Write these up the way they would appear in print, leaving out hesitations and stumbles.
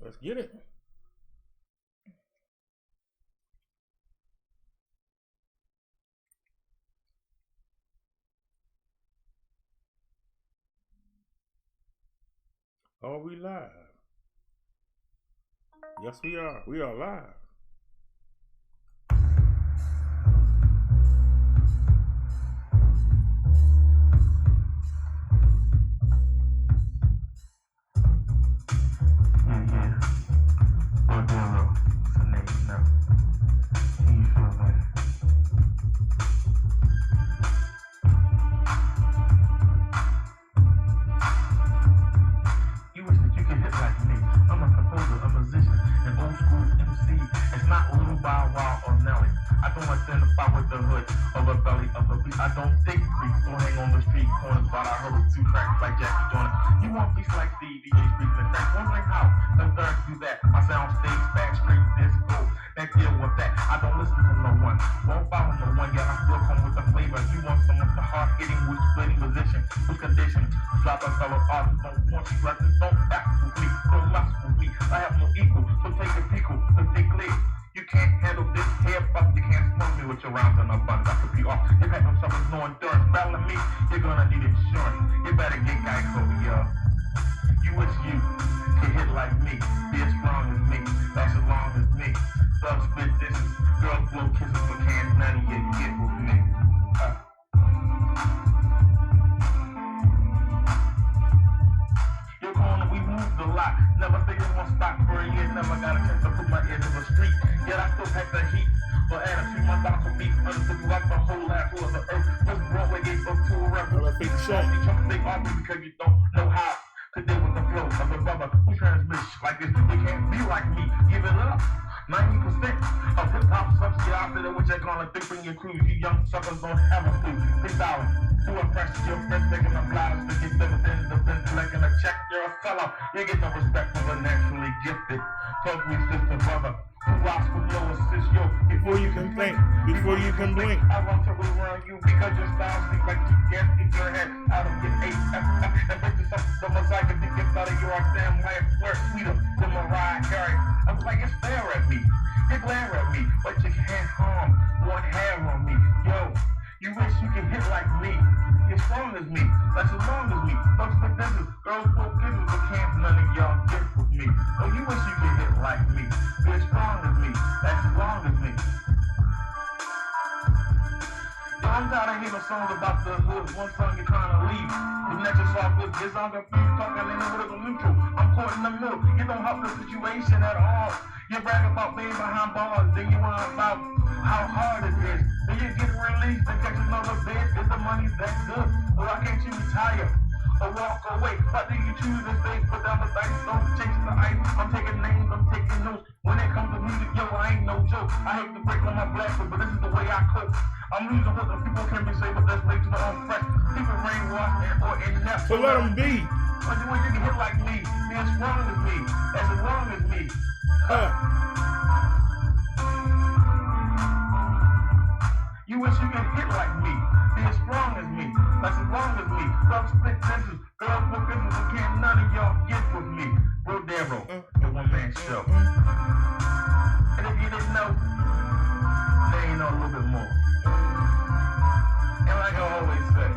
Let's get it. Are we live? Yes, we are. We are live. I don't think freaks don't hang on the street corners, but I heard two tracks like Jackie Joyner. You want beats like Steve, DJ Streets and tracks. Wondering how the third do that. I sound stage back straight disco. Next deal with that. I don't listen to no one. Won't follow no one, yet I still come with the flavor. You want some of the hard hitting, which splitting position, which condition. Drop a fellow artist, don't want you records, don't act with me, don't mess with me. I have no equal, so take a pickle, so take clear. You can't handle this hair fuck, you can't smoke me with your rounds and abundance. I could be off. You had no trouble, no endurance. Battling me, you're gonna need insurance. You better get Geico, yo. You wish you could hit like me, be as strong as me, that's as long as me. Thugs spit dishes, girls blow kisses, but can't none of you get with me. Your corner, we moved a lot. Never stayed in one spot for a year. Never got a chance to put my ear to the street. Yet I still pack the heat. But add a few months out for me. Understood you like the whole ass of the earth. Just Broadway gave up to a record. Big shot. You try to stay argue because you don't know how to deal with the flow of a brother who transmits like this. You can't be like me. Give it up. 90% of hip-hop sucks. Get out there, what you're gonna think when you cruise. You young suckers don't have a clue. Big dollar. To impress your friends, making them loud to get dividends, the been collecting a check. You're a sellout. You get no respect for the naturally gifted. Talk me sister, brother. Who rocks with no assist, yo. Before you can think, before you can blink. I want to rerun you because your style seems like you can't get your head out of your and break this up the mosaic and get out of your damn life. Flirt sweeter than Mariah Carey. I'm like, you stare at me, you glare at me, but you can't harm one hair on me, yo. You wish you could hit like me. You're strong as me. That's as long as me. Folks for business. Girls for business. But can't none of y'all get with me. Oh, you wish you could hit like me. Be as strong as me. That's as long as me. Yo, I'm tired of hearing songs about the hood. One song you're trying to leave. The next is all good. This song confused. Talking in the political neutral. I'm caught in the middle. You don't help the situation at all. You brag about being behind bars. Then you want about how hard it is. Then you get released and catch another bid. Is the money that good? Or why can't you retire? Or walk away? Why do you choose to stay? Put down the dice, don't chase the ice. I'm taking names, I'm taking notes. When it comes to music, yo, I ain't no joke. I hate to break on my glasses, but this is the way I cope. I'm losing hope and people can't be saved, but that's way too unfresh. People brainwashed or inept. So let them be. But you wish you can hit like me, be as strong as me, as long as me. You wish you could hit like me, be as strong as me, that's as long as me. Love split senses, girls for business, and can't none of y'all get with me. Bro Darrow, the one-man show. And if you didn't know, now you know a little bit more. And like I always say,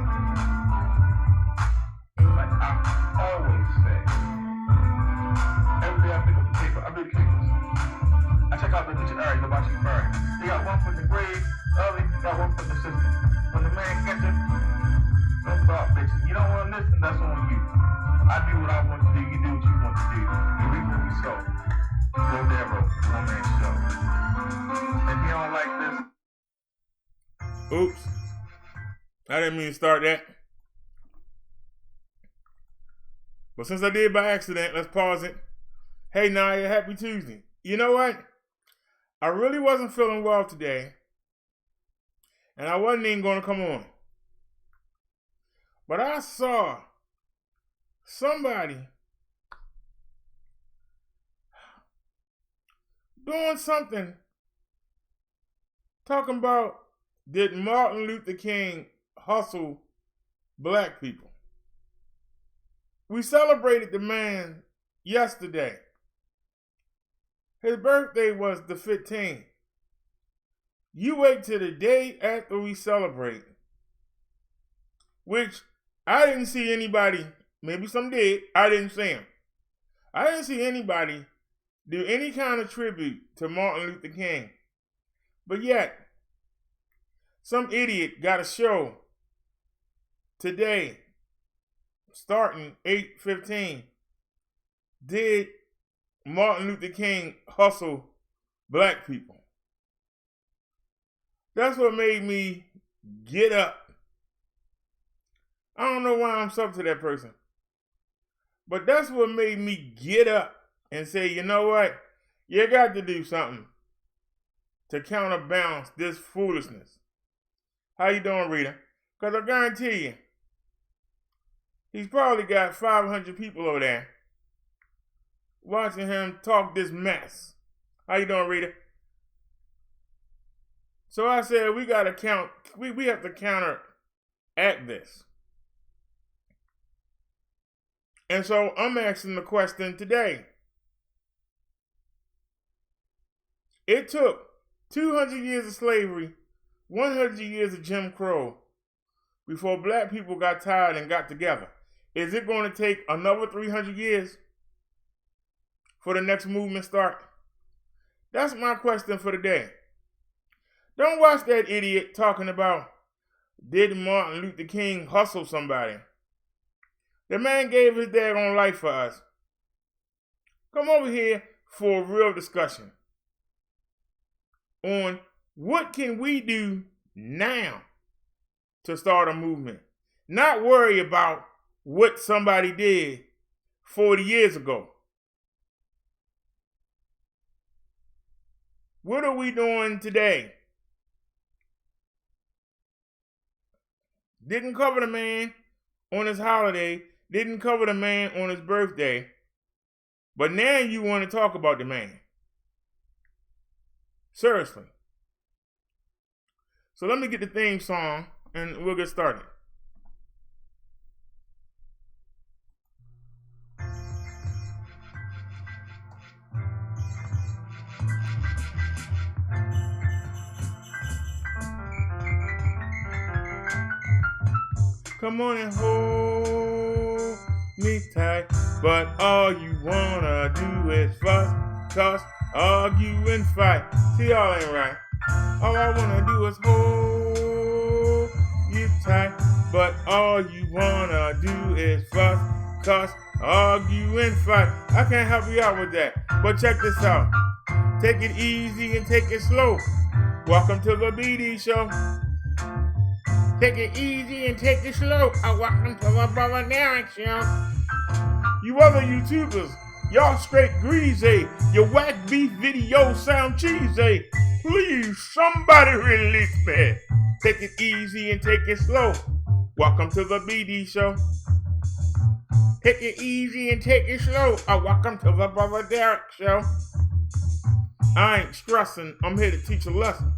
every day I pick up the paper, I read the papers. I check out the dictionary about you first. They got one for the grave, early, got one for the system. When the man catches, don't start bitching. You don't want to listen, that's on you. I do what I want to do, you do what you want to do. You reap what you sow. Go Darrow, one man show. If you don't like this. Oops. I didn't mean to start that. But since I did by accident, let's pause it. Hey Naya, happy Tuesday. You know what? I really wasn't feeling well today. And I wasn't even going to come on. But I saw somebody doing something talking about, did Martin Luther King hustle black people? We celebrated the man yesterday. His birthday was the 15th. You wait till the day after we celebrate, which I didn't see anybody, maybe some did, I didn't see him. I didn't see anybody do any kind of tribute to Martin Luther King. But yet, some idiot got a show today, starting 8:15. Did Martin Luther King hustle black people? That's what made me get up. I don't know why I'm sub to that person, but that's what made me get up and say, you know what? You got to do something to counterbalance this foolishness. How you doing, Rita? Because I guarantee you, he's probably got 500 people over there watching him talk this mess. How you doing, Rita? So I said we got to we have to counteract this. And so I'm asking the question today. It took 200 years of slavery, 100 years of Jim Crow before black people got tired and got together. Is it going to take another 300 years for the next movement start? That's my question for the day. Don't watch that idiot talking about did Martin Luther King hustle somebody. The man gave his daggone life for us. Come over here for a real discussion on what can we do now to start a movement. Not worry about what somebody did 40 years ago. What are we doing today? Didn't cover the man on his holiday, didn't cover the man on his birthday, but now you want to talk about the man. Seriously. So let me get the theme song and we'll get started. Come on and hold me tight, but all you wanna do is fuss, cuss, argue and fight. See, y'all ain't right. All I wanna do is hold you tight, but all you wanna do is fuss, cuss, argue and fight. I can't help you out with that, but check this out. Take it easy and take it slow. Welcome to the BD show. Take it easy and take it slow. Welcome to the Brother Derrick show. You other YouTubers, y'all straight greasy. Your whack beef videos sound cheesy. Please, somebody release me. Take it easy and take it slow. Welcome to the BD show. Take it easy and take it slow. Welcome to the Brother Derrick show. I ain't stressing, I'm here to teach a lesson.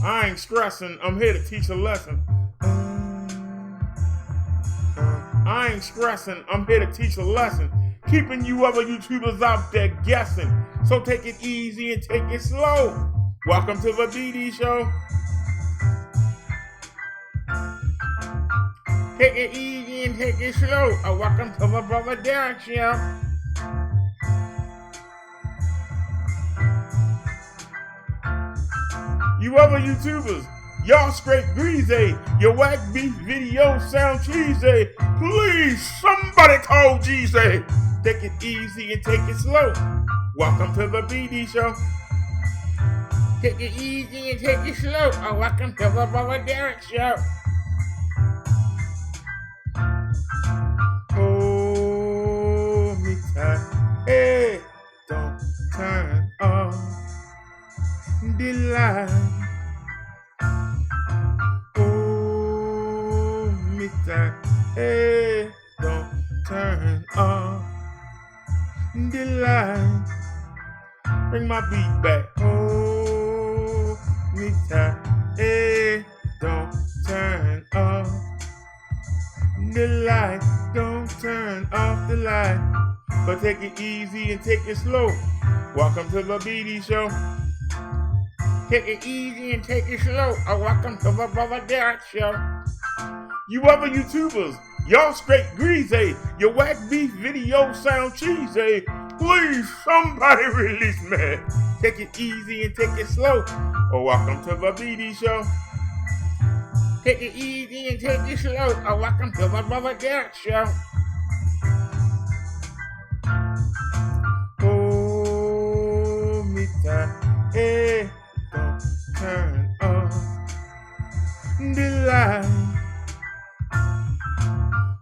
I ain't stressing, I'm here to teach a lesson. I ain't stressing, I'm here to teach a lesson. Keeping you other YouTubers out there guessing. So take it easy and take it slow. Welcome to the BD show. Take it easy and take it slow. Welcome to the Brother Derrick show. You other YouTubers, y'all straight greasy. Your whack beef videos sound cheesy. Please, somebody call Jeezy. Take it easy and take it slow. Welcome to the BD show. Take it easy and take it slow. Welcome to the Brother Derrick show. Hold me tight. Hey, don't turn off the light. Hold me tight. Hey, don't turn off the light. Bring my beat back. Hold me tight. Hey, don't turn off the light. Don't turn off the light. but take it easy and take it slow. Welcome to the BD Show. Take it easy and take it slow. Welcome to the Brother Derrick Show. You other YouTubers, y'all straight greasy. Your whack beef videos sound cheesy. Please, somebody release me. Take it easy and take it slow. Welcome to the BD Show. Take it easy and take it slow. Welcome to the Brother Derrick Show. Hold me tight, hey, don't turn off the light.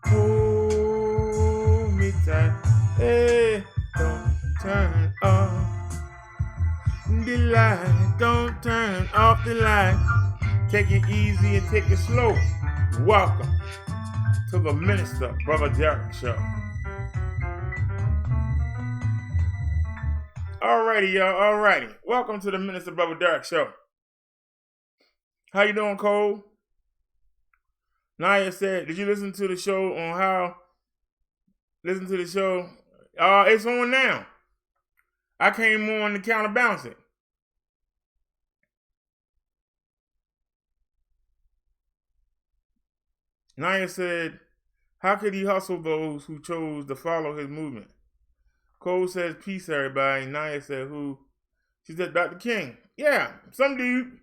Hold me tight, hey, don't turn off the light. Don't turn off the light. Take it easy and take it slow. Welcome to the Minister Brother Derrick Show. Alrighty, y'all. Alrighty. Welcome to the Minister Brother Derrick Show. How you doing, Cole? Naya said, did you listen to the show on how? Listen to the show. It's on now. I came on to counterbalance it. Naya said, how could he hustle those who chose to follow his movement? Cole says, peace, everybody. Naya said, who? She said, Dr. King. Yeah, some dude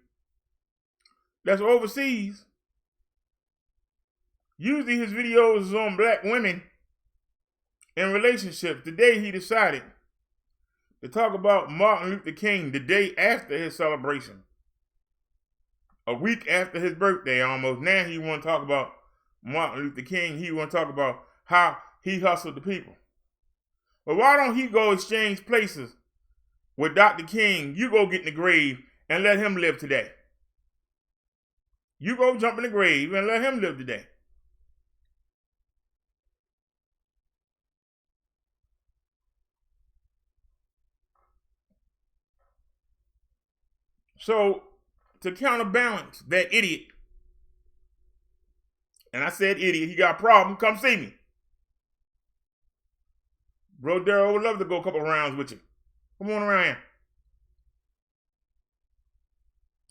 that's overseas. Usually his videos is on black women in relationships. Today he decided to talk about Martin Luther King the day after his celebration. A week after his birthday almost. Now he want to talk about Martin Luther King. He want to talk about how he hustled the people. But why don't he go exchange places with Dr. King? You go get in the grave and let him live today. You go jump in the grave and let him live today. So, to counterbalance that idiot, and I said idiot, he got a problem, come see me. Bro Darryl would love to go a couple rounds with you. Come on around here.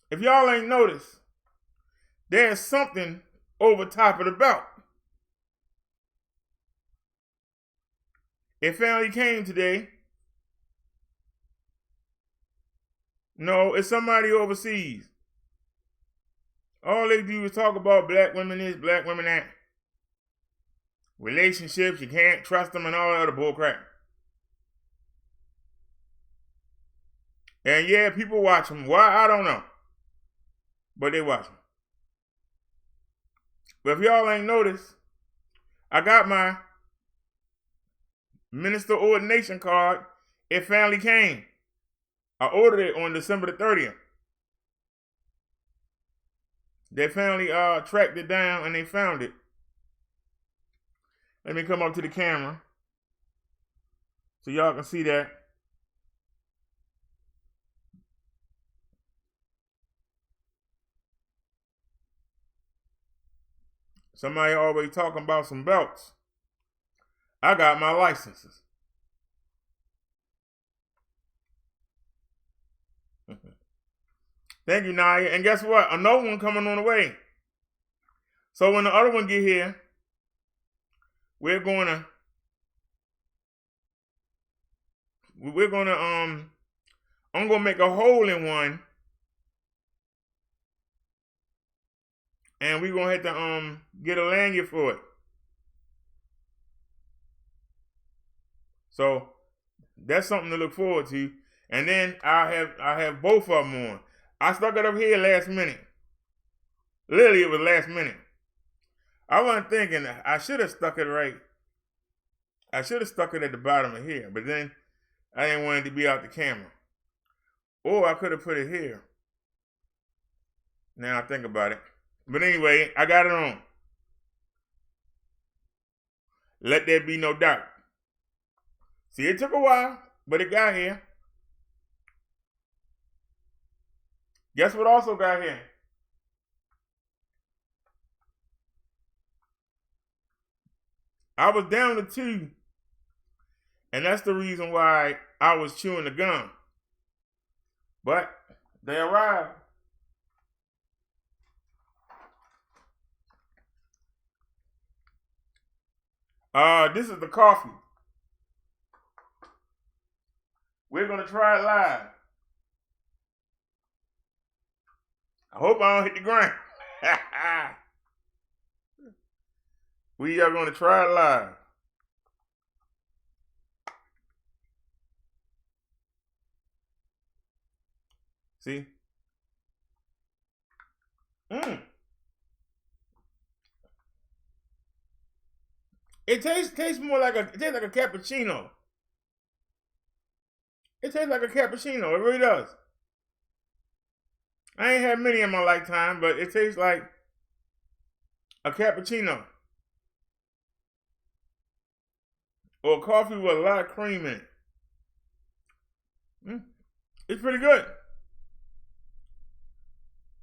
If y'all ain't noticed, there's something over top of the belt. It finally came today. No, it's somebody overseas. All they do is talk about black women this, black women that. Relationships, you can't trust them and all that other bullcrap. And yeah, people watch them. Why? I don't know. But they watch them. But if y'all ain't noticed, I got my minister ordination card. It finally came. I ordered it on December the 30th. They finally tracked it down and they found it. Let me come up to the camera so y'all can see that. Somebody always talking about some belts. I got my licenses. Thank you, Naya. And guess what? Another one coming on the way. So when the other one get here, I'm gonna make a hole in one, and we're gonna have to get a lanyard for it. So that's something to look forward to. And then I have both of them on. I stuck it up here last minute. Literally, it was last minute. I wasn't thinking I should have stuck it right. I should have stuck it at the bottom of here, but then I didn't want it to be out the camera. Or I could have put it here. Now I think about it. But anyway, I got it on. Let there be no doubt. See, it took a while, but it got here. Guess what also got here? I was down to 2, And that's the reason why I was chewing the gum. But they arrived. This is the coffee. We're going to try it live. I hope I don't hit the ground. We are going to try it live. See? It tastes more like a cappuccino. It tastes like a cappuccino. It really does. I ain't had many in my lifetime, but it tastes like a cappuccino. Or coffee with a lot of cream in it. It's pretty good.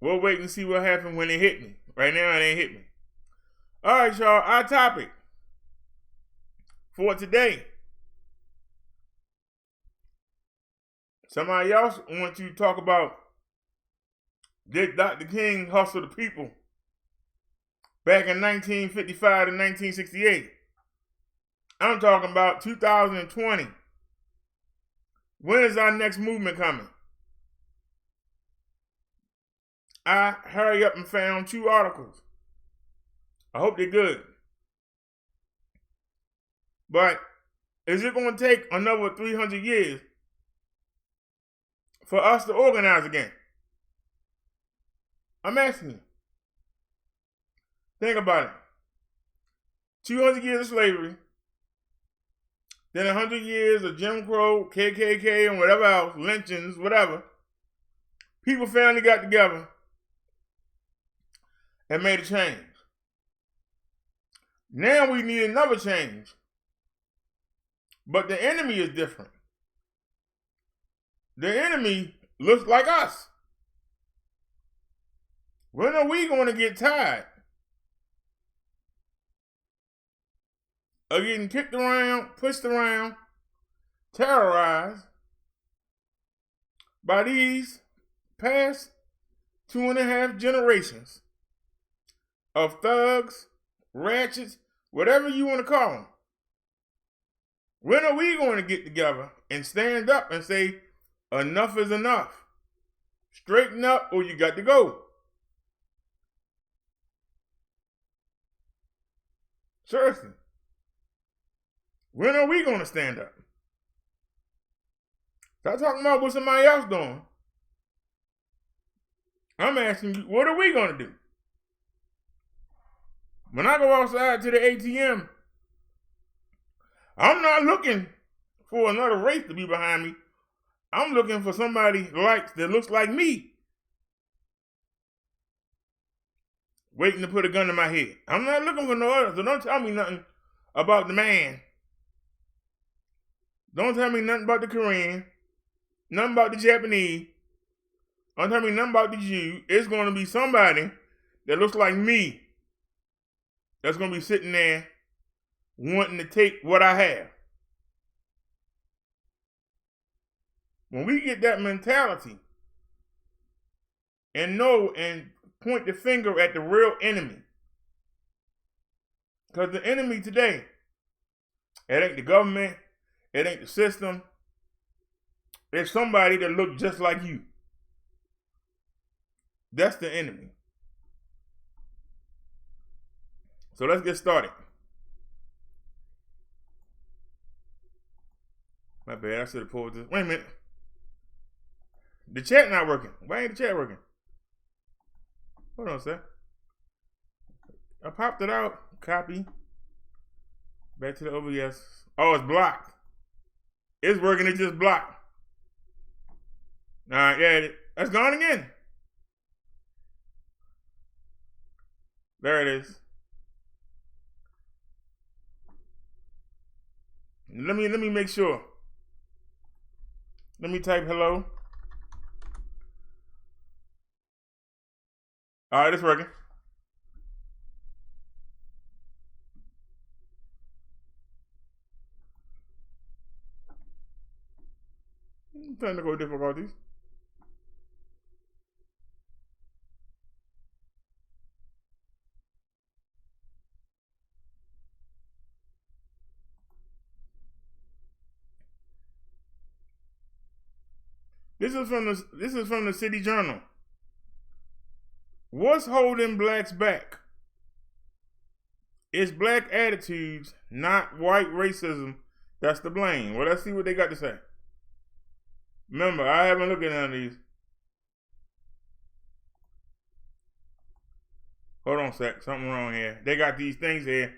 We'll wait and see what happens when it hit me. Right now, it ain't hit me. All right, y'all. Our topic for today. Somebody else wants to talk about, did Dr. King hustle the people back in 1955 to 1968? I'm talking about 2020. When is our next movement coming? I hurry up and found 2 articles. I hope they're good. But is it going to take another 300 years for us to organize again? I'm asking you. Think about it. 200 years of slavery, then 100 years of Jim Crow, KKK, and whatever else, lynchings, whatever. People finally got together and made a change. Now we need another change. But the enemy is different. The enemy looks like us. When are we going to get tired of getting kicked around, pushed around, terrorized by these past 2.5 generations of thugs, ratchets, whatever you want to call them? When are we going to get together and stand up and say, enough is enough? Straighten up or you got to go. Seriously. When are we going to stand up? Stop talking about what somebody else doing. I'm asking you, what are we going to do? When I go outside to the ATM, I'm not looking for another race to be behind me. I'm looking for somebody that looks like me, waiting to put a gun to my head. I'm not looking for no other, so don't tell me nothing about the man. Don't tell me nothing about the Korean, nothing about the Japanese. Don't tell me nothing about the Jew. It's going to be somebody that looks like me that's going to be sitting there wanting to take what I have. When we get that mentality and know and point the finger at the real enemy, because the enemy today, it ain't the government, it ain't the system, it's somebody that looks just like you. That's the enemy. So let's get started. My bad, I should have pulled this. Wait a minute. The chat not working. Why ain't the chat working? Hold on a sec. I popped it out. Copy. Back to the OBS. Oh, it's blocked. It's working, it's just blocked. Alright, yeah, that's gone again. There it is. Let me make sure. Let me type hello. All right, it's working. technical difficulties. This is from the City Journal. What's holding blacks back? It's black attitudes, not white racism, that's to blame. Well, let's see what they got to say. Remember, I haven't looked at none of these. Hold on a sec, something wrong here. They got these things here,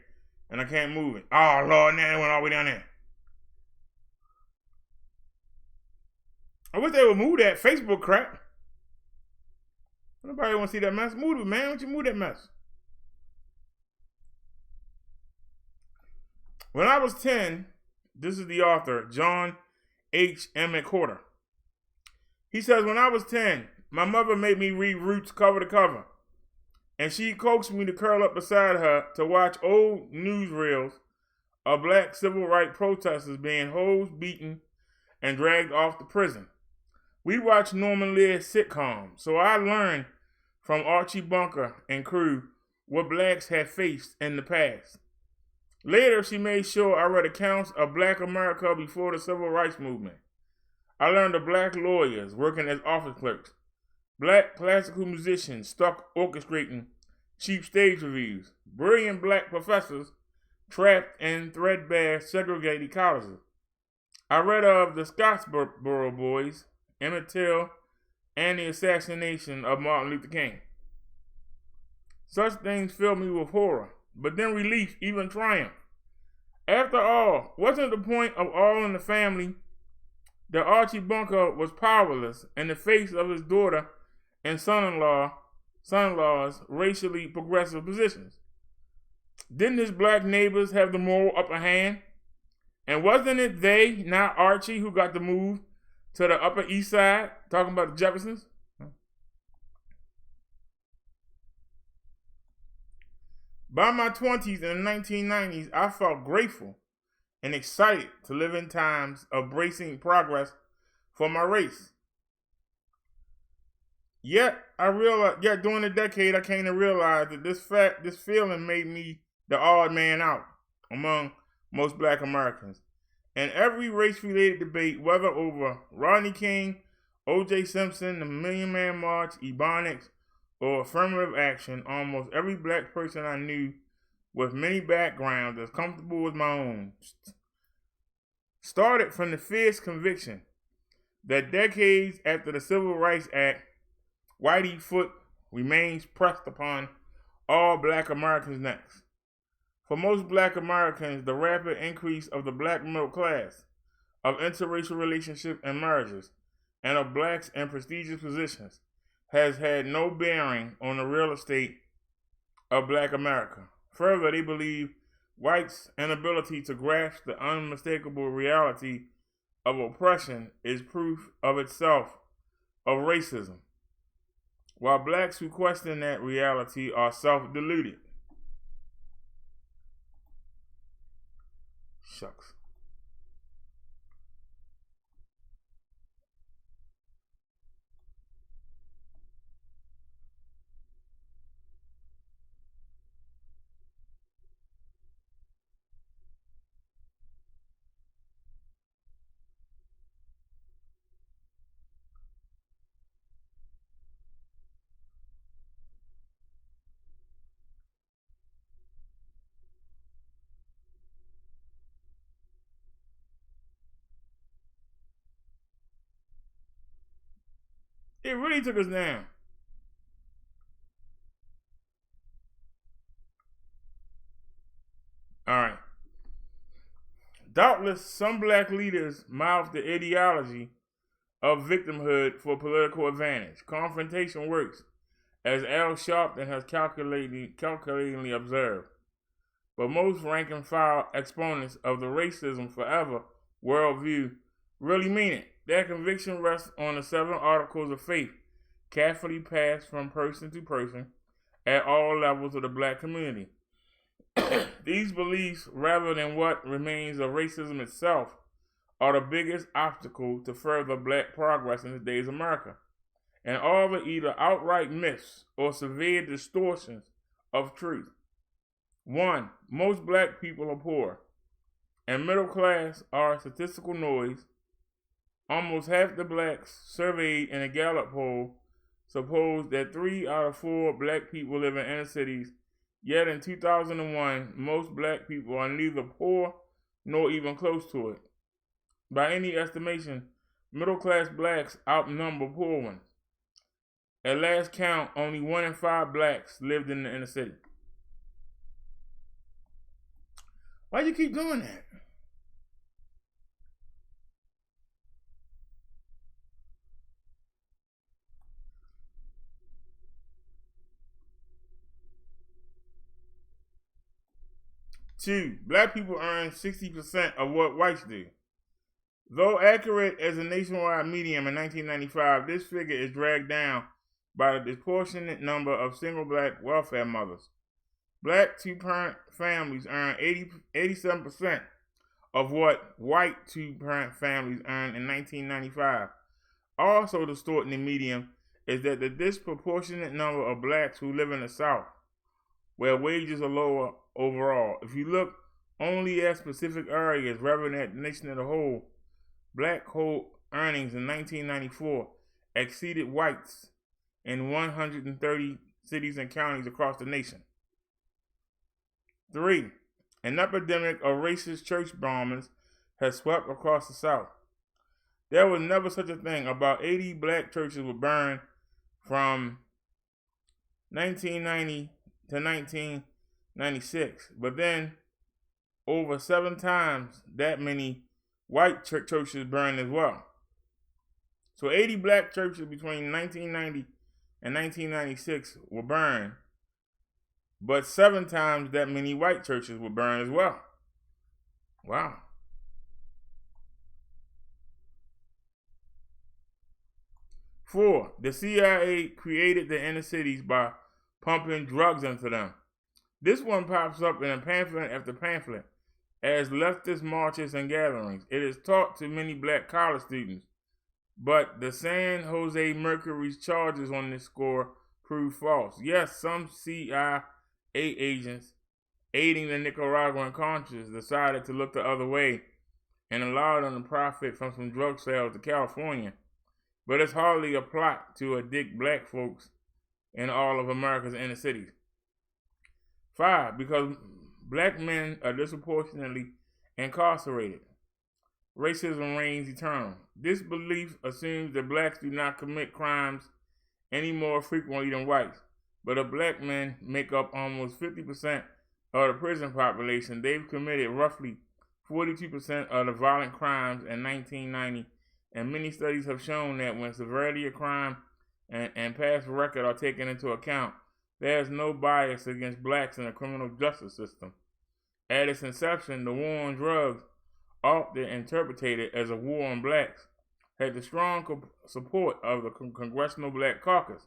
and I can't move it. Oh, Lord, now it went all the way down there. I wish they would move that Facebook crap. Nobody want to see that mess. Move it, man. Why don't you move that mess? When I was 10, this is the author, John H. Emmett Porter. He says, when I was 10, my mother made me read Roots cover to cover. And she coaxed me to curl up beside her to watch old newsreels of black civil rights protesters being hosed, beaten, and dragged off to prison. We watched Norman Lear's sitcom, so I learned from Archie Bunker and crew what blacks had faced in the past. Later, she made sure I read accounts of black America before the civil rights movement. I learned of black lawyers working as office clerks, black classical musicians stuck orchestrating cheap stage reviews, brilliant black professors trapped in threadbare segregated colleges. I read of the Scottsboro Boys, Emmett Till, and the assassination of Martin Luther King. Such things filled me with horror, but then relief, even triumph. After all, wasn't the point of All in the Family that Archie Bunker was powerless in the face of his daughter and son-in-law's racially progressive positions? Didn't his black neighbors have the moral upper hand? And wasn't it they, not Archie, who got the move to the Upper East Side, talking about the Jeffersons? By my 20s in the 1990s, I felt grateful and excited to live in times of bracing progress for my race. Yet during the decade, I came to realize that this feeling made me the odd man out among most black Americans. In every race-related debate, whether over Rodney King, O.J. Simpson, the Million Man March, Ebonics, or affirmative action, almost every black person I knew with many backgrounds as comfortable as my own started from the fierce conviction that decades after the Civil Rights Act, Whitey foot remains pressed upon all black Americans' necks. For most black Americans, the rapid increase of the black middle class, of interracial relationships and marriages, and of blacks in prestigious positions has had no bearing on the real estate of black America. Further, they believe whites' inability to grasp the unmistakable reality of oppression is proof of itself of racism, while blacks who question that reality are self-deluded. Shucks. It really took us down. All right. Doubtless, some black leaders mouthed the ideology of victimhood for political advantage. Confrontation works, as Al Sharpton has calculatingly observed. But most rank and file exponents of the racism forever worldview really mean it. Their conviction rests on the 7 articles of faith, carefully passed from person to person at all levels of the black community. These beliefs, rather than what remains of racism itself, are the biggest obstacle to further black progress in today's America, and all are either outright myths or severe distortions of truth. 1. Most black people are poor, and middle class are statistical noise. Almost half the blacks surveyed in a Gallup poll suppose that 3 out of 4 black people live in inner cities, yet in 2001, most black people are neither poor nor even close to it. By any estimation, middle-class blacks outnumber poor ones. At last count, only 1 in 5 blacks lived in the inner city. Why do you keep doing that? Two, black people earn 60% of what whites do. Though accurate as a nationwide median in 1995, this figure is dragged down by the disproportionate number of single black welfare mothers. Black two-parent families earn 87% of what white two-parent families earned in 1995. Also distorting the median is that the disproportionate number of blacks who live in the South, where wages are lower overall. If you look only at specific areas rather than at the nation as a whole, black earnings in 1994 exceeded whites in 130 cities and counties across the nation. 3. An epidemic of racist church bombings has swept across the South. There was never such a thing. About 80 black churches were burned from 1990 to 1996, but then over 7 times that many white churches burned as well. So 80 black churches between 1990 and 1996 were burned, but 7 times that many white churches were burned as well. Wow. 4. The CIA created the inner cities by pumping drugs into them. This one pops up in a pamphlet after pamphlet as leftist marches and gatherings. It is taught to many black college students, but the San Jose Mercury's charges on this score prove false. Yes, some CIA agents aiding the Nicaraguan Contras decided to look the other way and allowed them to profit from some drug sales to California, but it's hardly a plot to addict black folks in all of America's inner cities. 5. Because black men are disproportionately incarcerated. Racism reigns eternal. This belief assumes that blacks do not commit crimes any more frequently than whites, but if black men make up almost 50% of the prison population, they've committed roughly 42% of the violent crimes in 1990, and many studies have shown that when severity of crime and past record are taken into account, there is no bias against blacks in the criminal justice system. At its inception, the war on drugs, often interpreted as a war on blacks, had the strong support of the Congressional Black Caucus,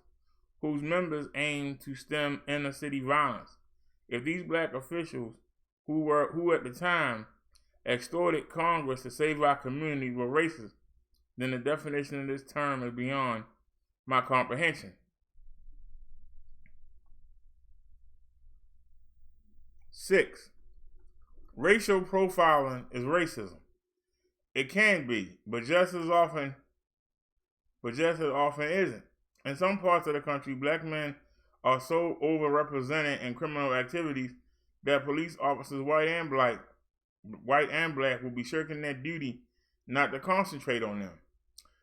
whose members aimed to stem inner city violence. If these black officials, who at the time extorted Congress to save our communities, were racist, then the definition of this term is beyond my comprehension. 6. Racial profiling is racism. It can be, but just as often isn't. In some parts of the country, black men are so overrepresented in criminal activities that police officers, white and black, will be shirking their duty not to concentrate on them.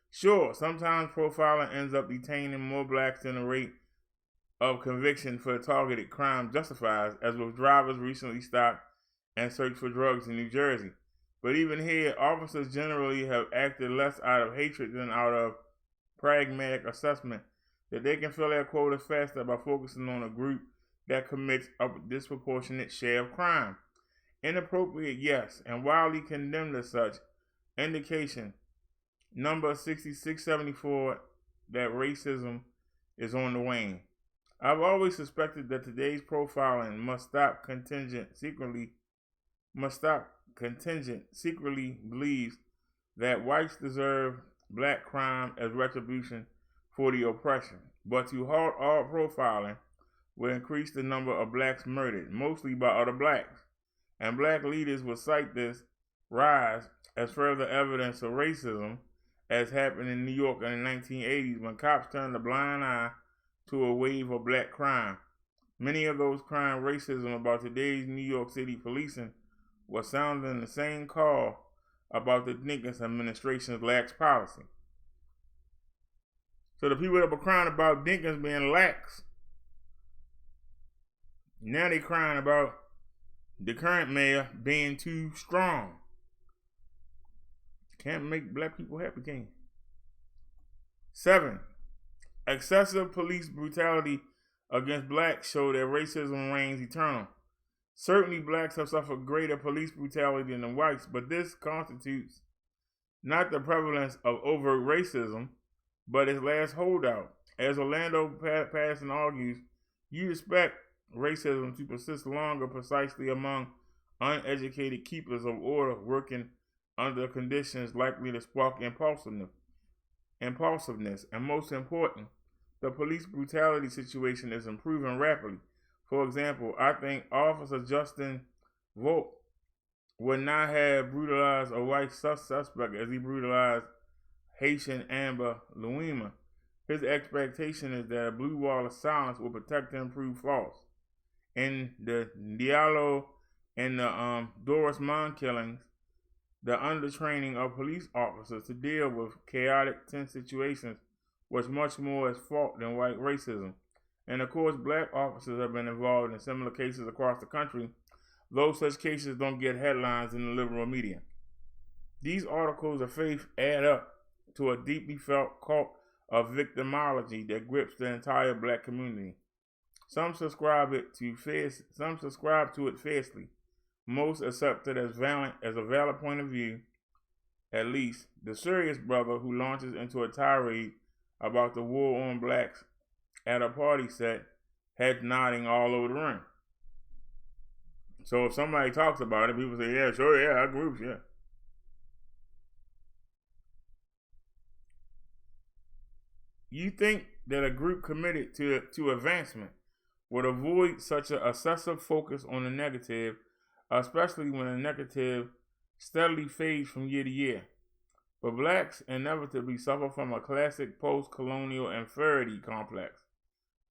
Sure, sometimes profiling ends up detaining more blacks than the rate of conviction for targeted crime justifies, as with drivers recently stopped and searched for drugs in New Jersey. But even here, officers generally have acted less out of hatred than out of pragmatic assessment that they can fill their quotas faster by focusing on a group that commits a disproportionate share of crime. Inappropriate, yes, and widely condemned as such. Indication number 6674 that racism is on the wane. I've always suspected that today's profiling must stop contingent secretly believes that whites deserve black crime as retribution for the oppression, but to halt all profiling will increase the number of blacks murdered, mostly by other blacks. And black leaders will cite this rise as further evidence of racism, as happened in New York in the 1980s when cops turned a blind eye to a wave of black crime. Many of those crying racism about today's New York City policing were sounding the same call about the Dinkins administration's lax policy. So the people that were crying about Dinkins being lax, now they're crying about the current mayor being too strong. Can't make black people happy, can you? 7. Excessive police brutality against blacks show that racism reigns eternal. Certainly blacks have suffered greater police brutality than whites, but this constitutes not the prevalence of overt racism, but its last holdout. As Orlando Patterson argues, you expect racism to persist longer precisely among uneducated keepers of order working under conditions likely to spark impulsiveness, and most important, the police brutality situation is improving rapidly. For example, I think Officer Justin Volk would not have brutalized a white suspect as he brutalized Haitian Amber Louima. His expectation is that a blue wall of silence will protect and prove false. In the Diallo and the Doris Mond killings, the undertraining of police officers to deal with chaotic, tense situations was much more at fault than white racism. And of course, black officers have been involved in similar cases across the country, though such cases don't get headlines in the liberal media. These articles of faith add up to a deeply felt cult of victimology that grips the entire black community. Some subscribe to it fiercely. Most accept it as a valid point of view. At least the serious brother who launches into a tirade about the war on blacks at a party set, head nodding all over the room. So if somebody talks about it, people say, yeah, sure, yeah, our groups, yeah. You think that a group committed to advancement would avoid such an excessive focus on the negative, especially when the negative steadily fades from year to year. But blacks inevitably suffer from a classic post-colonial inferiority complex.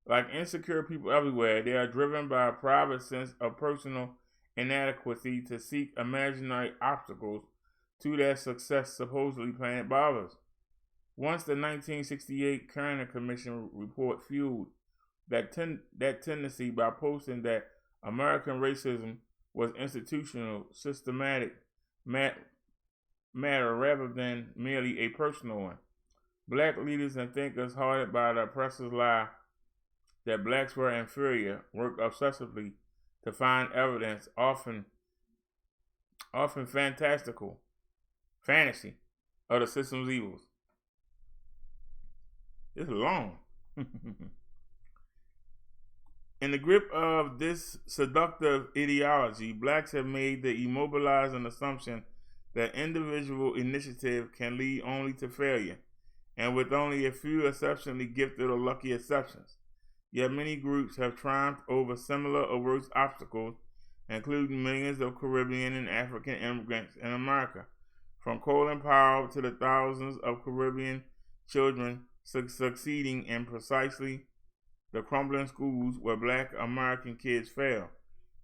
Like insecure people everywhere, they are driven by a private sense of personal inadequacy to seek imaginary obstacles to their success supposedly planted by others. Once the 1968 Kerner Commission report fueled that tendency by posting that American racism was institutional, systematic matter rather than merely a personal one. Black leaders and thinkers, hearted by the oppressor's lie that blacks were inferior, worked obsessively to find evidence, often fantasy, of the system's evils. It's long. In the grip of this seductive ideology, blacks have made the immobilizing assumption that individual initiative can lead only to failure, and with only a few exceptionally gifted or lucky exceptions. Yet many groups have triumphed over similar or worse obstacles, including millions of Caribbean and African immigrants in America, from Colin Powell to the thousands of Caribbean children succeeding in precisely the crumbling schools where black American kids fail.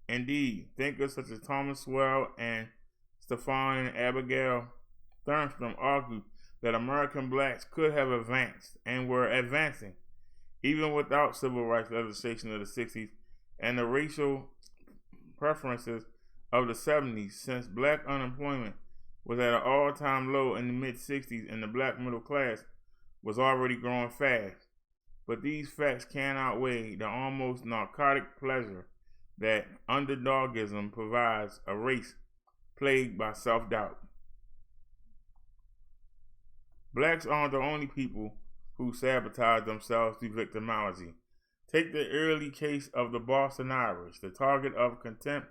Indeed, thinkers such as Thomas Sowell and Stefan and Abigail Thornstrom argue that American blacks could have advanced and were advancing, even without civil rights legislation of the 60s and the racial preferences of the 70s, since black unemployment was at an all-time low in the mid-60s and the black middle class was already growing fast. But these facts can't outweigh the almost narcotic pleasure that underdogism provides a race plagued by self-doubt. Blacks aren't the only people who sabotage themselves through victimology. Take the early case of the Boston Irish, the target of contempt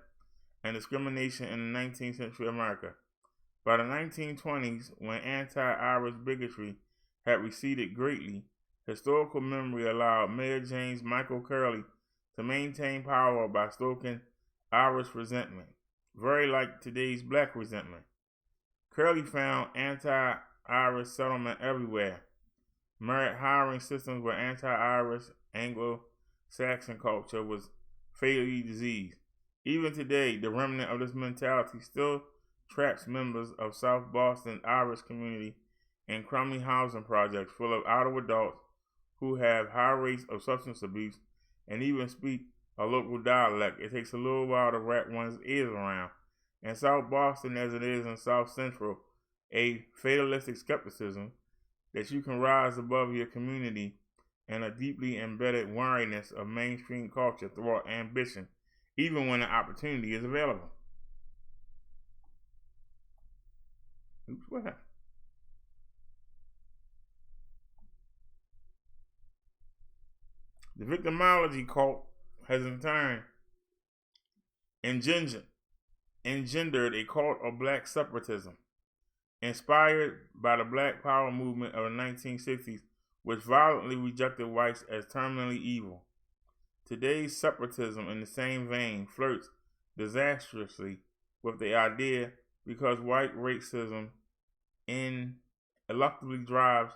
and discrimination in the 19th century America. By the 1920s, when anti-Irish bigotry had receded greatly, historical memory allowed Mayor James Michael Curley to maintain power by stoking Irish resentment, very like today's black resentment. Curley found anti-Irish settlement everywhere. Merit hiring systems were anti-Irish. Anglo-Saxon culture was fatally diseased. Even today, the remnant of this mentality still traps members of South Boston Irish community in crummy housing projects full of idle adults who have high rates of substance abuse and even speak a local dialect. It takes a little while to wrap one's ears around. In South Boston, as it is in South Central, a fatalistic skepticism that you can rise above your community and a deeply embedded wariness of mainstream culture throughout ambition, even when the opportunity is available. Oops, what happened? The victimology cult has in turn engendered a cult of black separatism, inspired by the Black Power movement of the 1960s, which violently rejected whites as terminally evil. Today's separatism, in the same vein, flirts disastrously with the idea because white racism ineluctably drives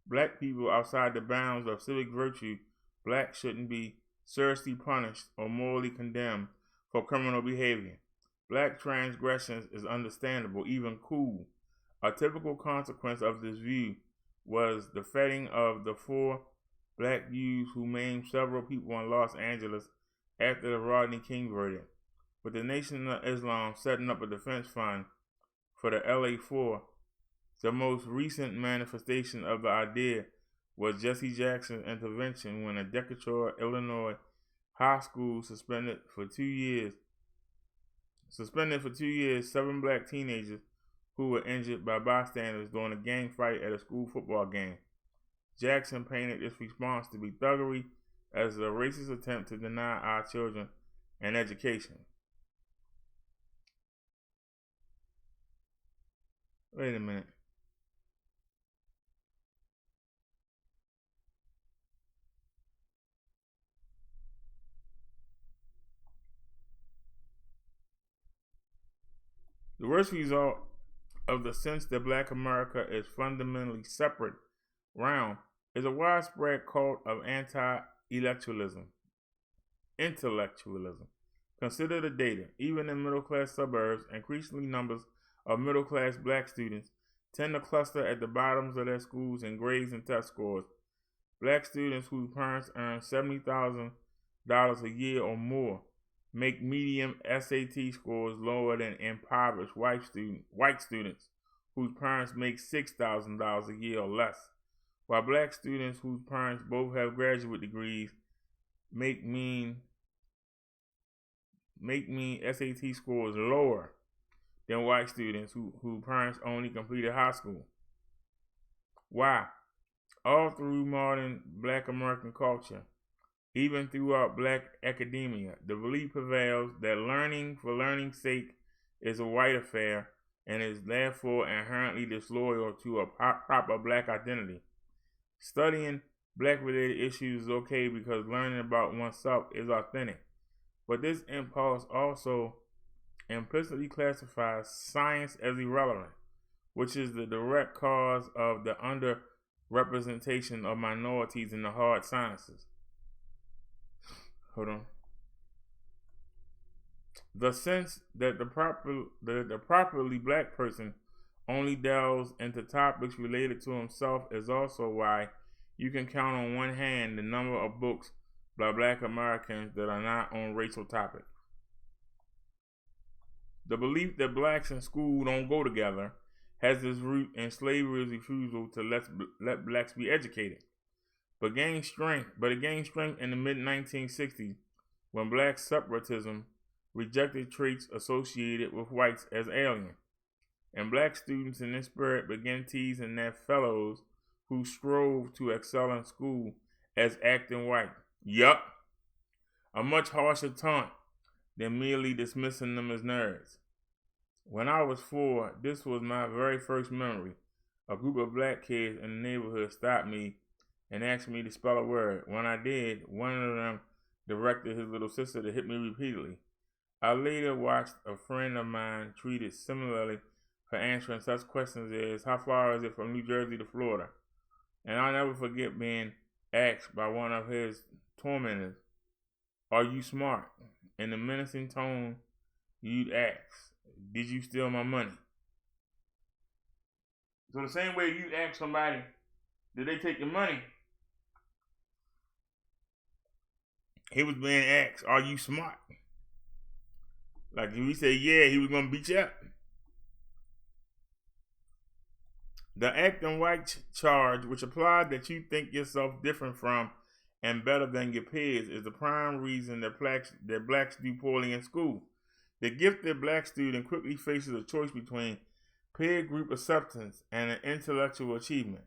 black people outside the bounds of civic virtue. Blacks shouldn't be seriously punished or morally condemned for criminal behavior. Black transgressions is understandable, even cool. A typical consequence of this view was the fetting of the 4 black youths who maimed several people in Los Angeles after the Rodney King verdict, with the Nation of Islam setting up a defense fund for the LA 4. The most recent manifestation of the idea was Jesse Jackson's intervention when a Decatur, Illinois high school suspended for 2 years 7 black teenagers who were injured by bystanders during a gang fight at a school football game. Jackson painted this response to be thuggery as a racist attempt to deny our children an education. Wait a minute. The worst result of the sense that black America is fundamentally separate round is a widespread cult of intellectualism. Consider the data. Even in middle-class suburbs, increasingly numbers of middle-class black students tend to cluster at the bottoms of their schools in grades and test scores. Black students whose parents earn $70,000 a year or more make median SAT scores lower than impoverished white students whose parents make $6,000 a year or less, while black students whose parents both have graduate degrees make mean SAT scores lower than white students whose parents only completed high school. Why? All through modern black American culture, even throughout black academia, the belief prevails that learning for learning's sake is a white affair and is therefore inherently disloyal to a proper black identity. Studying black-related issues is okay because learning about oneself is authentic, but this impulse also implicitly classifies science as irrelevant, which is the direct cause of the underrepresentation of minorities in the hard sciences. Hold on. The sense that the properly black person only delves into topics related to himself is also why you can count on one hand the number of books by black Americans that are not on racial topics. The belief that blacks and school don't go together has its root in slavery's refusal to let blacks be educated. But it gained strength in the mid-1960s when black separatism rejected traits associated with whites as alien, and black students in this spirit began teasing their fellows who strove to excel in school as acting white. Yup, a much harsher taunt than merely dismissing them as nerds. When I was 4, this was my very first memory. A group of black kids in the neighborhood stopped me and asked me to spell a word. When I did, one of them directed his little sister to hit me repeatedly. I later watched a friend of mine treated similarly for answering such questions as, how far is it from New Jersey to Florida? And I'll never forget being asked by one of his tormentors, are you smart? In the menacing tone you'd ask, did you steal my money? So the same way you'd ask somebody, did they take your money? He was being asked, are you smart? Like if he said yeah, he was going to beat you up. The acting white charge, which applies that you think yourself different from and better than your peers, is the prime reason that blacks do poorly in school. The gifted black student quickly faces a choice between peer group acceptance and an intellectual achievement.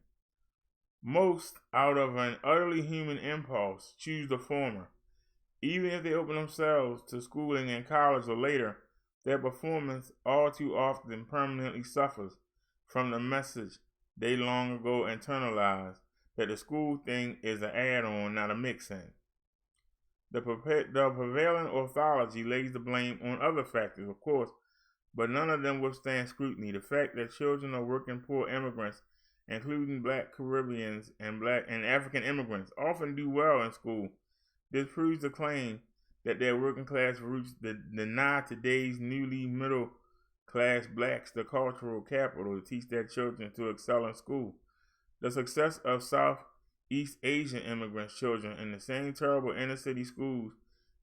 Most, out of an utterly human impulse, choose the former. Even if they open themselves to schooling in college or later, their performance all too often permanently suffers from the message they long ago internalized that the school thing is an add-on, not a mix-in. The prevailing orthology lays the blame on other factors, of course, but none of them withstand scrutiny. The fact that children of working poor immigrants, including black Caribbeans and African immigrants, often do well in school disproves the claim that their working class roots deny today's newly middle class blacks the cultural capital to teach their children to excel in school. The success of Southeast Asian immigrant children in the same terrible inner city schools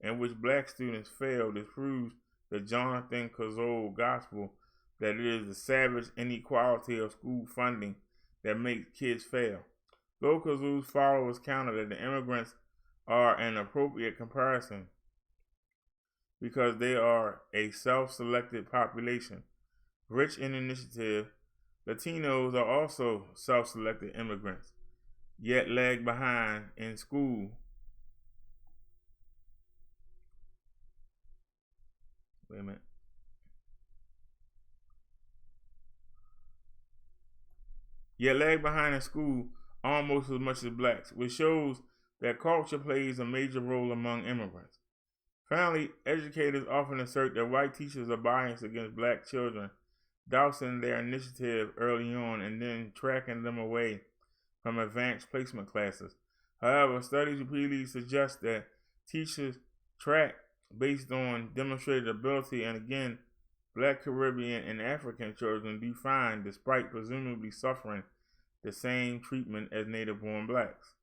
in which black students fail disproves the Jonathan Kozol gospel that it is the savage inequality of school funding that makes kids fail. Though Kozol's followers counter that the immigrants are an appropriate comparison because they are a self-selected population. Rich in initiative, Latinos are also self-selected immigrants, yet lag behind in school. Wait a minute. Yet lag behind in school almost as much as blacks, which shows that culture plays a major role among immigrants. Finally, educators often assert that white teachers are biased against black children, dousing their initiative early on and then tracking them away from advanced placement classes. However, studies repeatedly suggest that teachers track based on demonstrated ability, and again, black, Caribbean, and African children do fine despite presumably suffering the same treatment as native-born blacks.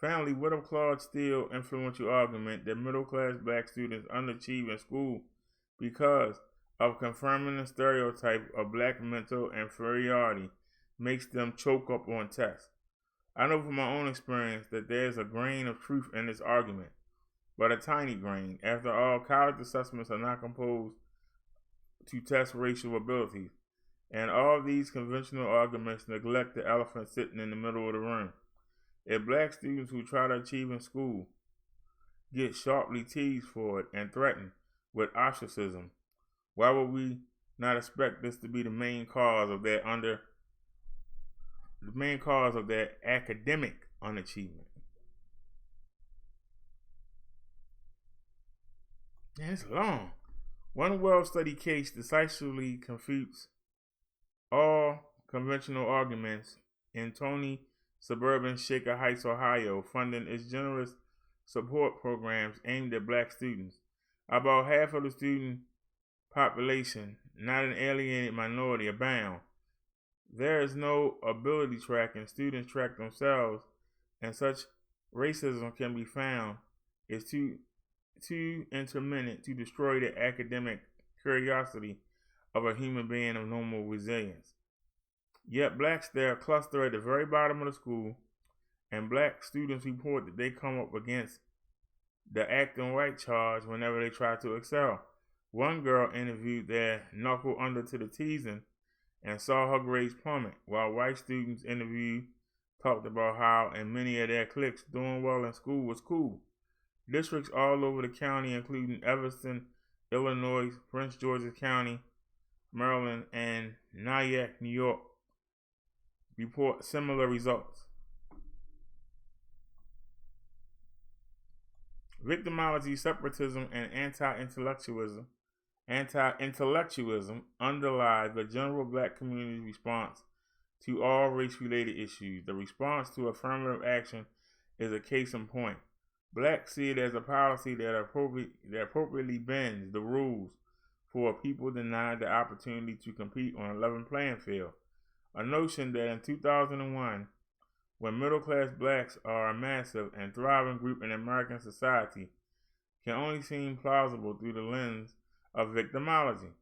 Finally, what of Claude Steele's influential argument that middle-class black students underachieve in school because of confirming the stereotype of black mental inferiority makes them choke up on tests? I know from my own experience that there's a grain of truth in this argument, but a tiny grain. After all, college assessments are not composed to test racial abilities, and all these conventional arguments neglect the elephant sitting in the middle of the room. If black students who try to achieve in school get sharply teased for it and threatened with ostracism, why would we not expect this to be the main cause of their academic unachievement? Man, it's long. One well-studied case decisively confutes all conventional arguments in Tony suburban Shaker Heights, Ohio, funding its generous support programs aimed at black students. About half of the student population, not an alienated minority, abound. There is no ability tracking. Students track themselves, and such racism can be found is too intermittent to destroy the academic curiosity of a human being of normal resilience. Yet blacks there cluster at the very bottom of the school, and black students report that they come up against the acting white charge whenever they try to excel. One girl interviewed their knuckle under to the teasing and saw her grades plummet, while white students interviewed talked about how in many of their cliques doing well in school was cool. Districts all over the county, including Evanston, Illinois, Prince George's County, Maryland, and Nyack, New York, report similar results. Victimology, separatism, and anti-intellectualism underlie the general black community's response to all race-related issues. The response to affirmative action is a case in point. Blacks see it as a policy that appropriately bends the rules for people denied the opportunity to compete on a level playing field. A notion that in 2001, when middle-class blacks are a massive and thriving group in American society, can only seem plausible through the lens of victimology.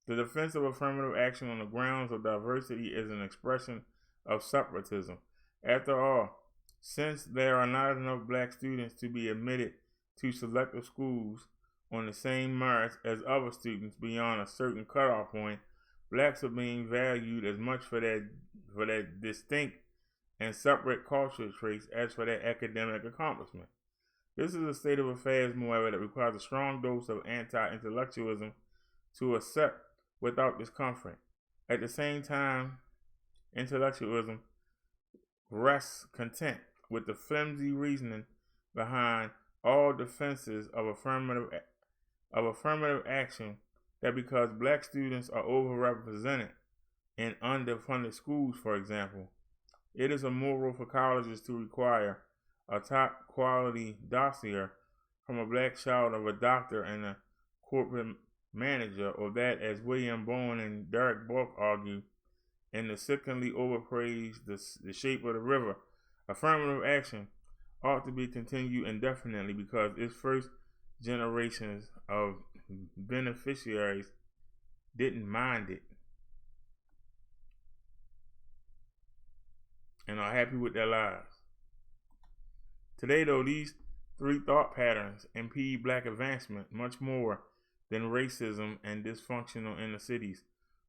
The defense of affirmative action on the grounds of diversity is an expression of separatism. After all, since there are not enough black students to be admitted to selective schools on the same merits as other students beyond a certain cutoff point, blacks are being valued as much for their distinct and separate cultural traits as for their academic accomplishment. This is a state of affairs, moreover, that requires a strong dose of anti-intellectualism to accept without discomfort. At the same time, intellectualism rests content with the flimsy reasoning behind all defenses of affirmative action that because black students are overrepresented in underfunded schools, for example, it is immoral for colleges to require a top quality dossier from a black child of a doctor and a corporate manager, or that, as William Bowen and Derrick both argue in the sickeningly overpraised The Shape of the River, affirmative action ought to be continued indefinitely because its first generations of beneficiaries didn't mind it and are happy with their lives. Today, though, these three thought patterns impede black advancement much more than racism and dysfunctional inner cities.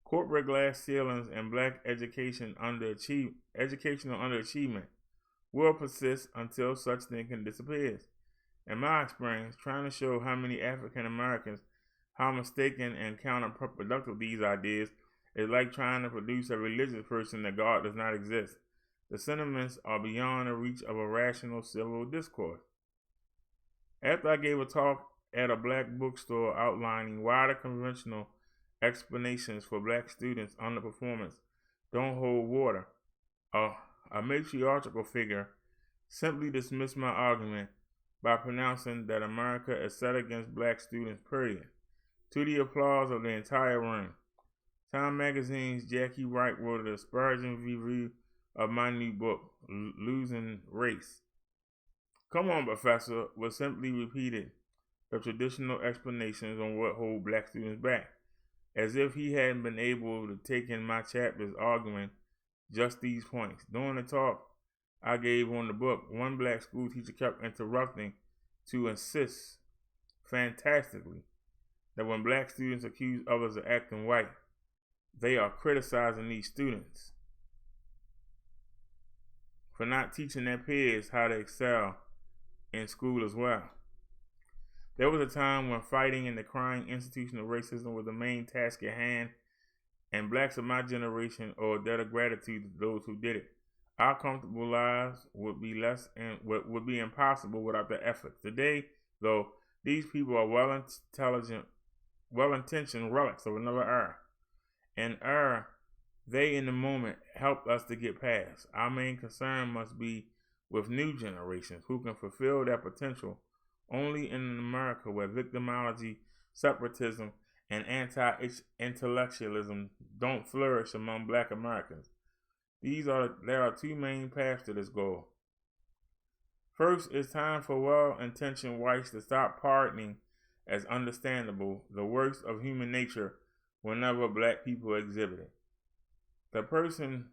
Corporate glass ceilings and black educational underachievement will persist until such thinking disappears. In my experience, trying to show how many African Americans how mistaken and counterproductive these ideas is like trying to produce a religious person that God does not exist. The sentiments are beyond the reach of a rational civil discourse. After I gave a talk at a black bookstore outlining why the conventional explanations for black students' underperformance don't hold water, a matriarchal figure simply dismissed my argument by pronouncing that America is set against black students, period, to the applause of the entire room. Time magazine's Jackie Wright wrote a disparaging review of my new book, Losing Race. Come on, Professor, was simply repeated the traditional explanations on what hold black students back, as if he hadn't been able to take in my chapter's argument just these points. During the talk I gave on the book, one black school teacher kept interrupting to insist fantastically that when black students accuse others of acting white, they are criticizing these students for not teaching their peers how to excel in school as well. There was a time when fighting and decrying institutional racism was the main task at hand, and blacks of my generation owe a debt of gratitude to those who did it. Our comfortable lives would be impossible without their efforts. Today, though, these people are well-intentioned relics of another era. An era they in the moment helped us to get past. Our main concern must be with new generations who can fulfill their potential only in an America where victimology, separatism, and anti-intellectualism don't flourish among black Americans. There are two main paths to this goal. First, it's time for well-intentioned whites to stop pardoning as understandable the worst of human nature whenever black people exhibit it. The person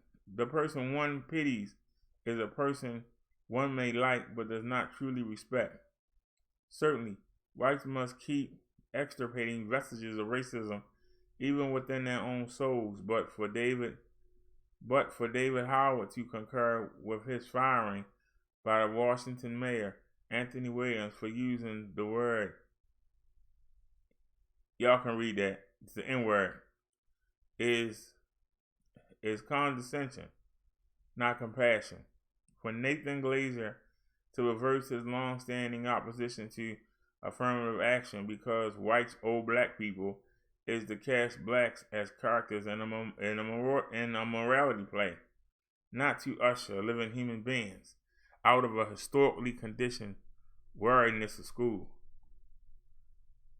one pities is a person one may like but does not truly respect. Certainly, whites must keep extirpating vestiges of racism even within their own souls, but for David Howard to concur with his firing by the Washington mayor, Anthony Williams, for using the word, y'all can read that, it's the N-word, is condescension, not compassion. For Nathan Glazer to reverse his long-standing opposition to affirmative action because whites owe black people is to cast blacks as characters in a morality play, not to usher living human beings out of a historically conditioned wariness of school.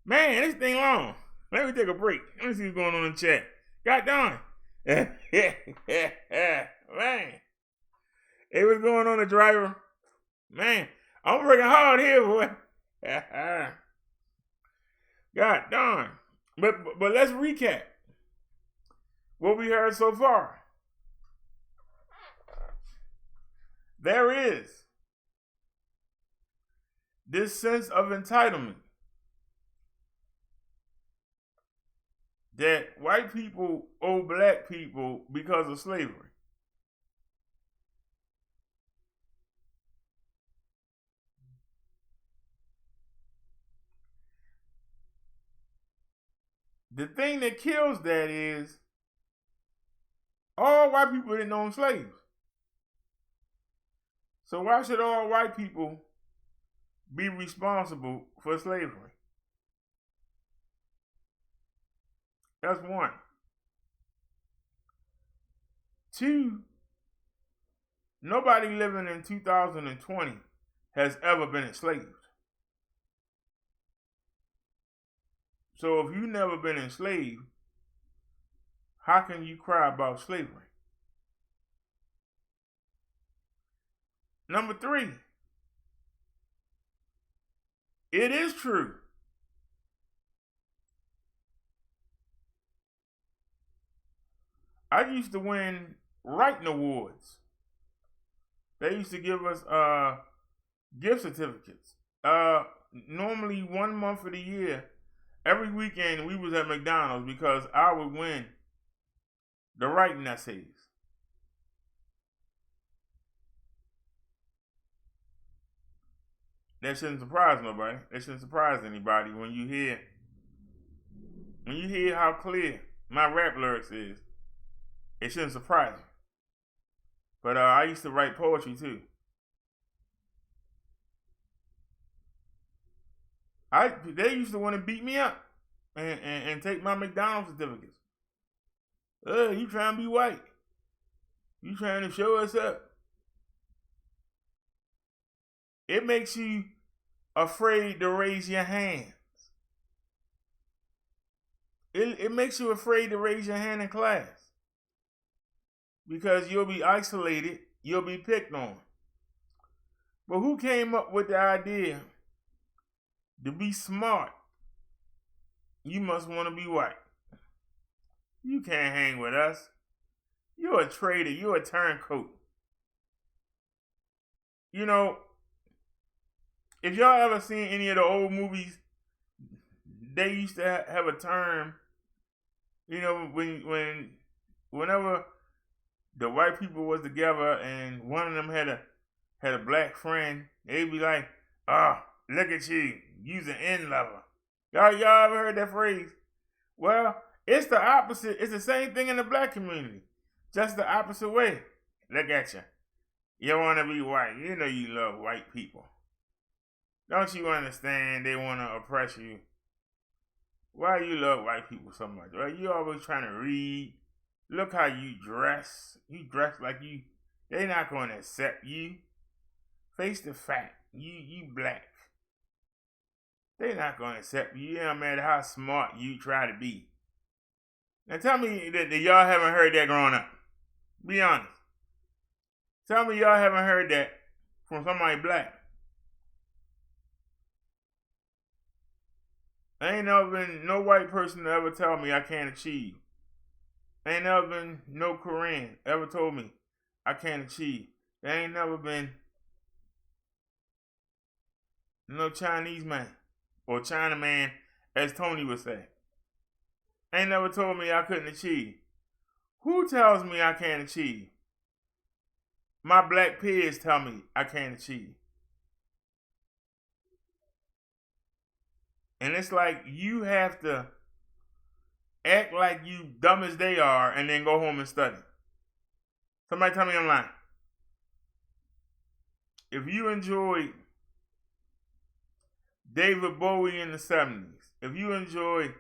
Man, this thing long. Let me take a break. Let me see what's going on in the chat. God darn. Man. Hey, what's going on, the driver? Man, I'm working hard here, boy. God darn. But let's recap what we heard so far. There is this sense of entitlement that white people owe black people because of slavery. The thing that kills that is all white people didn't own slaves. So why should all white people be responsible for slavery? That's one. Two, nobody living in 2020 has ever been enslaved. So if you've never been enslaved, how can you cry about slavery? Number three, it is true. I used to win writing awards. They used to give us gift certificates. Normally 1 month of the year, every weekend we was at McDonald's because I would win the writing essays. That shouldn't surprise nobody. That shouldn't surprise anybody when you hear how clear my rap lyrics is. It shouldn't surprise you. But I used to write poetry too. They used to want to beat me up and take my McDonald's certificates. You trying to be white? You trying to show us up? It makes you afraid to raise your hands. It makes you afraid to raise your hand in class. Because you'll be isolated, you'll be picked on. But who came up with the idea to be smart? You must want to be white. You can't hang with us. You're a traitor, you're a turncoat. You know, if y'all ever seen any of the old movies, they used to have a term, you know, whenever the white people was together and one of them had a black friend, they'd be like, look at you, you's an end-lover. Y'all ever heard that phrase? Well, it's the opposite. It's the same thing in the black community, just the opposite way. Look at you. You want to be white. You know you love white people. Don't you understand they want to oppress you? Why you love white people so much? Well, you always trying to read. Look how you dress. You dress like you. They not going to accept you. Face the fact. You black. They not going to accept you. No matter how smart you try to be. Now tell me that y'all haven't heard that growing up. Be honest. Tell me y'all haven't heard that from somebody black. Ain't never been no white person to ever tell me I can't achieve. Ain't never been no Korean ever told me I can't achieve. There ain't never been no Chinese man or China man, as Tony would say. Ain't never told me I couldn't achieve. Who tells me I can't achieve? My black peers tell me I can't achieve. And it's like you have to act like you dumb as they are, and then go home and study. Somebody tell me I'm lying. If you enjoyed David Bowie in the 70s, if you enjoyed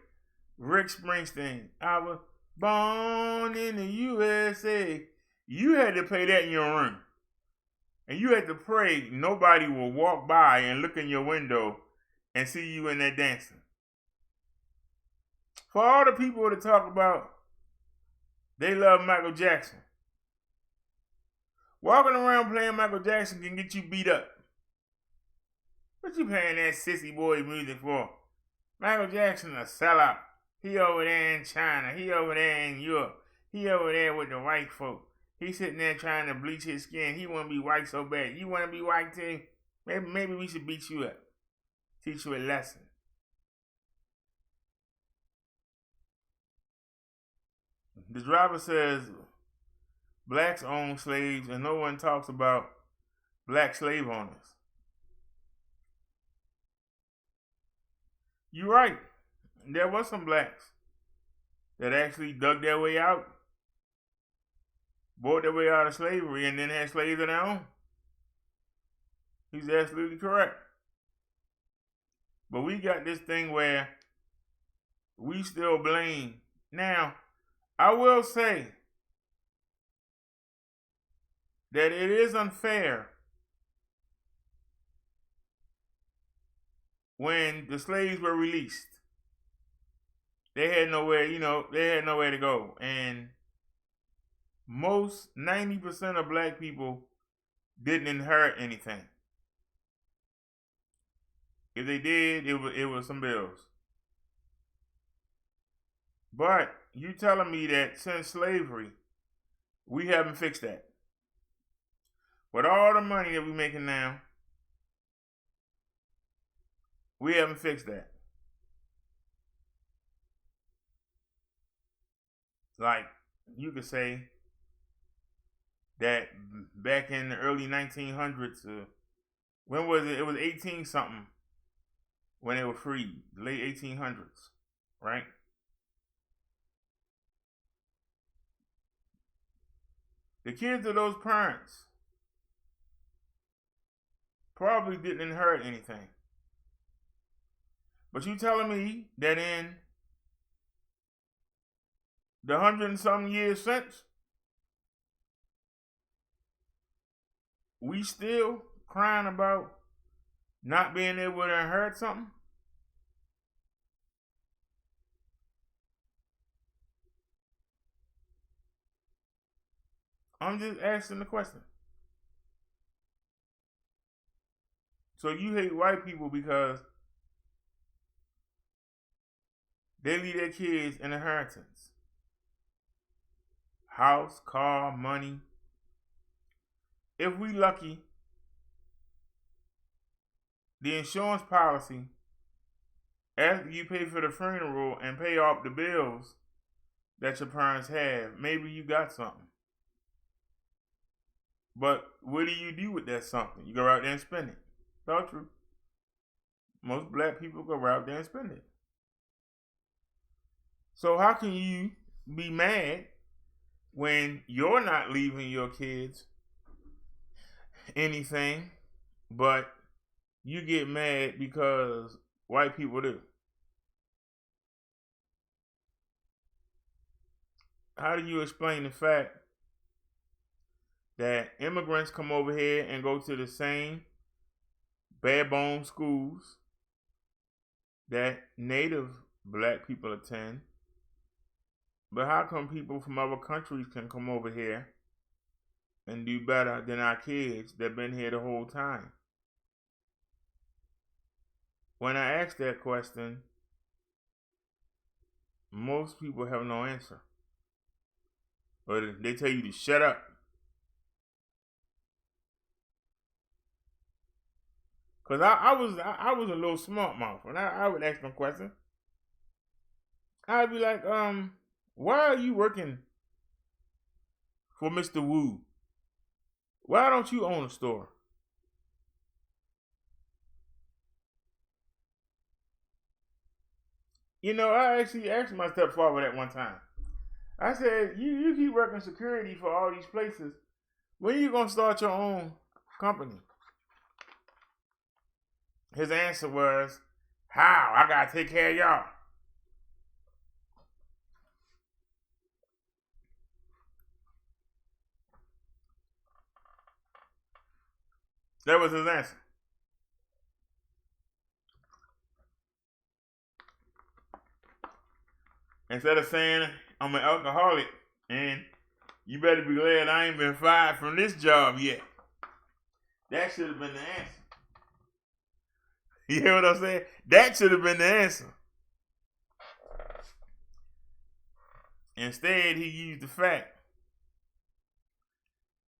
Rick Springsteen, I was born in the USA, you had to play that in your room. And you had to pray nobody will walk by and look in your window and see you in there dancing. For all the people to talk about they love Michael Jackson, walking around playing Michael Jackson can get you beat up. What you playing that sissy boy music for? Michael Jackson a sellout. He over there in China. He over there in Europe. He over there with the white folk. He's sitting there trying to bleach his skin. He want to be white so bad. You want to be white too? Maybe we should beat you up. Teach you a lesson. The driver says blacks own slaves and no one talks about black slave owners. You're right. There was some blacks that actually dug their way out, bought their way out of slavery, and then had slaves of their own. He's absolutely correct. But we got this thing where we still blame. Now, I will say that it is unfair when the slaves were released. They had nowhere, they had nowhere to go. And most 90% of black people didn't inherit anything. If they did, it was some bills. But you telling me that since slavery, we haven't fixed that. With all the money that we're making now, we haven't fixed that. Like, you could say that back in the early 1900s, when was it? It was 18 something when they were freed, the late 1800s, right? The kids of those parents probably didn't inherit anything. But you telling me that in the 100 and something years since, we still crying about not being able to inherit something? I'm just asking the question. So you hate white people because they leave their kids an inheritance. House, car, money. If we lucky, the insurance policy, after you pay for the funeral and pay off the bills that your parents have, maybe you got something. But what do you do with that something? You go out there and spend it. It's all true. Most black people go out there and spend it. So how can you be mad when you're not leaving your kids anything, but you get mad because white people do? How do you explain the fact that immigrants come over here and go to the same bare bone schools that native black people attend, but how come people from other countries can come over here and do better than our kids that been here the whole time? When I ask that question, most people have no answer. Or they tell you to shut up. Cause I was a little smart mouth, and I would ask them questions. I'd be like, why are you working for Mr. Wu? Why don't you own a store? I actually asked my stepfather that one time. I said, you keep working security for all these places. When are you going to start your own company? His answer was, how? I got to take care of y'all. That was his answer. Instead of saying, I'm an alcoholic and you better be glad I ain't been fired from this job yet. That should have been the answer. You hear what I'm saying? That should have been the answer. Instead, he used the fact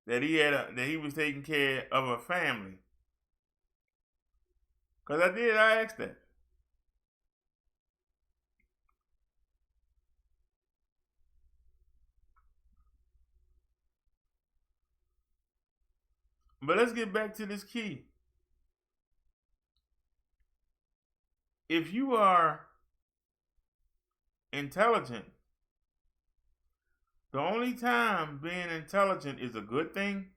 that he was taking care of a family. Because I asked that. But let's get back to this key. If you are intelligent, the only time being intelligent is a good thing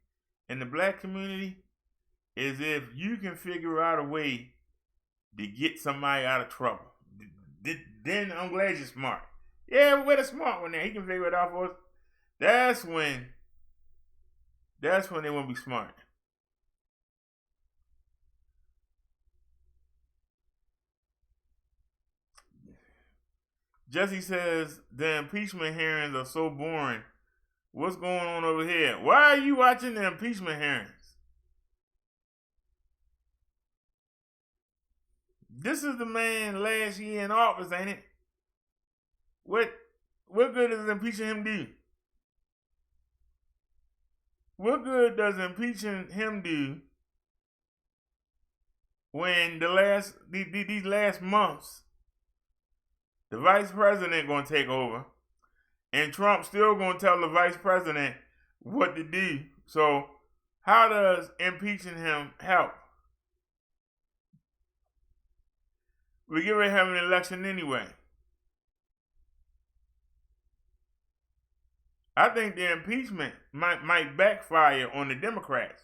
in the black community is if you can figure out a way to get somebody out of trouble. Then I'm glad you're smart. Yeah, we're the smart one there. He can figure it out for us. That's when they won't be smart. Jesse says, the impeachment hearings are so boring. What's going on over here? Why are you watching the impeachment hearings? This is the man last year in office, ain't it? What good does impeaching him do? What good does impeaching him do when these last months the vice president going to take over, and Trump still going to tell the vice president what to do? So how does impeaching him help? We get ready to have an election anyway. I think the impeachment might backfire on the Democrats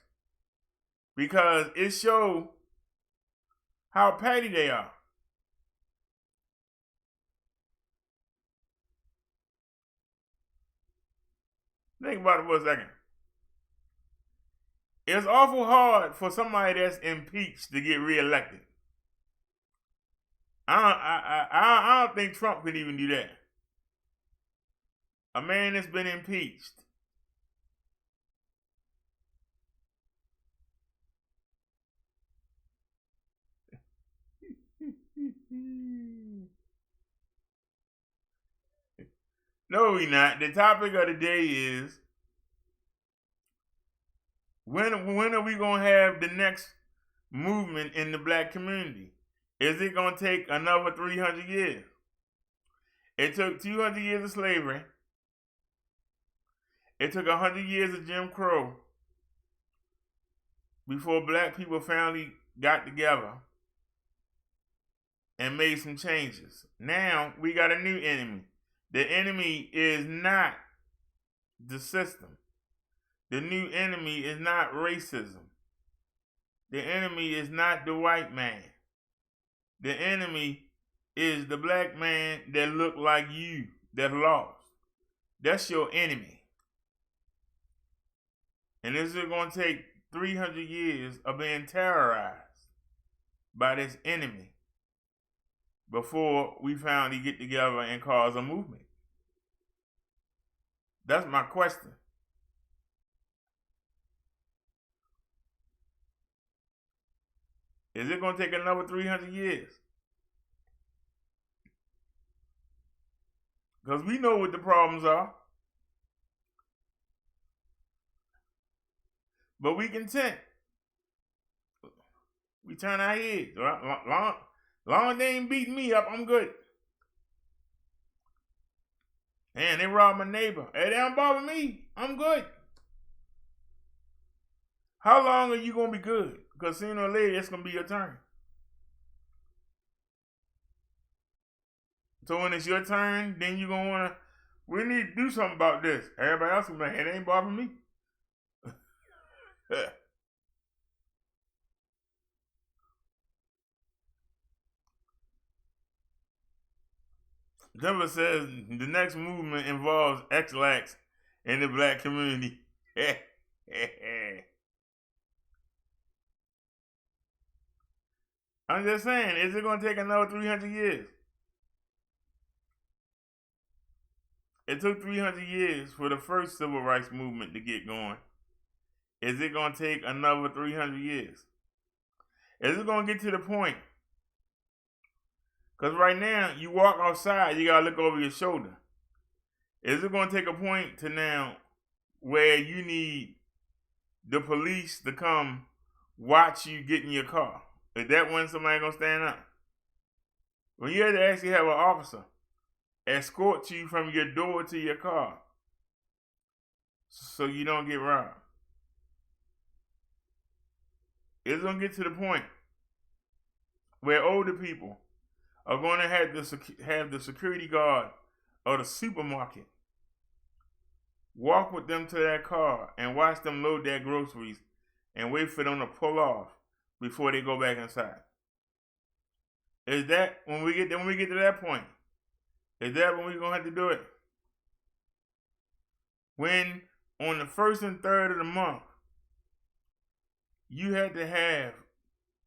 because it shows how petty they are. Think about it for a second. It's awful hard for somebody that's impeached to get reelected. I don't think Trump could even do that. A man that's been impeached. No, we not. The topic of the day is when are we going to have the next movement in the black community? Is it going to take another 300 years? It took 200 years of slavery. It took 100 years of Jim Crow before black people finally got together and made some changes. Now we got a new enemy. The enemy is not the system. The new enemy is not racism. The enemy is not the white man. The enemy is the black man that look like you, that lost. That's your enemy. And this is going to take 300 years of being terrorized by this enemy before we finally get together and cause a movement. That's my question. Is it going to take another 300 years? Because we know what the problems are. But we content. We turn our heads. Long they ain't beating me up, I'm good. Man, they robbed my neighbor. Hey, they don't bother me. I'm good. How long are you going to be good? Because sooner or later, it's going to be your turn. So when it's your turn, then you're going to want to, we need to do something about this. Everybody else will be like, it ain't bothering me. Denver says the next movement involves X-Lax in the black community. I'm just saying, is it going to take another 300 years? It took 300 years for the first civil rights movement to get going. Is it going to take another 300 years? Is it going to get to the point? Because right now, you walk outside, you got to look over your shoulder. Is it going to take a point to now where you need the police to come watch you get in your car? Is that when somebody going to stand up? When you have to actually have an officer escort you from your door to your car so you don't get robbed. It's going to get to the point where older people are going to have the security guard of the supermarket walk with them to their car and watch them load their groceries and wait for them to pull off before they go back inside. Is that when we get to that point? Is that when we're going to have to do it? When on the 1st and 3rd of the month, you had to have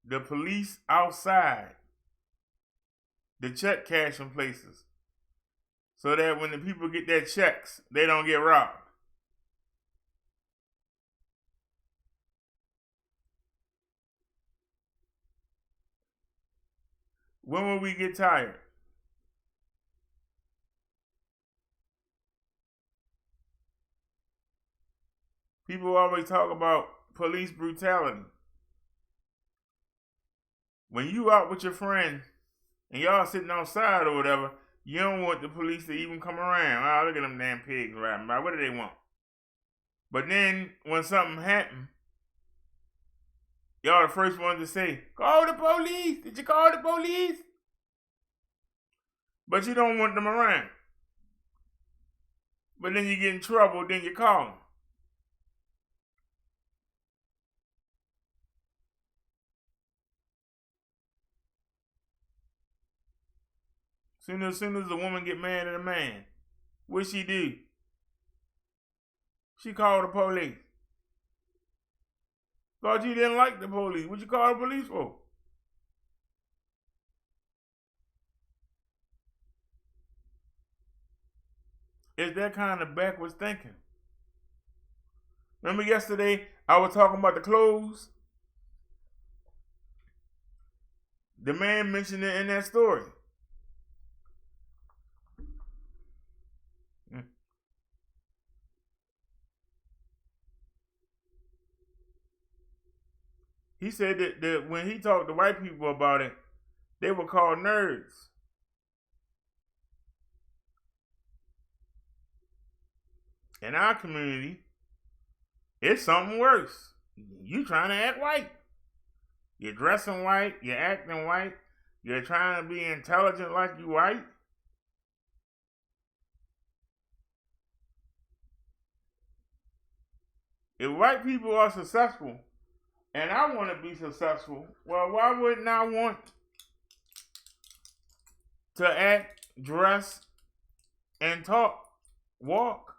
the police outside the check cashing places so that when the people get their checks, they don't get robbed. When will we get tired? People always talk about police brutality. When you out with your friends and y'all sitting outside or whatever, you don't want the police to even come around. Oh, look at them damn pigs riding by. What do they want? But then when something happened, y'all the first ones to say, call the police. Did you call the police? But you don't want them around. But then you get in trouble, then you call them. Soon as the woman get mad at a man, what she do? She called the police. Thought you didn't like the police. What you call the police for? It's that kind of backwards thinking. Remember yesterday I was talking about the clothes? The man mentioned it in that story. He said that when he talked to white people about it, they were called nerds. In our community, it's something worse. You trying to act white. You're dressing white. You're acting white. You're trying to be intelligent like you white. If white people are successful, and I want to be successful, well, why wouldn't I want to act, dress, and talk, walk,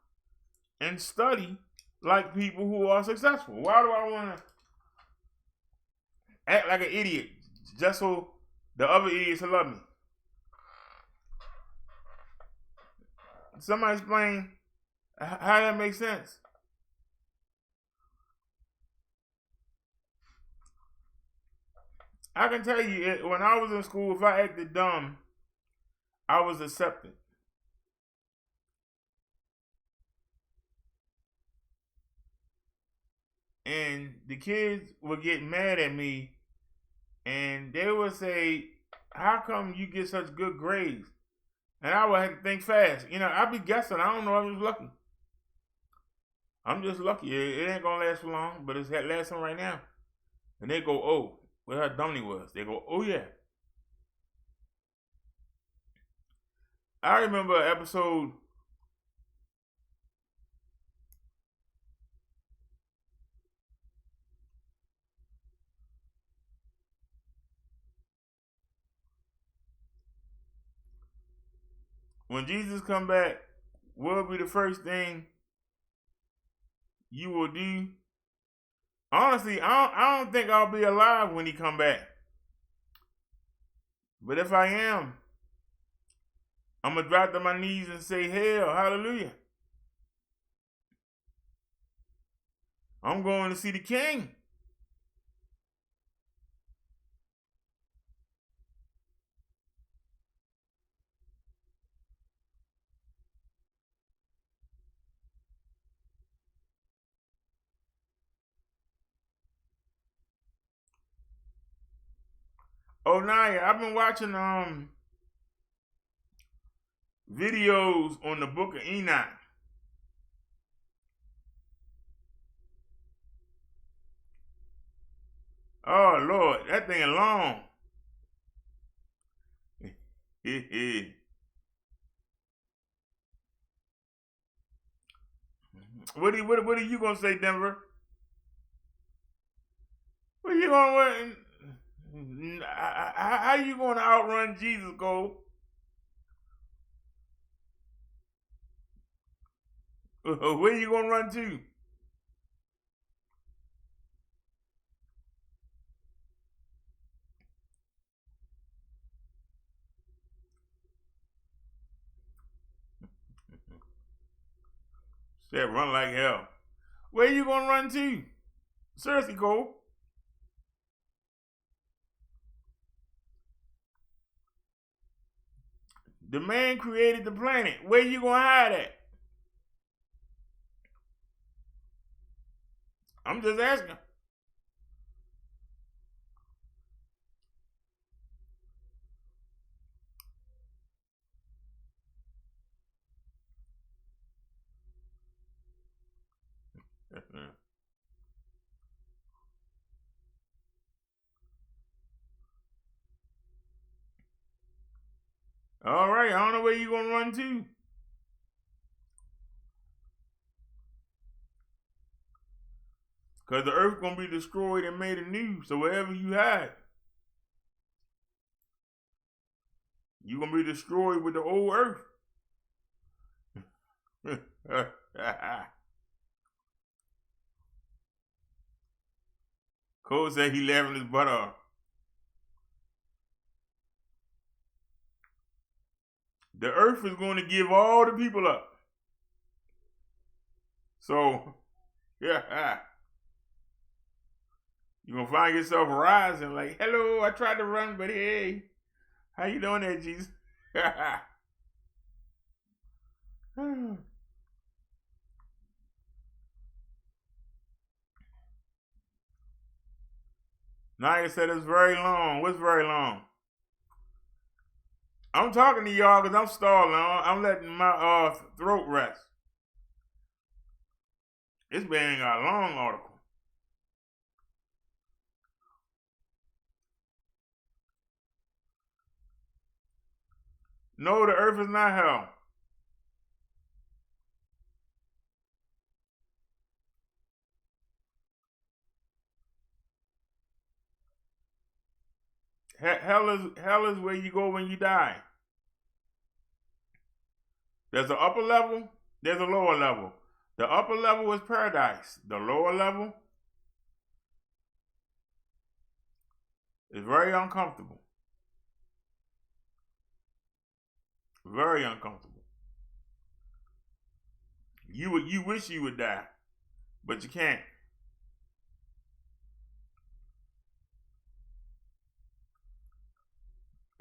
and study like people who are successful? Why do I want to act like an idiot just so the other idiots will love me? Somebody explain how that makes sense. I can tell you, when I was in school, if I acted dumb, I was accepted. And the kids would get mad at me, and they would say, how come you get such good grades? And I would have to think fast. You know, I'd be guessing. I don't know, I'm just lucky. I'm just lucky. It ain't going to last for long, but it's lasting right now. And they go, oh, well, how dumb he was. They go, oh, yeah. I remember an episode when Jesus come back. What will be the first thing you will do? Honestly, I don't think I'll be alive when he come back. But if I am, I'm going to drop to my knees and say, hell, hallelujah. I'm going to see the king. Oh, Naya, I've been watching videos on the book of Enoch. Oh, Lord, that thing is long. What are you gonna say, Denver? What are you gonna how you gonna outrun Jesus, Cole? Where you gonna run to? Said run like hell. Where you gonna run to? Seriously, Cole. The man created the planet. Where you gonna hide at? I'm just asking. All right, I don't know where you gonna run to. Because the earth gonna be destroyed and made anew. So wherever you hide, you gonna be destroyed with the old earth. Cole said he laughing his butt off. The earth is going to give all the people up. So, yeah, you're going to find yourself rising like, hello, I tried to run, but hey, how you doing there, Jesus? Naya said it's very long. What's very long? I'm talking to y'all because I'm stalling. I'm letting my throat rest. It's been a long article. No, the earth is not hell. Hell is where you go when you die. There's an upper level, there's a lower level. The upper level is paradise. The lower level is very uncomfortable. Very uncomfortable. You wish you would die, but you can't.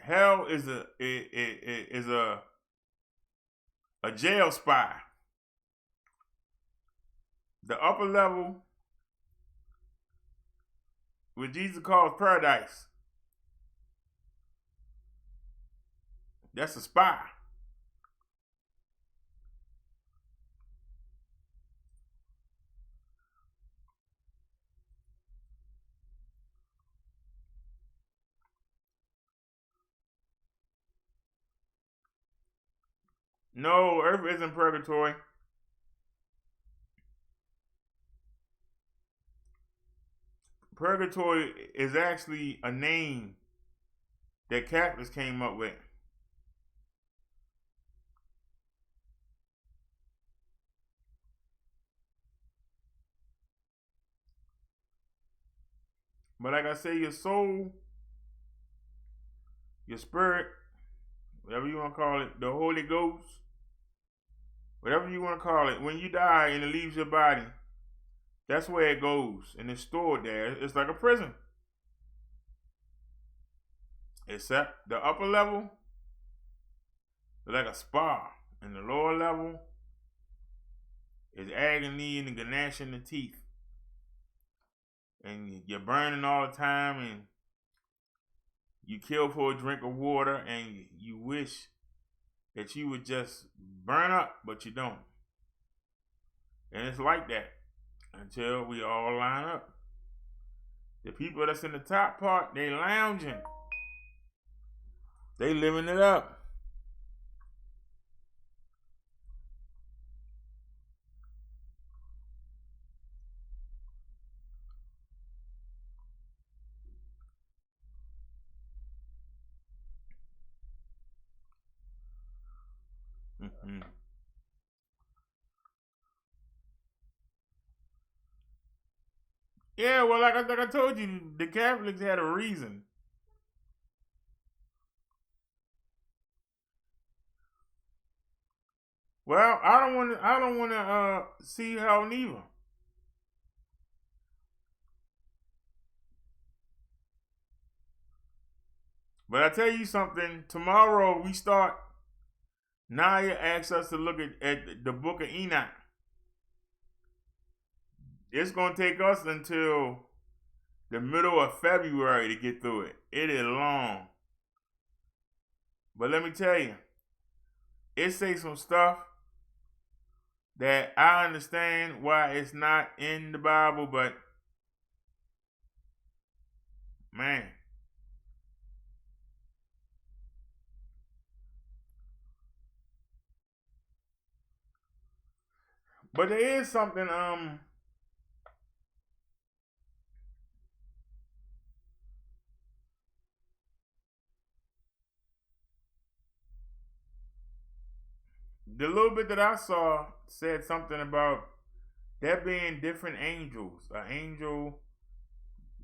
Hell is a jail spy. The upper level, what Jesus calls paradise, that's a spy. No, earth isn't purgatory. Purgatory is actually a name that Catholics came up with. But like I say, your soul, your spirit, whatever you want to call it, the Holy Ghost, whatever you want to call it, when you die and it leaves your body, that's where it goes and it's stored there. It's like a prison. Except the upper level is like a spa, and the lower level is agony and the gnashing the teeth. And you're burning all the time, and you kill for a drink of water, and you wish that you would just burn up, but you don't. And it's like that until we all line up. The people that's in the top part, they lounging. They living it up. Mm-hmm. Yeah, well, like I told you, the Catholics had a reason. Well, I don't want to see hell neither. But I tell you something. Tomorrow we start. Naya asked us to look at the Book of Enoch. It's gonna take us until the middle of February to get through it. It is long. But let me tell you, it says some stuff that I understand why it's not in the Bible, but man. But there is something, the little bit that I saw said something about there being different angels. An angel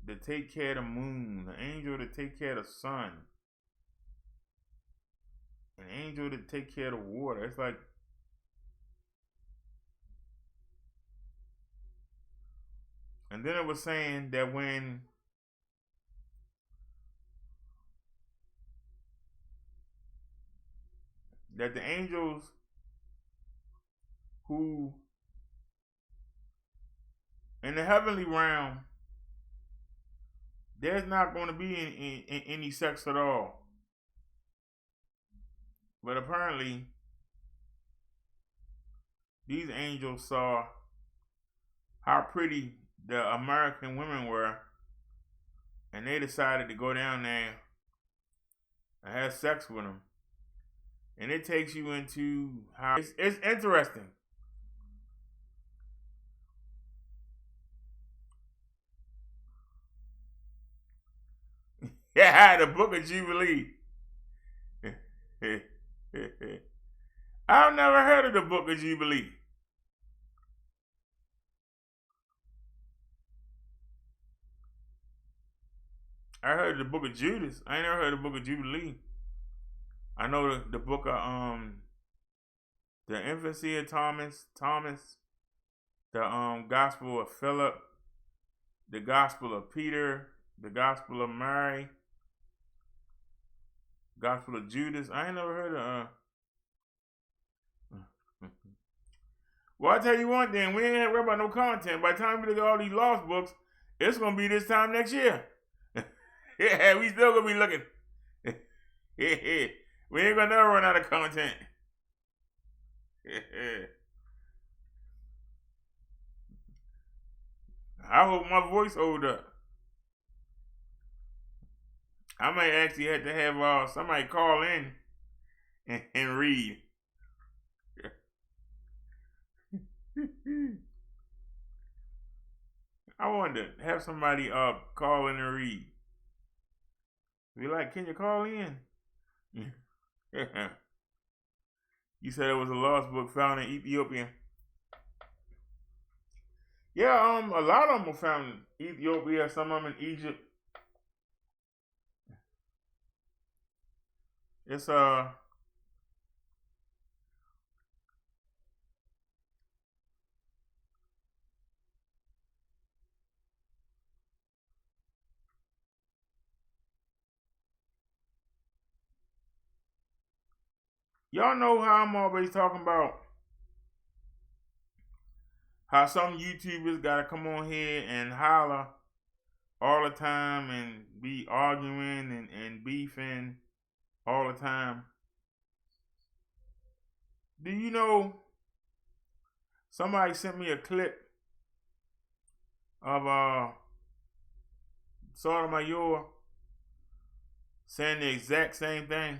to take care of the moon, an angel to take care of the sun, an angel to take care of the water. It's like, and then it was saying that when that the angels who in the heavenly realm, there's not going to be any sex at all. But apparently, these angels saw how pretty the American women were, and they decided to go down there and have sex with them. And it takes you into how it's interesting. Yeah, the Book of Jubilee. I've never heard of the Book of Jubilee. I heard the Book of Judas. I ain't never heard the Book of Jubilee. I know the book of the infancy of Thomas, the Gospel of Philip, the Gospel of Peter, the Gospel of Mary, Gospel of Judas. I ain't never heard of. Well, I tell you one thing, we ain't had to worry about no content. By the time we look at all these lost books, it's gonna be this time next year. Yeah, we still gonna be looking. We ain't gonna never run out of content. I hope my voice hold up. I might actually have to have somebody call in and read. I wanted to have somebody call in and read. Be like, can you call in? You said it was a lost book found in Ethiopia. Yeah, a lot of them were found in Ethiopia, some of them in Egypt. It's y'all know how I'm always talking about how some YouTubers gotta come on here and holler all the time and be arguing and beefing all the time. Do you know somebody sent me a clip of Sotomayor saying the exact same thing?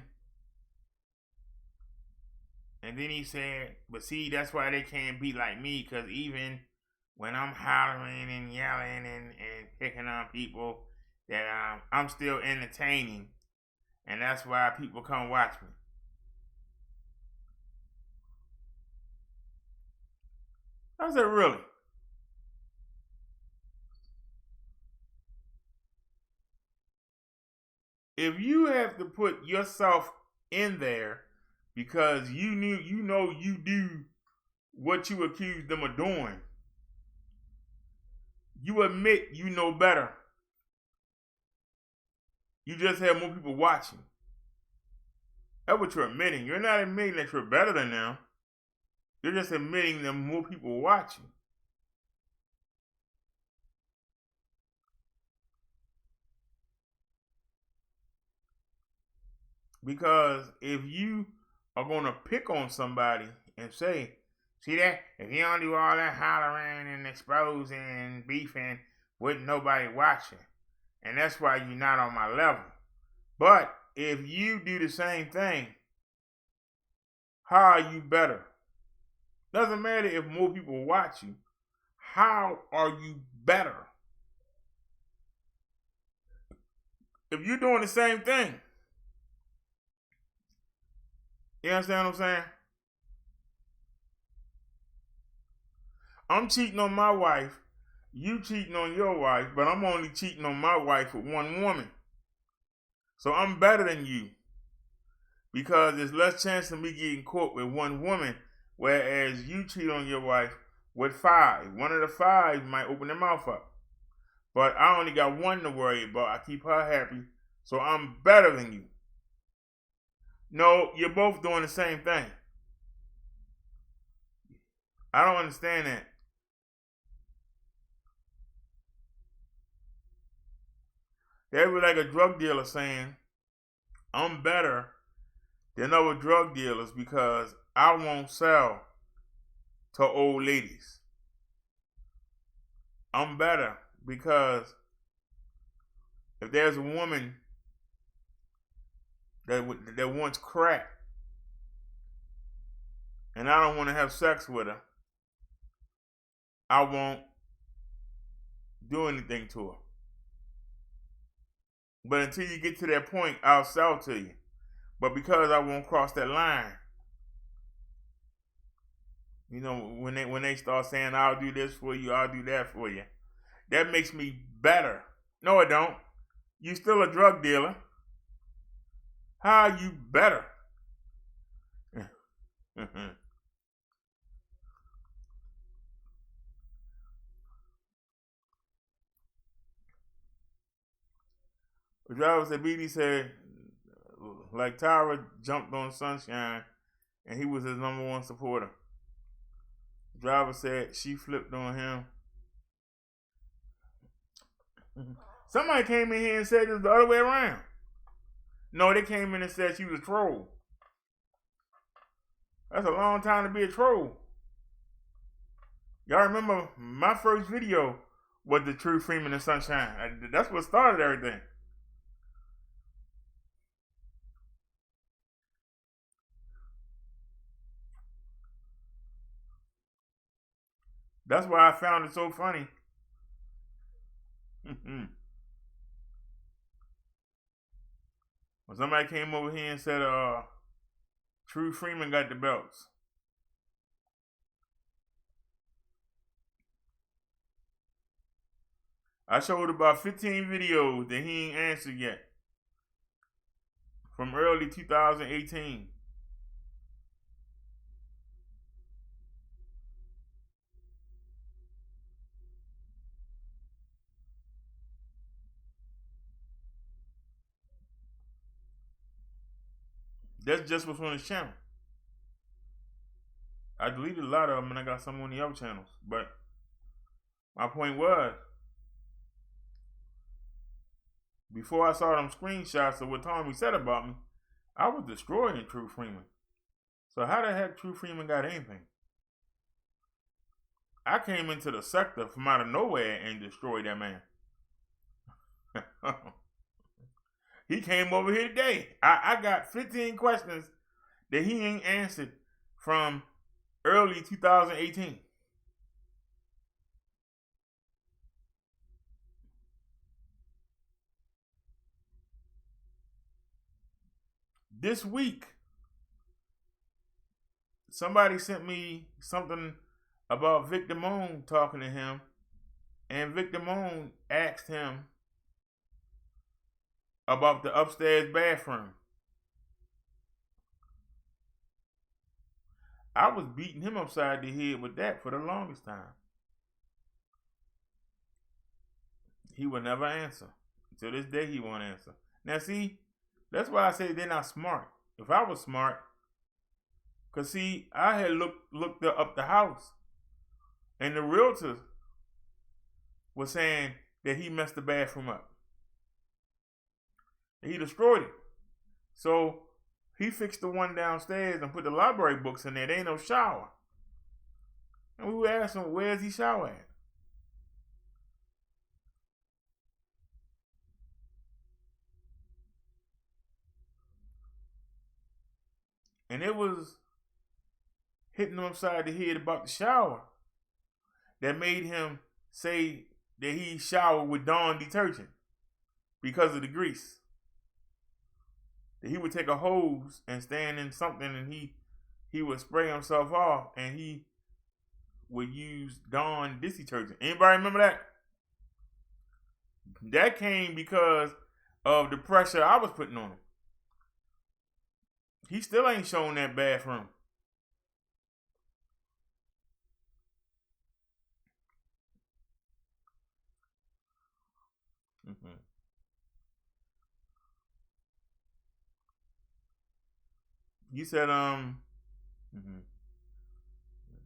And then he said, but see, that's why they can't be like me, because even when I'm hollering and yelling and picking on people, that I'm still entertaining. And that's why people come watch me. I said, really? If you have to put yourself in there because you do what you accuse them of doing, you admit you know better. You just have more people watching. That's what you're admitting. You're not admitting that you're better than them. You're just admitting that more people watching. Because if you are going to pick on somebody and say, see that? If you don't do all that hollering and exposing and beefing with nobody watching, and that's why you're not on my level. But if you do the same thing, how are you better? Doesn't matter if more people watch you. How are you better? If you're doing the same thing, you understand what I'm saying? I'm cheating on my wife, you cheating on your wife, but I'm only cheating on my wife with one woman. So I'm better than you because there's less chance of me getting caught with one woman, whereas you cheat on your wife with 5. One of the 5 might open their mouth up. But I only got one to worry about. I keep her happy, so I'm better than you. No, you're both doing the same thing. I don't understand that. They were like a drug dealer saying, I'm better than other drug dealers because I won't sell to old ladies. I'm better because if there's a woman that wants crack and I don't want to have sex with her, I won't do anything to her. But until you get to that point, I'll sell to you. But because I won't cross that line, you know, when they start saying I'll do this for you, I'll do that for you, that makes me better. No, it don't. You still a drug dealer. How are you better? The driver said, BD said, like Tyra jumped on Sunshine and he was his #1 supporter. The driver said she flipped on him. Somebody came in here and said it was the other way around. No, they came in and said she was a troll. That's a long time to be a troll. Y'all remember my first video was the True Freeman and Sunshine. That's what started everything. That's why I found it so funny When somebody came over here and said, True Freeman got the belts. I showed about 15 videos that he ain't answered yet. From early 2018. That's just what's on his channel. I deleted a lot of them and I got some on the other channels. But my point was, before I saw them screenshots of what Tommy said about me, I was destroying True Freeman. So how the heck True Freeman got anything? I came into the sector from out of nowhere and destroyed that man. He came over here today. I got 15 questions that he ain't answered from early 2018. This week, somebody sent me something about Victor Moon talking to him, and Victor Moon asked him about the upstairs bathroom. I was beating him upside the head with that for the longest time. He would never answer. To this day, he won't answer. Now, see, that's why I say they're not smart. If I was smart, because see, I had looked up the house, and the realtor was saying that he messed the bathroom up. He destroyed it. So he fixed the one downstairs and put the library books in there. There ain't no shower. And we were asking, where's he shower at? And it was hitting him upside the head about the shower that made him say that he showered with Dawn detergent because of the grease. That he would take a hose and stand in something and he would spray himself off and he would use Dawn dish detergent. Anybody remember that? That came because of the pressure I was putting on him. He still ain't shown that bathroom. Mm-hmm. You said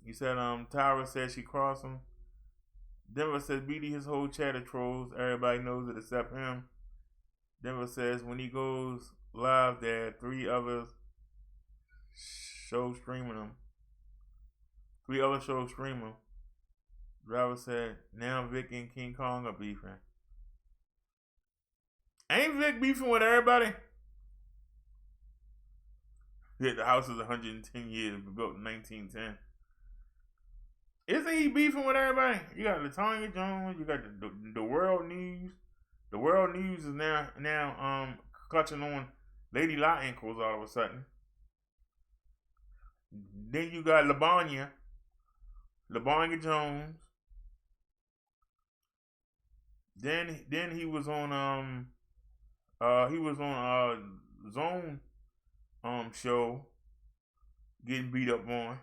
You said Tyra said she crossed him. Denver says BD his whole chat of trolls. Everybody knows it except him. Denver says when he goes live there, 3 others shows streaming him. 3 other shows stream him. Driver said now Vic and King Kong are beefing. Ain't Vic beefing with everybody? Yeah, the house is 110 years, built in 1910. Isn't he beefing with everybody? You got LaTanya Jones. You got the World News. The World News is now clutching on Lady Lot ankles all of a sudden. Then you got LaBanya Jones. Then he was on Zone show getting beat up on.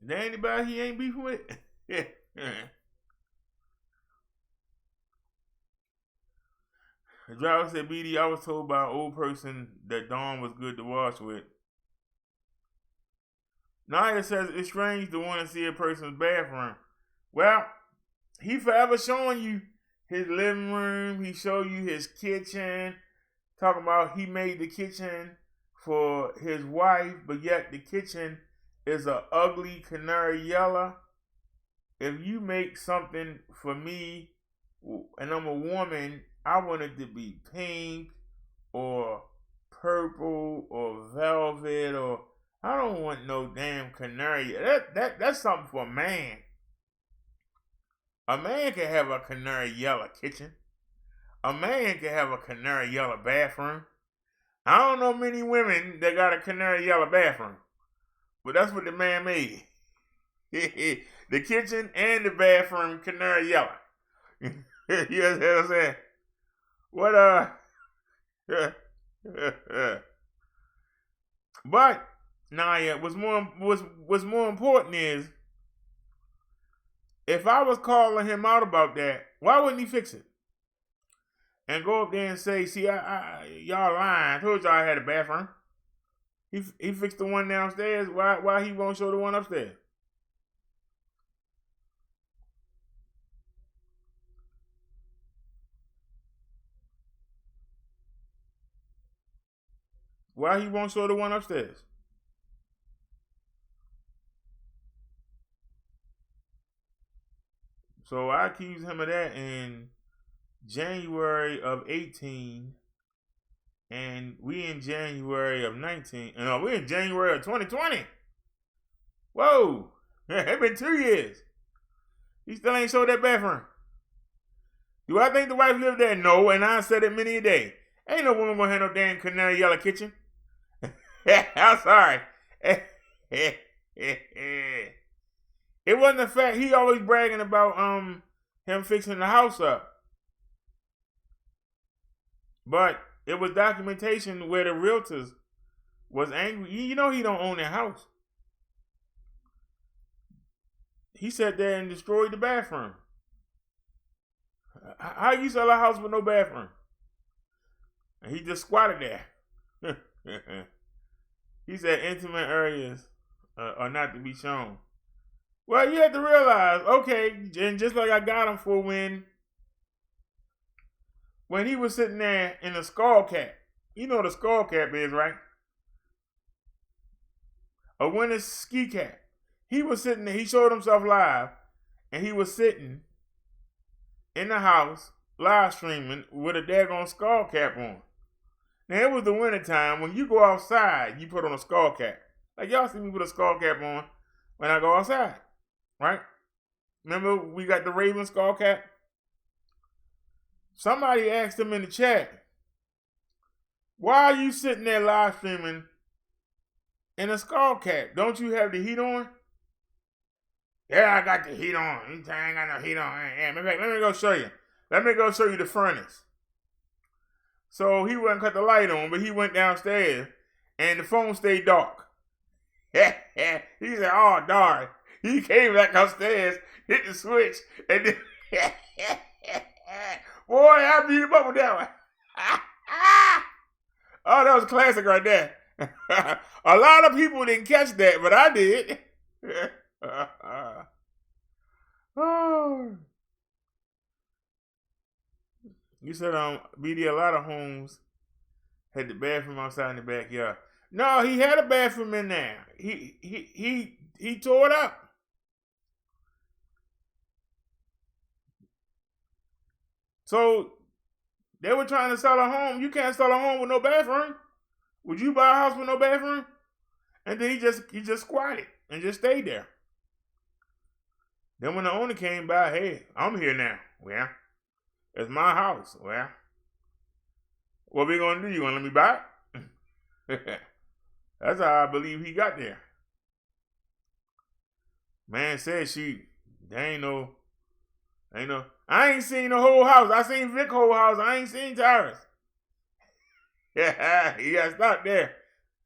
Is there anybody he ain't beefing with? Yeah. The driver said, BD, I was told by an old person that Dawn was good to wash with. Naya says, it's strange to want to see a person's bathroom. Well, he forever showing you his living room. He show you his kitchen. Talking about he made the kitchen for his wife, but yet the kitchen is a ugly canary yellow. If you make something for me and I'm a woman, I want it to be pink or purple or velvet, or I don't want no damn canary. That's something for a man. A man can have a canary yellow kitchen. a man can have a canary yellow bathroom. I don't know many women that got a canary yellow bathroom, but that's what the man made. The kitchen and the bathroom canary yellow. You know what I'm saying? What but Naya, what's more important is, if I was calling him out about that, why wouldn't he fix it? And go up there and say, see, y'all lying. I told y'all I had a bathroom. He fixed the one downstairs. Why he won't show the one upstairs? Why he won't show the one upstairs? So I accused him of that in January of 18, and we in January of 19. No, we in January of 2020. Whoa, it's been 2 years. He still ain't showed that bathroom. Do I think the wife lived there? No, and I said it many a day. Ain't no woman gonna have no damn canary yellow kitchen. I'm sorry. It wasn't the fact he always bragging about him fixing the house up. But it was documentation where the realtors was angry. You know he don't own that house. He sat there and destroyed the bathroom. How you sell a house with no bathroom? And he just squatted there. He said intimate areas are not to be shown. Well, you have to realize, okay, and just like I got him for when he was sitting there in a skull cap. You know what a skull cap is, right? A winter ski cap. He was sitting there, he showed himself live, and he was sitting in the house, live streaming, with a daggone skull cap on. Now, it was the winter time. When you go outside, you put on a skull cap. Like, y'all see me put a skull cap on when I go outside, right? Remember, we got the Raven skull cap? Somebody asked him in the chat, why are you sitting there live streaming in a skull cap? Don't you have the heat on? Yeah, I got the heat on. I ain't got no heat on. Yeah, let me go show you. Let me go show you the furnace. So he wouldn't cut the light on, but he went downstairs and the phone stayed dark. He said, oh, darn. He came back upstairs, hit the switch, and then, boy, I beat him up with that one. Oh, that was classic right there. A lot of people didn't catch that, but I did. Oh. You said BD, a lot of homes had the bathroom outside in the backyard. No, he had a bathroom in there. He tore it up. So they were trying to sell a home. You can't sell a home with no bathroom. Would you buy a house with no bathroom? And then he just squatted and just stayed there. Then when the owner came by, hey, I'm here now. Well, it's my house. Well, what we gonna do? You gonna let me buy it? That's how I believe he got there. Man said there ain't no. I ain't seen the whole house. I seen Vic whole house. I ain't seen Tyrus. Yeah, you gotta stop there.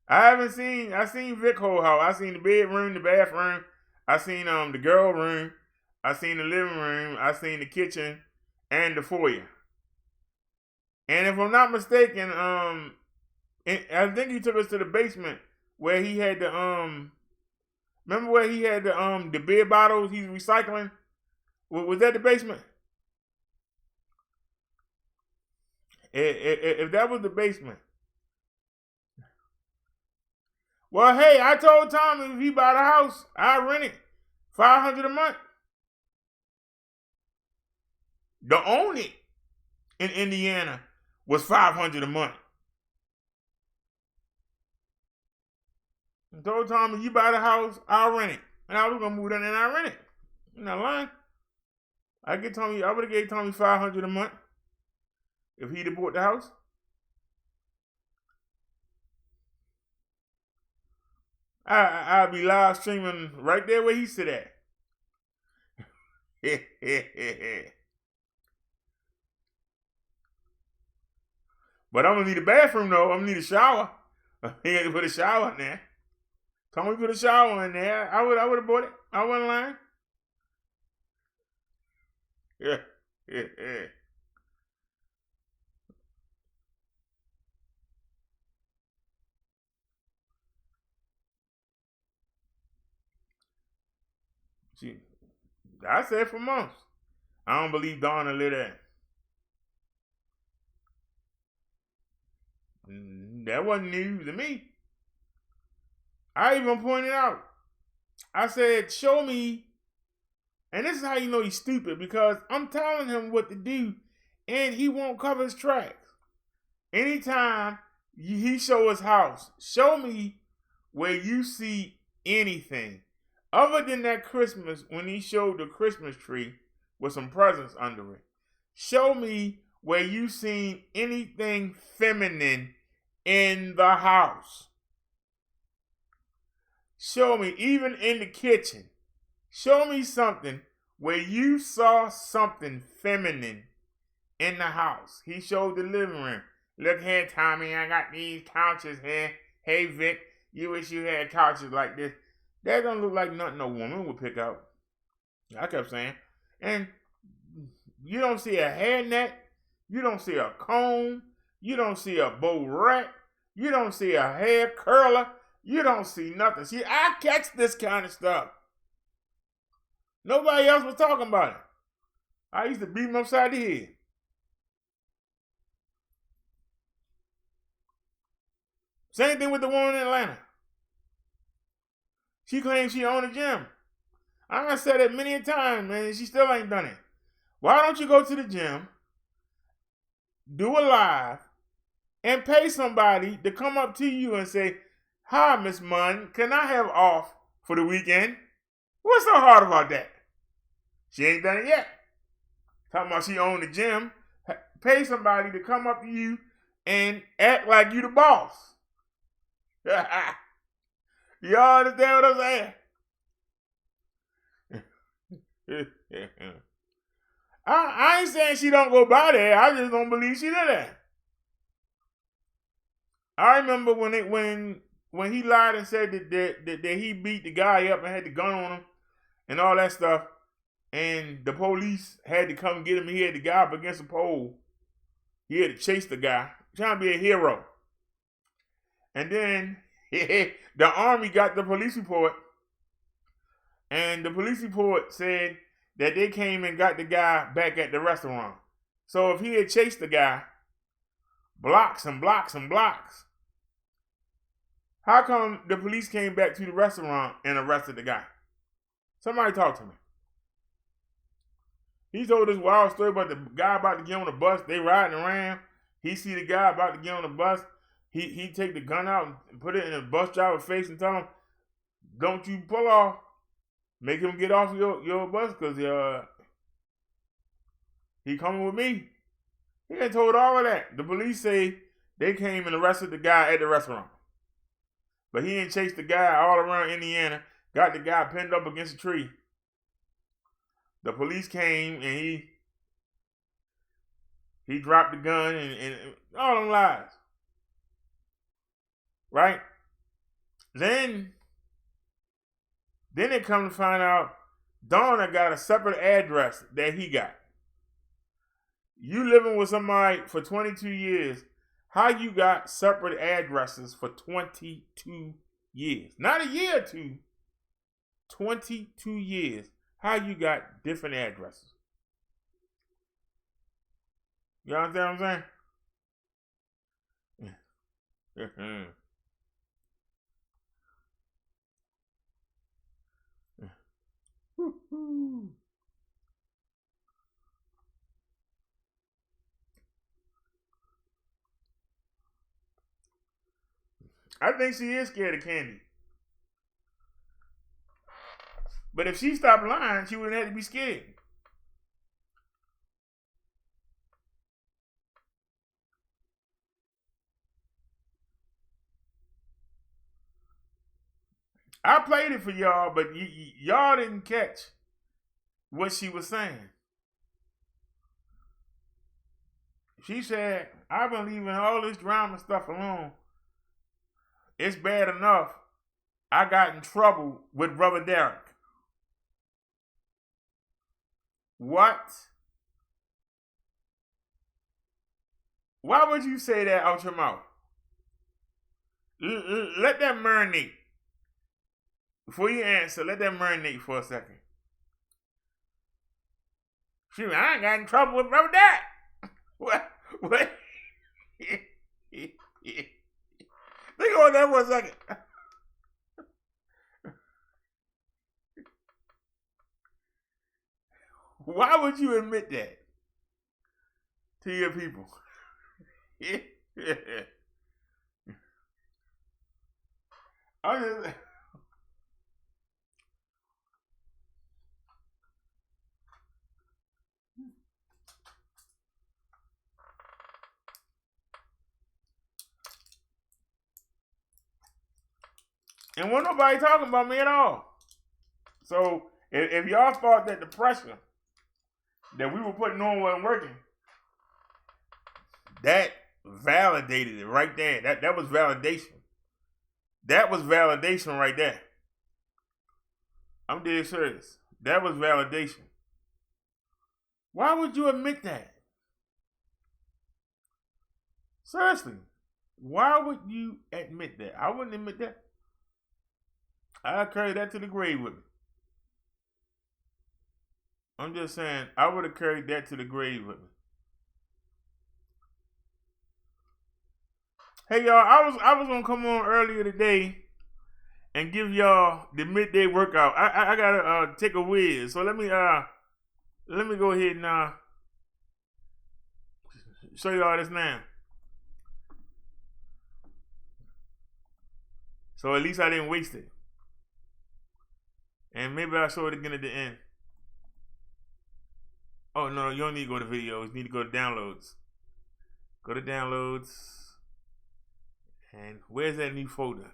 I seen Vic whole house. I seen the bedroom, the bathroom. I seen the girl room. I seen the living room. I seen the kitchen and the foyer. And if I'm not mistaken, I think he took us to the basement where he had the remember where he had the beer bottles he's recycling? Was that the basement? If that was the basement. Well, hey, I told Tommy if he buy the house, I rent it. $500 a month. To own it in Indiana was $500 a month. I told Tommy, you buy the house, I'll rent it. And I was gonna move in and I rent it. I'm not lying. I would have gave Tommy $500 a month. if he'd have bought the house? I'd be live streaming right there where he sit at. But I'm gonna need a bathroom though. I'm gonna need a shower. He had to put a shower in there. Told me to put a shower in there. I would have bought it. I wasn't lying. Yeah. See, I said for months. I don't believe Donna live there. That wasn't news to me. I even pointed out. I said, show me. And this is how you know he's stupid, because I'm telling him what to do and he won't cover his tracks. Anytime he show his house, show me where you see anything other than that Christmas when he showed the Christmas tree with some presents under it. Show me where you seen anything feminine in the house. Show me, even in the kitchen. Show me something where you saw something feminine in the house. He showed the living room. Look here, Tommy, I got these couches here. Hey, Vic, you wish you had couches like this. That don't look like nothing a woman would pick out. I kept saying. And you don't see a hairnet. You don't see a comb. You don't see a bow rack. You don't see a hair curler. You don't see nothing. See, I catch this kind of stuff. Nobody else was talking about it. I used to beat him upside the head. Same thing with the woman in Atlanta. She claims she owned a gym. I said it many a time, man. She still ain't done it. Why don't you go to the gym, do a live, and pay somebody to come up to you and say, "Hi, Miss Munn, can I have off for the weekend?" What's so hard about that? She ain't done it yet. Talking about she owned the gym. Pay somebody to come up to you and act like you the boss. Y'all understand what I'm saying? I ain't saying she don't go by there. I just don't believe she did that. I remember when he lied and said that he beat the guy up and had the gun on him and all that stuff, and the police had to come get him. He had the guy up against a pole. He had to chase the guy, trying to be a hero. And then the army got the police report, and the police report said that they came and got the guy back at the restaurant. So if he had chased the guy blocks and blocks and blocks, how come the police came back to the restaurant and arrested the guy? Somebody talk to me. He told this wild story about the guy about to get on the bus. They riding around. He see the guy about to get on the bus. He take the gun out and put it in the bus driver's face and tell him, "Don't you pull off. Make him get off your bus because he coming with me." He had told all of that. The police say they came and arrested the guy at the restaurant. But he didn't chase the guy all around Indiana. Got the guy pinned up against a tree. The police came and he dropped the gun and all them lies. Right? Then they come to find out Donna got a separate address that he got. You living with somebody for 22 years, how you got separate addresses for 22 years? Not a year or two, 22 years. How you got different addresses? You understand what I'm saying? I think she is scared of Candy. But if she stopped lying, she wouldn't have to be scared. I played it for y'all, but y'all didn't catch what she was saying. She said, I've been leaving all this drama stuff alone. It's bad enough I got in trouble with Brother Derrick. What? Why would you say that out your mouth? Let that marinate. Before you answer, let that marinate for a second. I ain't got in trouble with Brother Derrick. What? Think on that for a second. Why would you admit that to your people? And wasn't nobody talking about me at all. So if y'all thought that the pressure that we were putting on wasn't working, that validated it right there. That was validation. That was validation right there. I'm dead serious. That was validation. Why would you admit that? Seriously. Why would you admit that? I wouldn't admit that. I'd carry that to the grave with me. I'm just saying, I would have carried that to the grave with me. Hey y'all, I was gonna come on earlier today and give y'all the midday workout. I gotta take a whiz, so let me go ahead and show y'all this now. So at least I didn't waste it. And maybe I'll show it again at the end. Oh, no, you don't need to go to videos. You need to go to downloads. Go to downloads. And where's that new folder?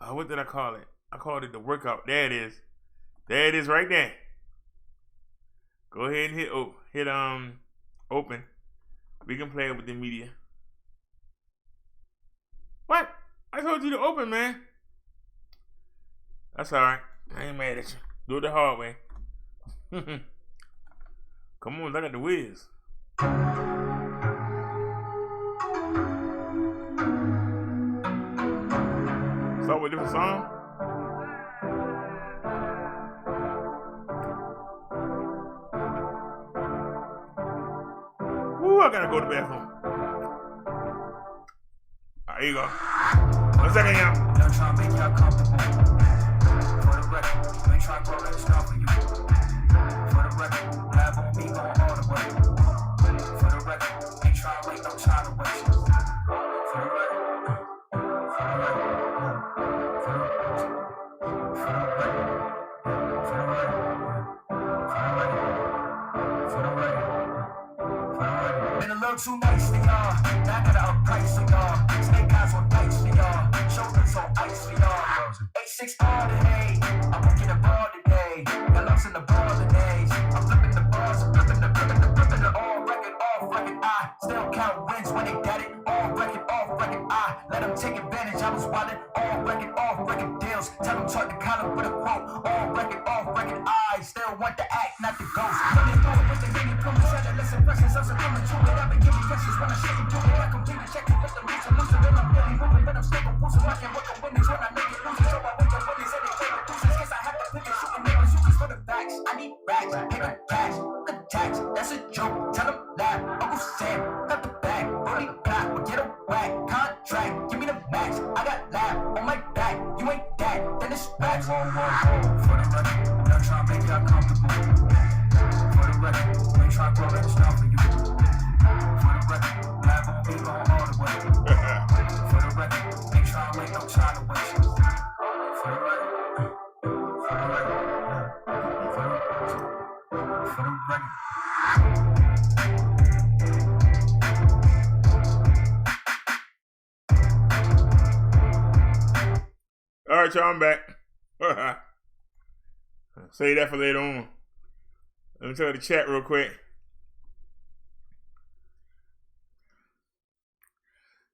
What did I call it? I called it the workout. There it is. There it is right there. Go ahead and hit open. We can play it with the media. What? I told you to open, man. That's alright. I ain't mad at you. Do it the hard way. Come on, look at the whiz. Start with a different song. Ooh, I gotta go to the bathroom. There you go. 1 second, y'all. Don't try to make y'all comfortable. For the record, ain't try to grow that stuff for you. For the record, lab on me going all the way. For the record, ain't try to wait no time to waste. For the record, for the record, for the record, for the record, for the record, for the record. Been a little too nice for y'all. Now I gotta up price for y'all. Snake eyes on dice for y'all. Shoulders on ice for y'all. 8-6 all today. I'm working the ball today. Got lumps in the ball today. I'm flipping the balls. I'm flipping the all record, off record. I still count wins when they got it. All record, off record. I let them take advantage. I was wildin'. All record, off record deals. Tell them talk to Colin with a quote. All record, off record. I still want the act, not the ghost. When they throw it with the hanging from the side, less impressions. I'm succumbing to it. I've been giving questions when I shake it to it. I completely check it with the loose and loose. And I'm really moving, but I'm stable. Boosting, I can work on winnings when I make it losing. So I wake up winnings and they take it losing. Guess I have to pick and shoot and niggas shooters for the facts. I need racks, paper cash, good tax. That's a joke. Tell them that. Uncle Sam, got the bag. Only clap, but get a whack. Contract, give me the max. I got lab on my back. You ain't that, then it's facts. For the record, I'm not trying to make y'all comfortable. For the record, I ain't trying to grow that stuff for you. For the record, lab on me going all the way. For the record, ain't trying to wait no time to waste. For the record, for the record, for the record. All right, y'all, I'm back. Say that for later on. Let me tell the chat real quick.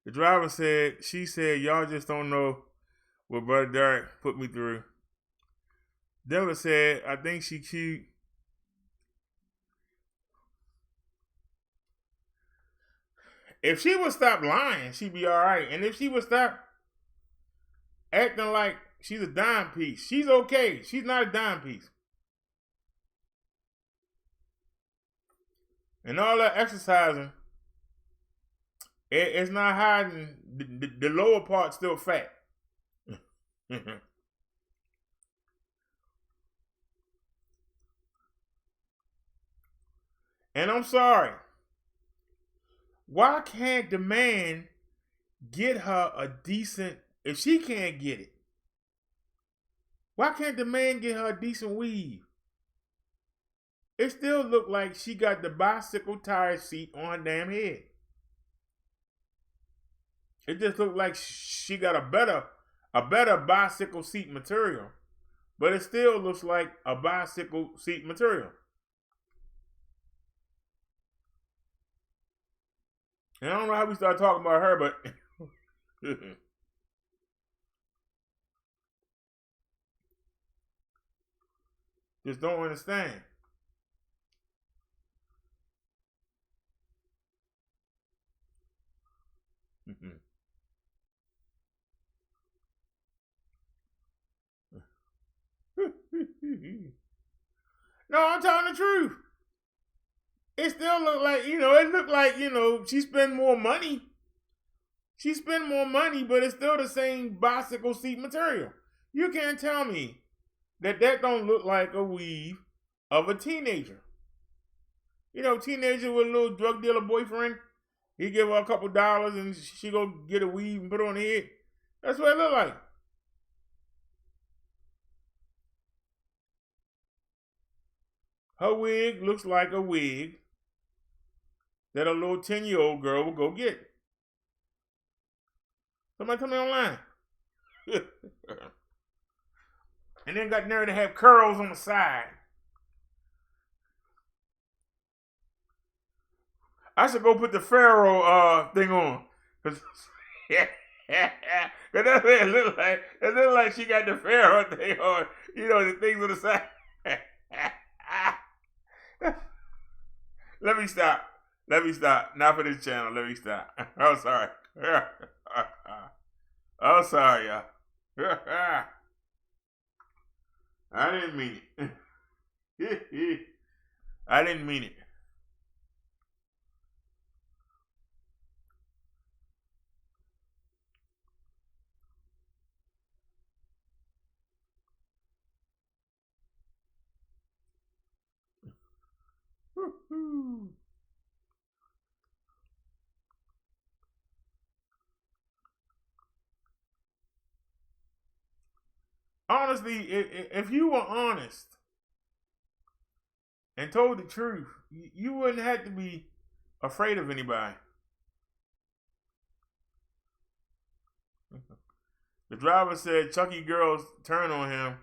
The driver said, she said, y'all just don't know what Brother Derrick put me through. Devil said, I think she cute. If she would stop lying, she'd be all right. And if she would stop acting like she's a dime piece, she's okay. She's not a dime piece. And all that exercising, it's not hiding. The lower part's still fat. And I'm sorry. Why can't the man get her a decent, if she can't get it, why can't the man get her a decent weave? It still looked like she got the bicycle tire seat on her damn head. It just looked like she got a better bicycle seat material, but it still looks like a bicycle seat material. And I don't know how we started talking about her, but just don't understand. No, I'm telling the truth. It still looked like, it looked like, she spent more money. She spent more money, but it's still the same bicycle seat material. You can't tell me that don't look like a weave of a teenager. Teenager with a little drug dealer boyfriend. He give her a couple dollars and she go get a weave and put it on her head. That's what it look like. Her wig looks like a wig that a little 10-year-old girl will go get. Somebody tell me online. And then got nerve to have curls on the side. I should go put the Pharaoh thing on. Cause it look like she got the Pharaoh thing on. The things on the side. Let me stop. Not for this channel. Let me stop. I'm sorry. I'm sorry, y'all. I didn't mean it. I didn't mean it. Honestly, if you were honest and told the truth, you wouldn't have to be afraid of anybody. The driver said Chucky girls turned on him.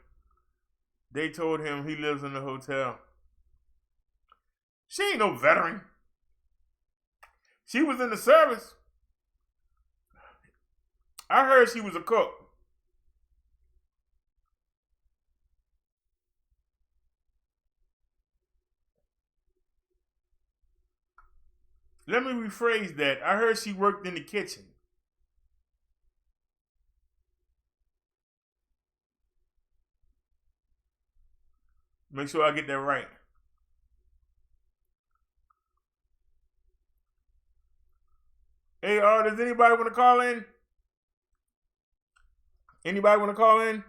They told him he lives in the hotel. She ain't no veteran. She was in the service. I heard she was a cook. Let me rephrase that. I heard she worked in the kitchen. Make sure I get that right. Hey, does anybody want to call in? Anybody want to call in?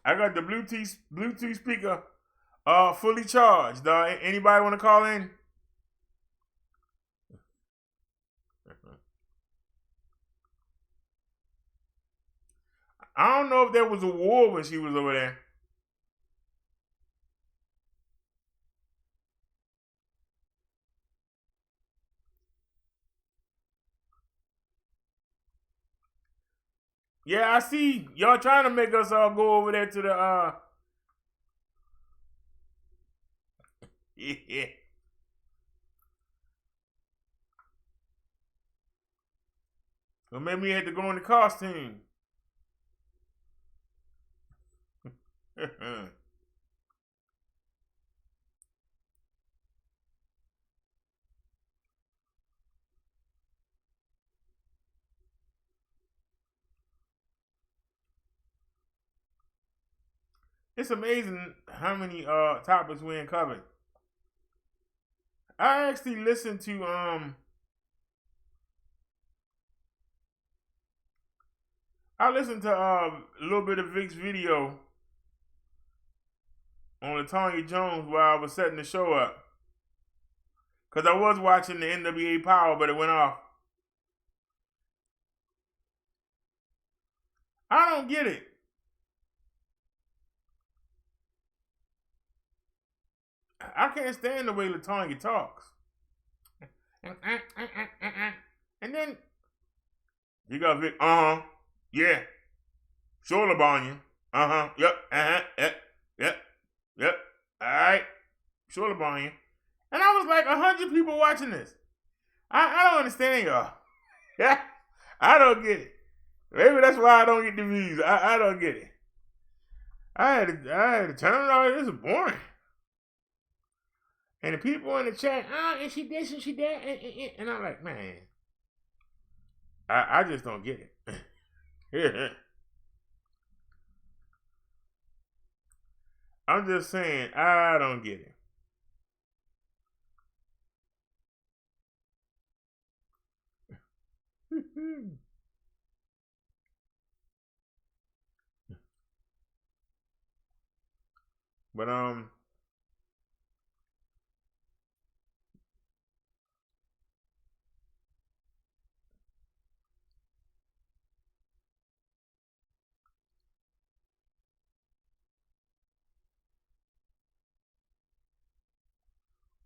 I got the Bluetooth speaker fully charged. Anybody want to call in? I don't know if there was a war when she was over there. Yeah, I see y'all trying to make us all go over there to the yeah. Well, maybe we had to go in the costume. It's amazing how many topics we ain't covered. I actually listened to a little bit of Vic's video on Latonya Jones while I was setting the show up. Cause I was watching the NWA Power, but it went off. I don't get it. I can't stand the way Latonya talks. And then you got Vic, yeah, shoulder bunion, yep, yep, all right, shoulder bunion. And I was like 100 people watching this. I don't understand y'all. I don't get it. Maybe that's why I don't get the views. I don't get it. I had to turn it off. This is boring. And the people in the chat, and she this and she that, and I'm like, man, I just don't get it. I'm just saying, I don't get it. But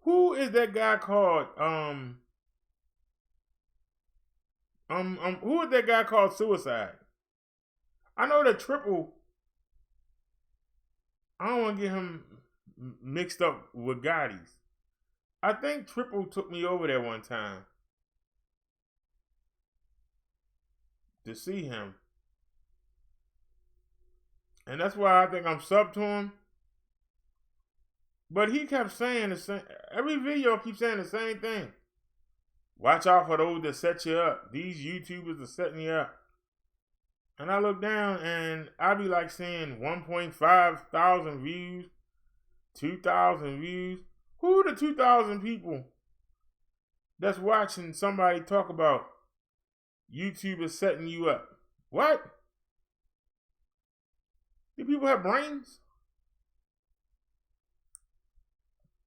who is that guy called? Who is that guy called Suicide? I know that Triple. I don't want to get him mixed up with Gotti's. I think Triple took me over there one time to see him. And that's why I think I'm sub to him. But he kept saying the same. Every video keeps saying the same thing. Watch out for those that set you up. These YouTubers are setting you up. And I look down and I be like seeing 1.5 thousand views, 2,000 views. Who are the 2,000 people that's watching somebody talk about YouTubers setting you up? What? Do people have brains?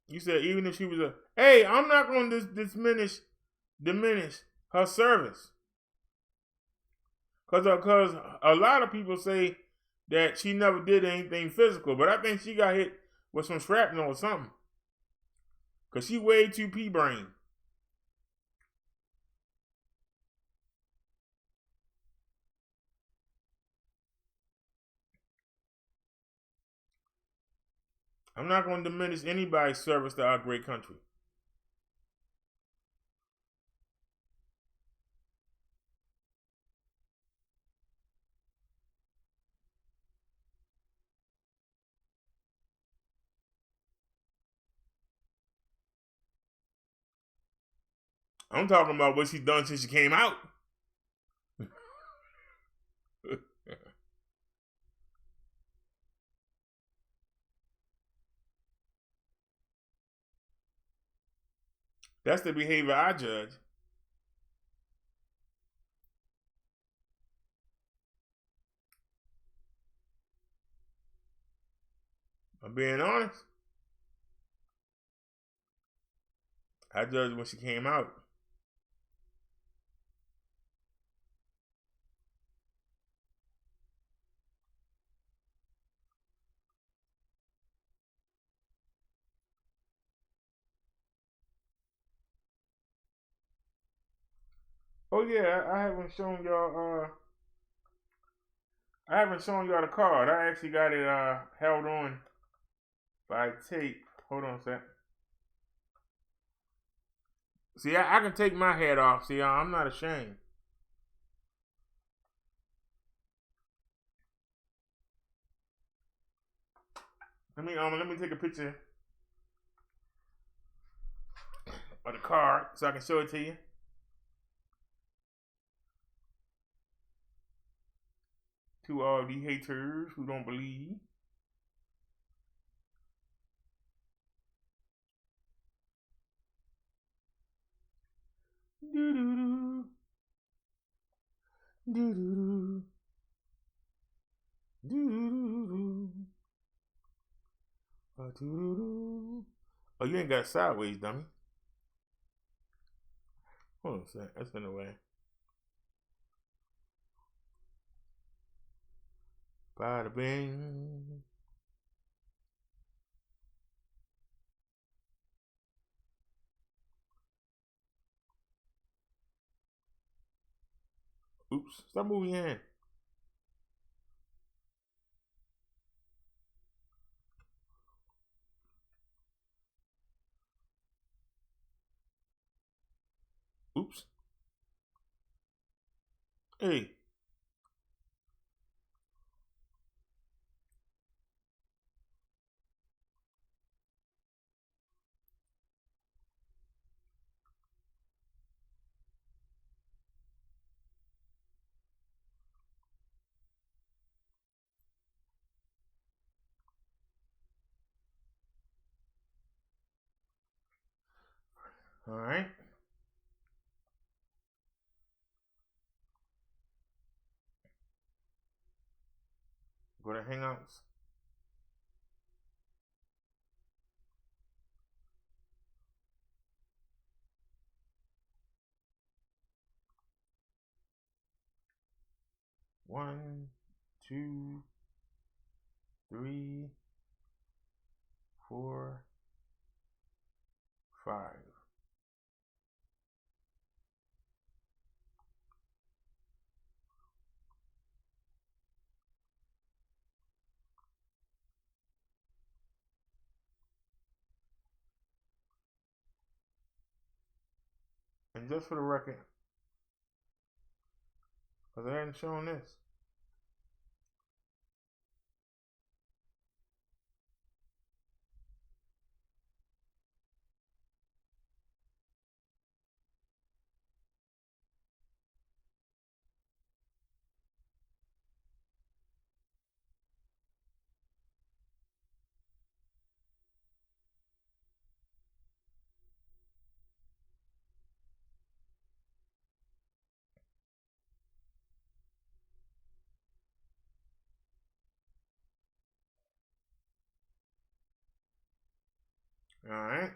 You said even if she was hey, I'm not going to diminish her service. Because a lot of people say that she never did anything physical, but I think she got hit with some shrapnel or something. Because she way too pea-brain. I'm not going to diminish anybody's service to our great country. I'm talking about what she's done since she came out. That's the behavior I judge. I'm being honest. I judge when she came out. Oh yeah, I haven't shown y'all. I haven't shown y'all the card. I actually got it held on by tape. Hold on a sec. See, I can take my head off. See, I'm not ashamed. Let me take a picture of the card so I can show it to you. To all the haters who don't believe. Do do do. Do do do. Do do do. Oh, you ain't got it sideways, dummy. Hold on a sec. That's in the way. Bada bing. Oops. Stop moving your hand. Oops. Hey. All right. Go to Hangouts. One, two, three, 4, 5. And just for the record, because I hadn't shown this. All right.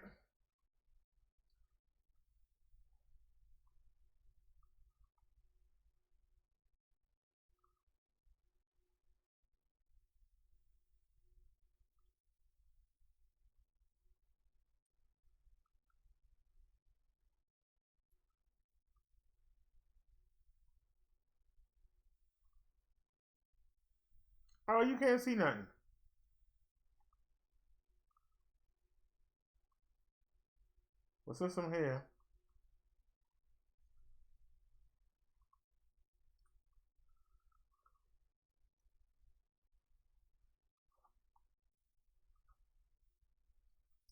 Oh, you can't see nothing. Well, since I'm here,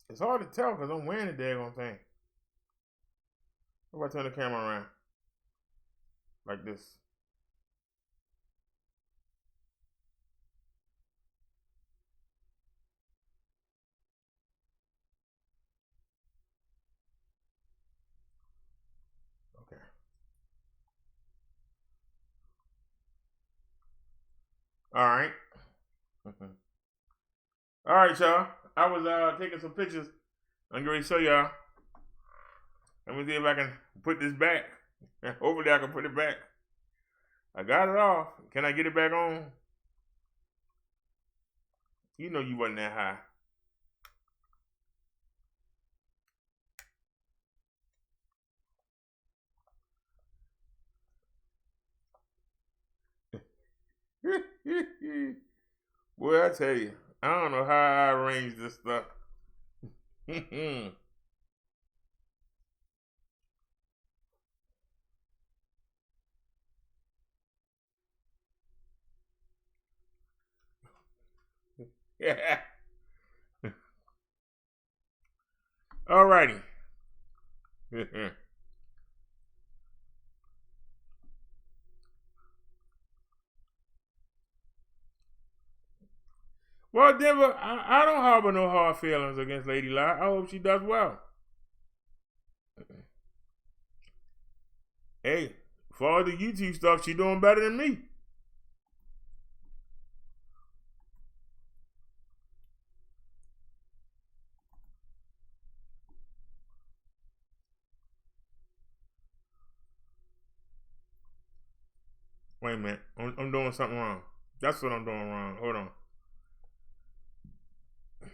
it's hard to tell because I'm wearing the daggone thing. What if I turn the camera around? Like this. Okay. All right. All right, y'all. I was taking some pictures. I'm going to show y'all. Let me see if I can put this back. Hopefully I can put it back. I got it off. Can I get it back on? You know you wasn't that high. Boy, I tell you, I don't know how I arrange this stuff. Yeah. Alrighty. Well, Denver, I don't harbor no hard feelings against Lady Lie. I hope she does well. Hey, for all the YouTube stuff, she doing better than me. Wait a minute. I'm doing something wrong. That's what I'm doing wrong. Hold on.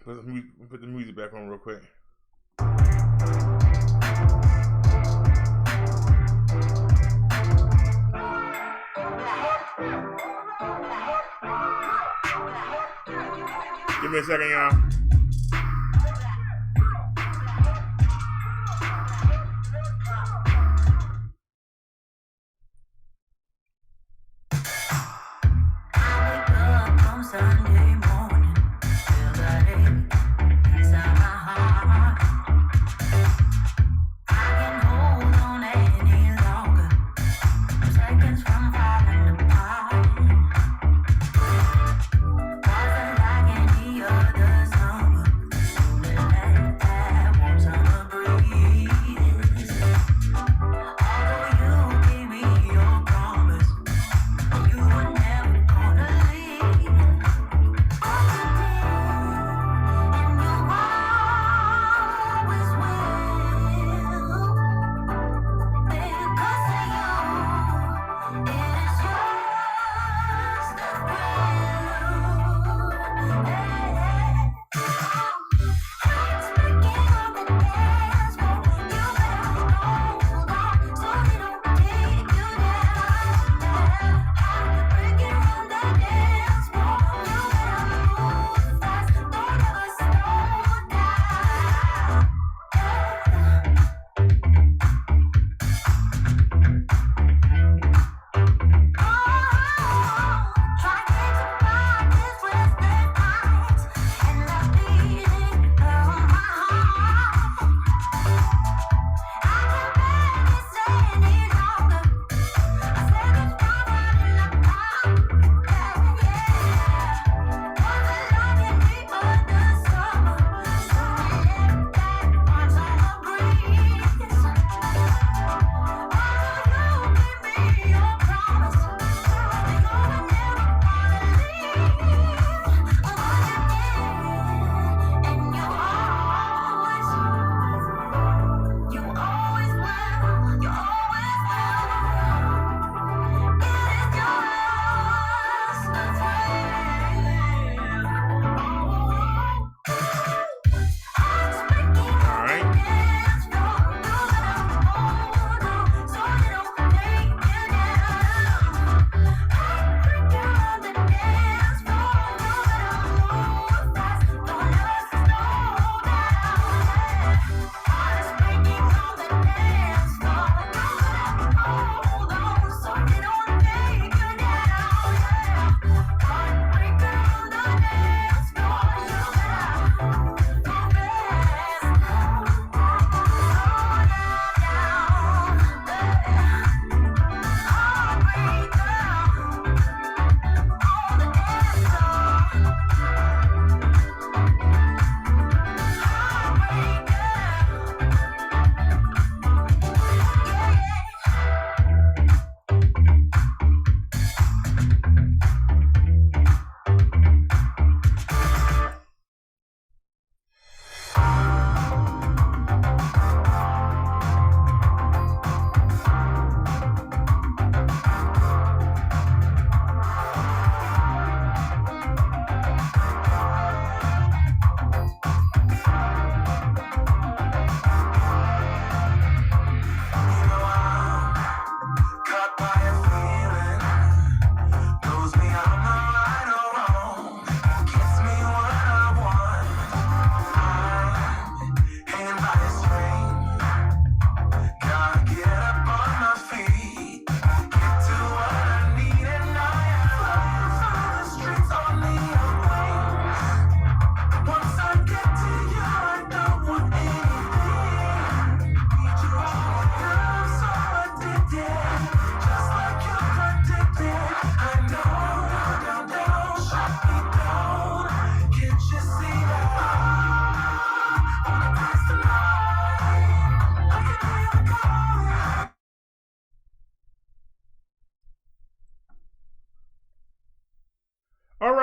Put the music back on real quick. Give me a second, y'all. Sunday morning, feel the ache inside my heart. I can't hold on any longer. Seconds from falling apart. Wasn't like any other summer.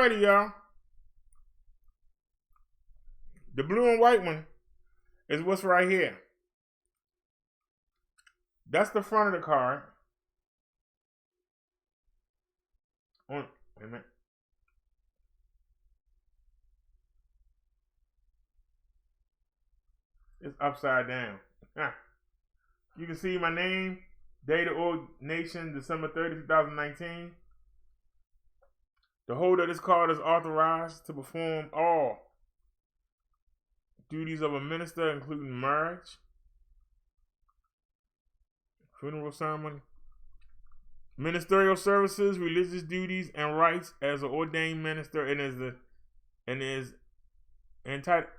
already, y'all. The blue and white one is what's right here. That's the front of the card. Wait a minute. It's upside down. You can see my name, date of ordination, December 30, 2019. The holder of this card is authorized to perform all duties of a minister, including marriage, funeral ceremony, ministerial services, religious duties, and rights as an ordained minister, and is entitled.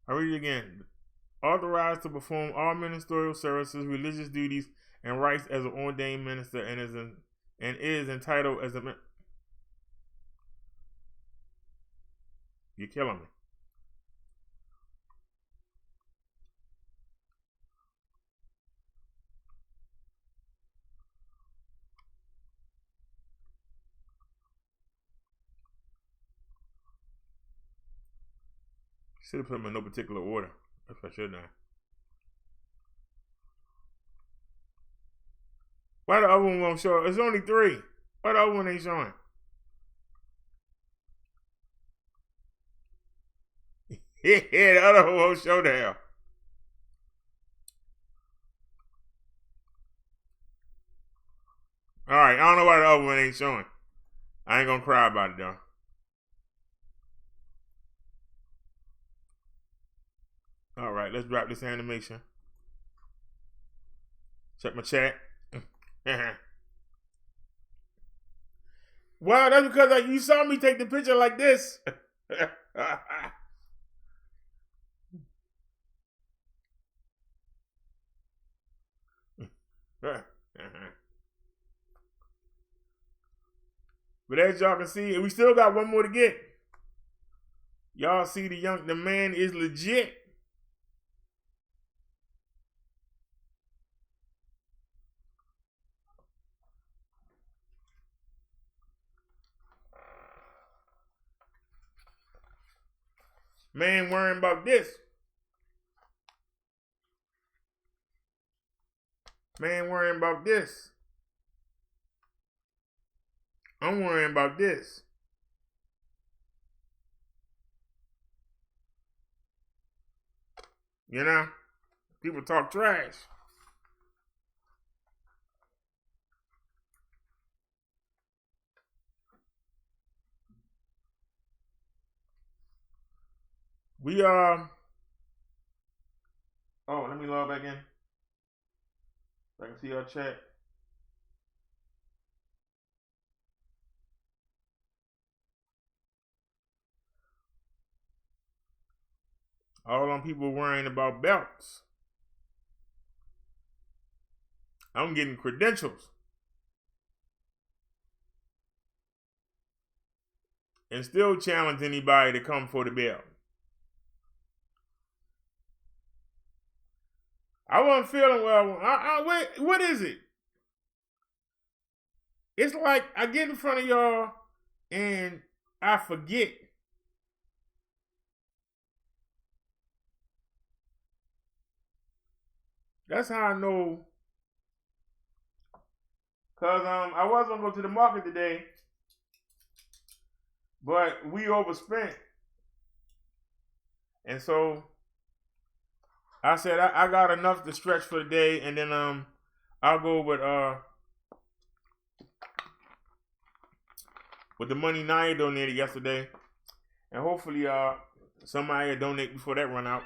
I read it again. Authorized to perform all ministerial services, religious duties, and rights as an ordained minister, and is entitled as a. You're killing me. Should have put them in no particular order. That's what I should have done. Why the other one won't show? It's only 3. Why the other one ain't showing? Yeah, the other one won't show now. Alright, I don't know why the other one ain't showing. I ain't gonna cry about it though. Alright, let's drop this animation. Check my chat. Wow, that's because you saw me take the picture like this. But as y'all can see, we still got one more to get. Y'all see the man is legit. Man worrying about this. Man worrying about this. I'm worrying about this. You know? People talk trash. We oh, let me log back in so I can see our chat. All them people worrying about belts. I'm getting credentials. And still challenge anybody to come for the belt. I wasn't feeling well. What is it? It's like I get in front of y'all and I forget. That's how I know. Cause I was gonna go to the market today, but we overspent, and so I said I got enough to stretch for the day, and then I'll go with the money Naya donated yesterday, and hopefully somebody will donate before that run out.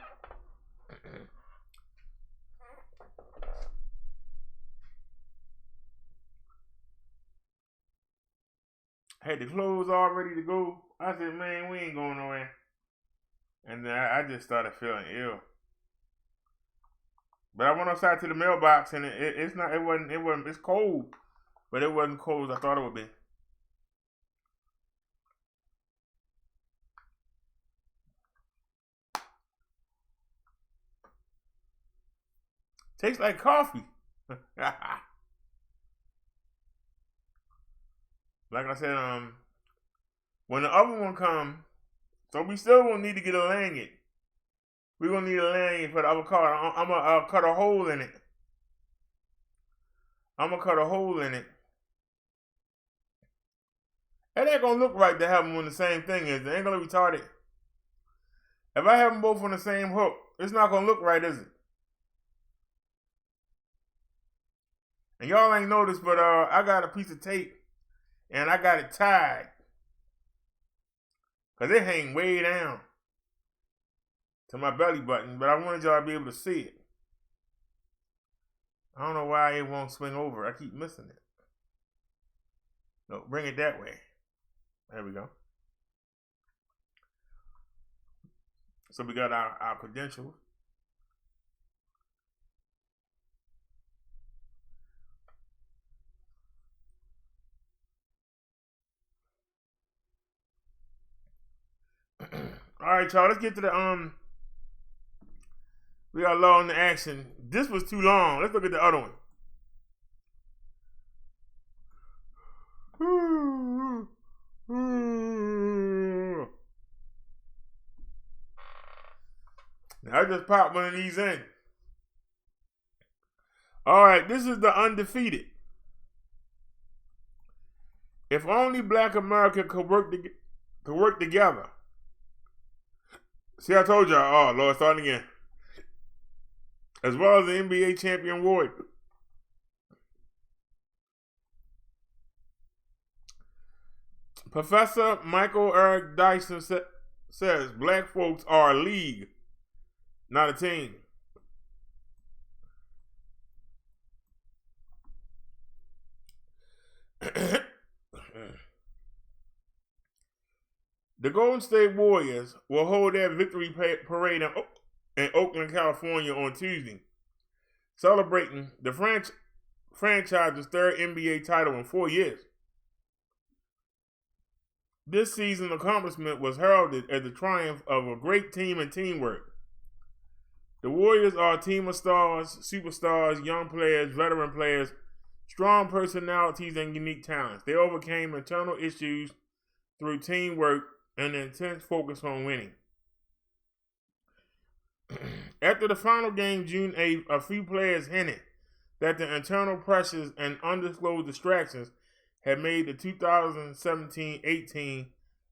I had the clothes all ready to go. I said, man, we ain't going nowhere. And then I just started feeling ill. But I went outside to the mailbox and it's cold. But it wasn't cold as I thought it would be. Tastes like coffee. Like I said, when the other one comes, so we still gonna need to get a lanyard. We're gonna need a lanyard for the other car. I'm gonna cut a hole in it. It ain't gonna look right to have them on the same thing. It ain't gonna be retarded. If I have them both on the same hook, it's not gonna look right, is it? And y'all ain't noticed, but I got a piece of tape and I got it tied. Cause it hang way down to my belly button, but I wanted y'all to be able to see it. I don't know why it won't swing over. I keep missing it. No, bring it that way. There we go. So we got our credentials. All right, y'all. Let's get to the We got a lot in the action. This was too long. Let's look at the other one. Now I just popped one of these in. All right, this is the undefeated. If only Black America could work together. See, I told y'all. Oh, Lord, starting again. As well as the NBA champion Warriors. Professor Michael Eric Dyson says black folks are a league, not a team. The Golden State Warriors will hold their victory parade in Oakland, California on Tuesday, celebrating the franchise's third NBA title in 4 years. This season's accomplishment was heralded as the triumph of a great team and teamwork. The Warriors are a team of stars, superstars, young players, veteran players, strong personalities, and unique talents. They overcame internal issues through teamwork and an intense focus on winning. After the final game June 8th, a few players hinted that the internal pressures and undisclosed distractions had made the 2017-18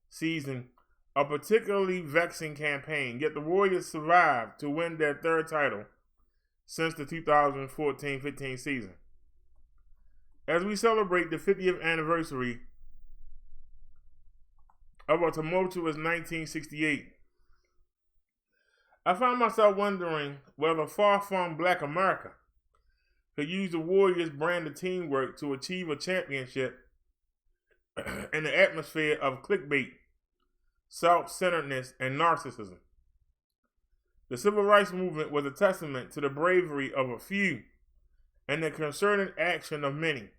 season a particularly vexing campaign, yet the Warriors survived to win their third title since the 2014-15 season. As we celebrate the 50th anniversary of a tumultuous 1968, I found myself wondering whether far from Black America could use the Warriors' brand of teamwork to achieve a championship in the atmosphere of clickbait, self-centeredness, and narcissism. The Civil Rights Movement was a testament to the bravery of a few and the concerted action of many.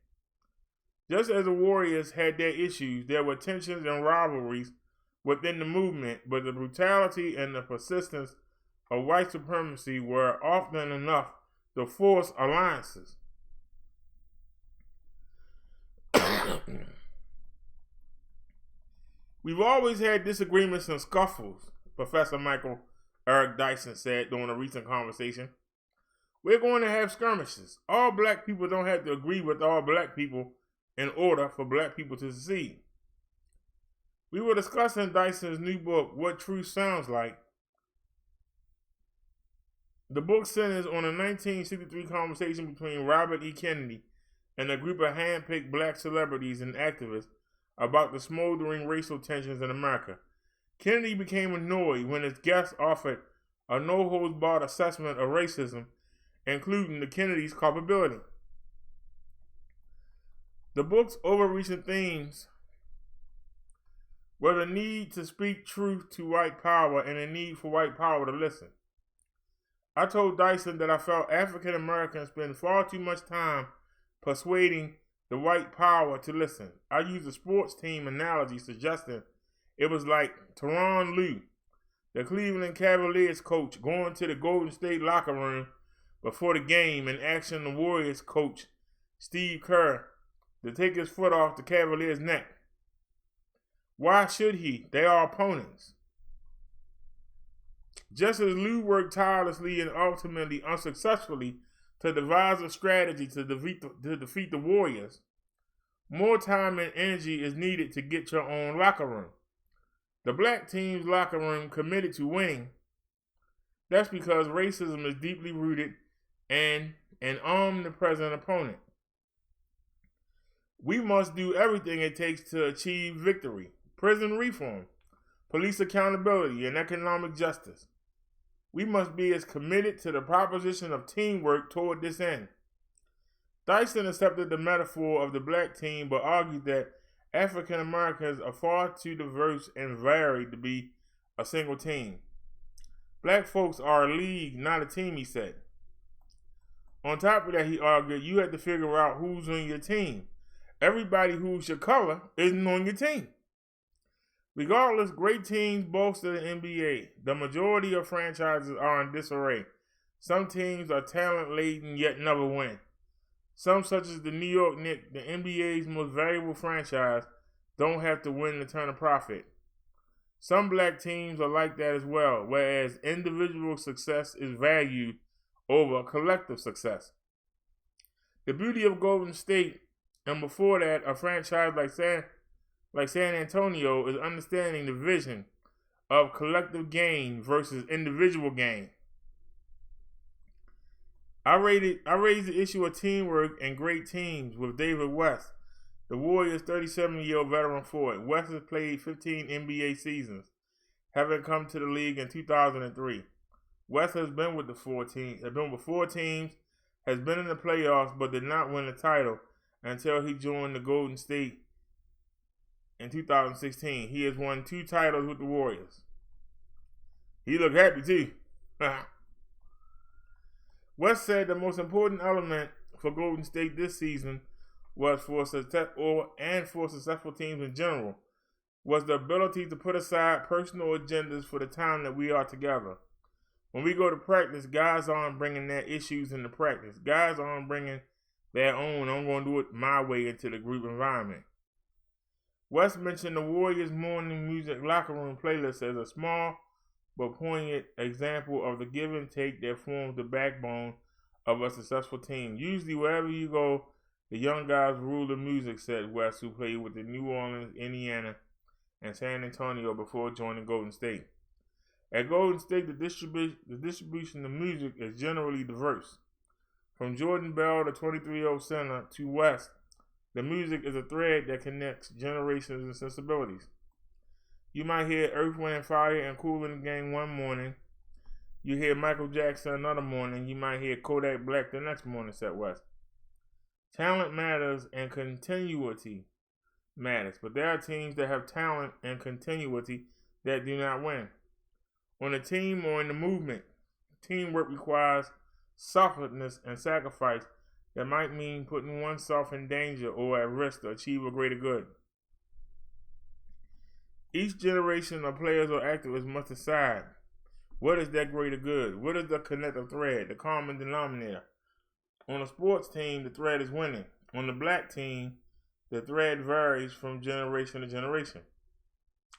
Just as the Warriors had their issues, there were tensions and rivalries within the movement, but the brutality and the persistence of white supremacy were often enough to force alliances. We've always had disagreements and scuffles, Professor Michael Eric Dyson said during a recent conversation. We're going to have skirmishes. All black people don't have to agree with all black people in order for black people to succeed. We were discussing Dyson's new book, What Truth Sounds Like. The book centers on a 1963 conversation between Robert E. Kennedy and a group of hand-picked black celebrities and activists about the smoldering racial tensions in America. Kennedy became annoyed when his guests offered a no-holds-barred assessment of racism, including the Kennedys' culpability. The book's overreaching themes were the need to speak truth to white power and the need for white power to listen. I told Dyson that I felt African Americans spend far too much time persuading the white power to listen. I used a sports team analogy suggesting it was like Tyronn Lue, the Cleveland Cavaliers coach, going to the Golden State locker room before the game and asking the Warriors coach Steve Kerr to take his foot off the Cavaliers' neck. Why should he? They are opponents. Just as Lue worked tirelessly and ultimately unsuccessfully to devise a strategy to defeat the Warriors, more time and energy is needed to get your own locker room. The black team's locker room committed to winning. That's because racism is deeply rooted and an omnipresent opponent. We must do everything it takes to achieve victory, prison reform, police accountability, and economic justice. We must be as committed to the proposition of teamwork toward this end. Dyson accepted the metaphor of the black team, but argued that African Americans are far too diverse and varied to be a single team. Black folks are a league, not a team, he said. On top of that, he argued, you have to figure out who's on your team. Everybody who's your color isn't on your team. Regardless, great teams bolster the NBA. The majority of franchises are in disarray. Some teams are talent-laden yet never win. Some, such as the New York Knicks, the NBA's most valuable franchise, don't have to win to turn a profit. Some black teams are like that as well, whereas individual success is valued over collective success. The beauty of Golden State, and before that, a franchise like San Antonio, is understanding the vision of collective gain versus individual gain. I raised the issue of teamwork and great teams with David West, the Warriors' 37-year-old veteran forward. West has played 15 NBA seasons, having come to the league in 2003. West has been with four teams, has been in the playoffs, but did not win the title until he joined the Golden State in 2016. He has won 2 titles with the Warriors. He looked happy too. West said the most important element for Golden State this season was for successful teams in general, was the ability to put aside personal agendas for the time that we are together. When we go to practice, guys aren't bringing their issues into practice. Guys aren't bringing their own, I'm going to do it my way, into the group environment. West mentioned the Warriors' morning music locker room playlist as a small but poignant example of the give and take that forms the backbone of a successful team. Usually, wherever you go, the young guys rule the music, said West, who played with the New Orleans, Indiana, and San Antonio before joining Golden State. At Golden State, the distribution of music is generally diverse. From Jordan Bell, the 23-year-old center, to West, the music is a thread that connects generations and sensibilities. You might hear Earth, Wind & Fire and Kool and the Gang one morning. You hear Michael Jackson another morning. You might hear Kodak Black the next morning, said West. Talent matters and continuity matters, but there are teams that have talent and continuity that do not win. On a team or in the movement, teamwork requires selflessness and sacrifice that might mean putting oneself in danger or at risk to achieve a greater good. Each generation of players or activists must decide, what is that greater good? What is the connective thread, the common denominator? On a sports team, the thread is winning. On the black team, the thread varies from generation to generation.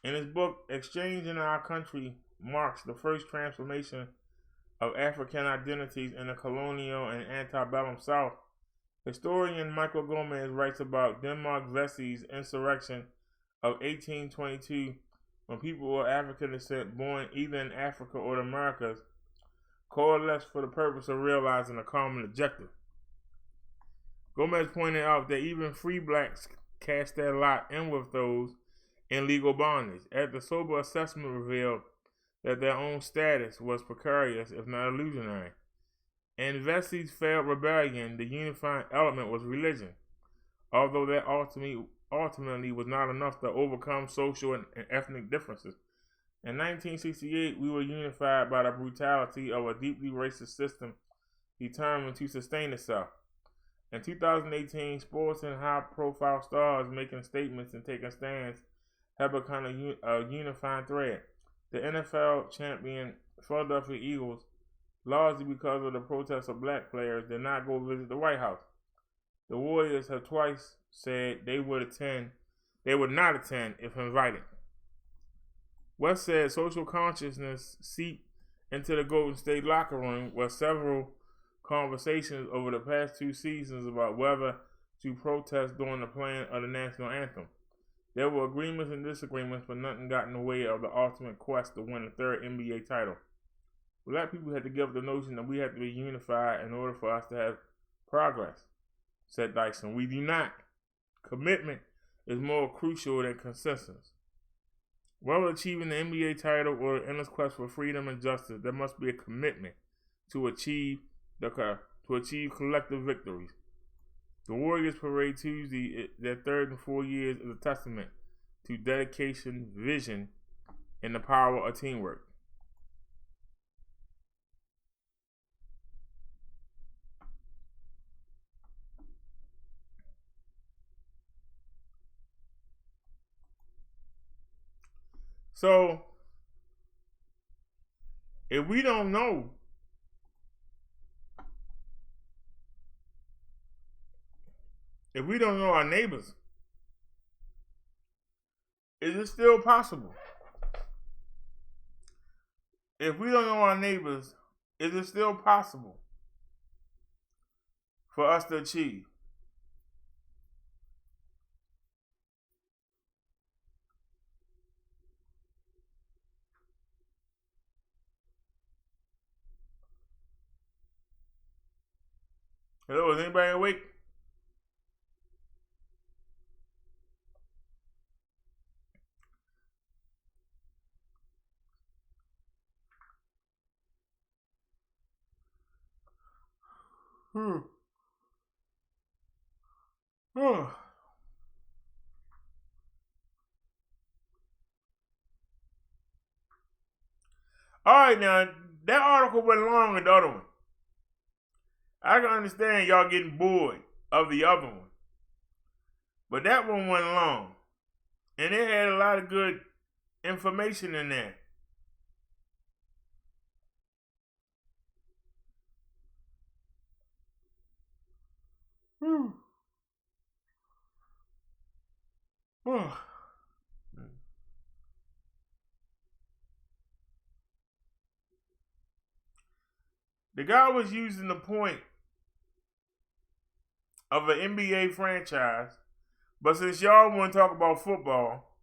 In his book, Exchange in Our Country marks the first transformation of African identities in the colonial and antebellum South, historian Michael Gomez writes about Denmark Vesey's insurrection of 1822, when people of African descent born either in Africa or the Americas coalesced for the purpose of realizing a common objective. Gomez pointed out that even free blacks cast their lot in with those in legal bondage, as the sober assessment revealed that their own status was precarious, if not illusionary. In Vesey's failed rebellion, the unifying element was religion, although that ultimately was not enough to overcome social and ethnic differences. In 1968, we were unified by the brutality of a deeply racist system determined to sustain itself. In 2018, sports and high-profile stars making statements and taking stands have become a unifying thread. The NFL champion Philadelphia Eagles largely because of the protests of black players, did not go visit the White House. The Warriors have twice said they would not attend if invited. West said social consciousness seeped into the Golden State locker room, where several conversations over the past 2 seasons about whether to protest during the playing of the national anthem. There were agreements and disagreements, but nothing got in the way of the ultimate quest to win the 3rd NBA title. Black people had to give up the notion that we had to be unified in order for us to have progress, said Dyson. We do not. Commitment is more crucial than consensus. Whether achieving the NBA title or the endless quest for freedom and justice, there must be a commitment to achieve collective victories. The Warriors parade Tuesday, their 3rd in 4 years, is a testament to dedication, vision, and the power of teamwork. So, if we don't know our neighbors, is it still possible? If we don't know our neighbors, is it still possible for us to achieve? Hello, is anybody awake? All right, now, that article went along with the other one. I can understand y'all getting bored of the other one. But that one went long. And it had a lot of good information in there. The guy was using the point of an NBA franchise, but since y'all want to talk about football,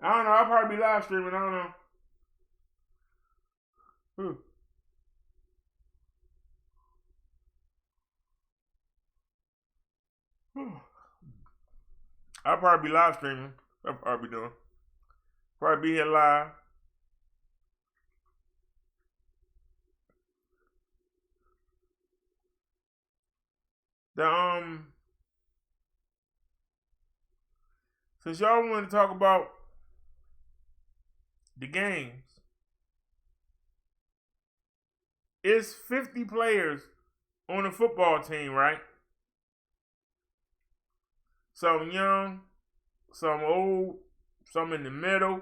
I don't know, I'll probably be live streaming, I don't know. I'll probably be live streaming. I'll probably be doing. Probably be here live. Since y'all want to talk about the games, it's 50 players on the football team, right? Some young, some old, some in the middle.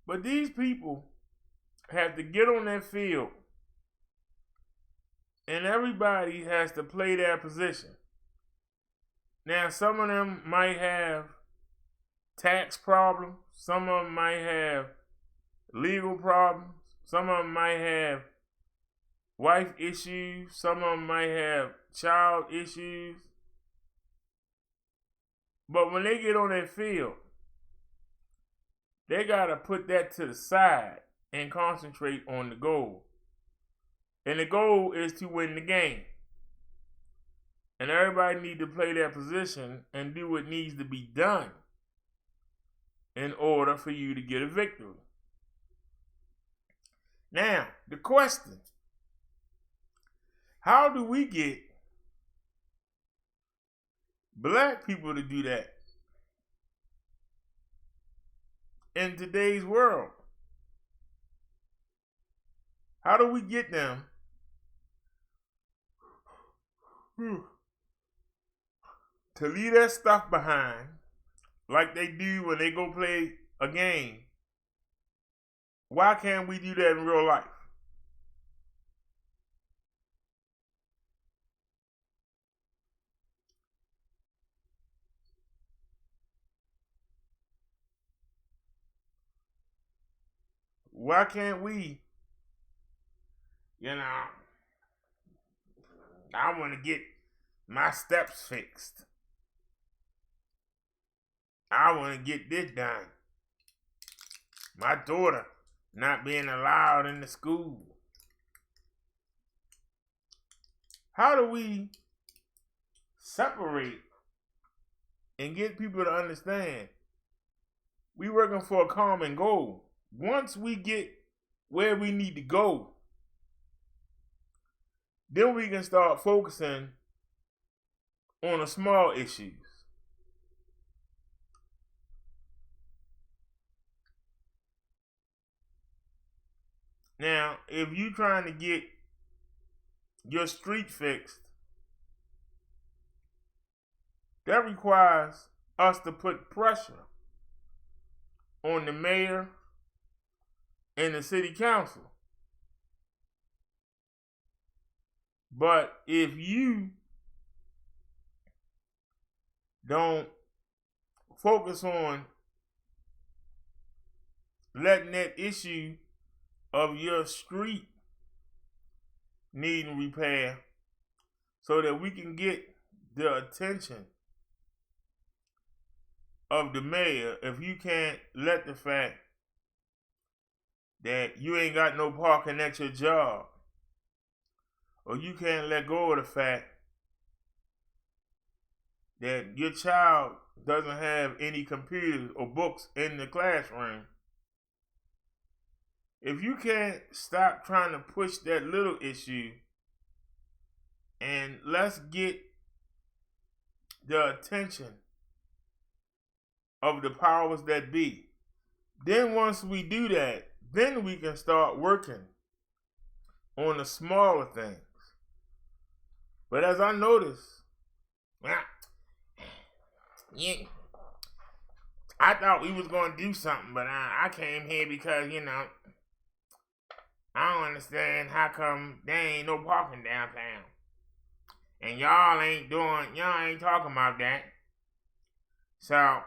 But these people have to get on that field, and everybody has to play their position. Now, some of them might have tax problems. Some of them might have legal problems. Some of them might have wife issues. Some of them might have child issues. But when they get on that field, they got to put that to the side and concentrate on the goal. And the goal is to win the game. And everybody need to play their position and do what needs to be done in order for you to get a victory. Now, the question, how do we get black people to do that in today's world? How do we get them to leave that stuff behind like they do when they go play a game Why can't we do that in real life? Why can't we, I want to get my steps fixed. I want to get this done. My daughter not being allowed in the school. How do we separate and get people to understand we working for a common goal? Once we get where we need to go, then we can start focusing on the small issues. Now, if you're trying to get your street fixed, that requires us to put pressure on the mayor and the city council. But if you don't focus on letting that issue of your street needing repair so that we can get the attention of the mayor, if you can't let the fact that you ain't got no parking at your job, or you can't let go of the fact that your child doesn't have any computers or books in the classroom, if you can't stop trying to push that little issue and let's get the attention of the powers that be, then once we do that, then we can start working on the smaller things. But as I noticed, I thought we was going to do something, but I came here because, I don't understand how come there ain't no parking downtown. And y'all ain't talking about that. So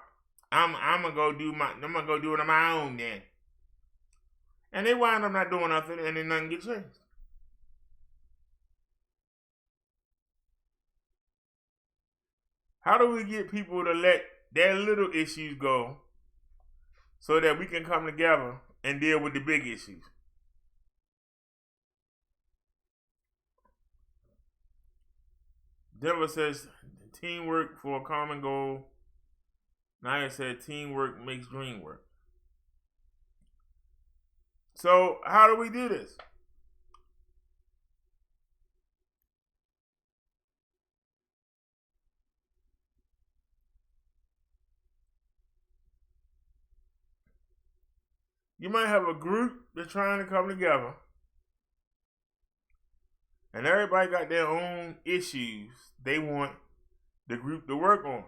I'm gonna go do it on my own then. And they wind up not doing nothing, and then nothing gets changed. How do we get people to let their little issues go so that we can come together and deal with the big issues? Denver says teamwork for a common goal. Naya said teamwork makes dream work. So how do we do this? You might have a group that's trying to come together, and everybody got their own issues they want the group to work on.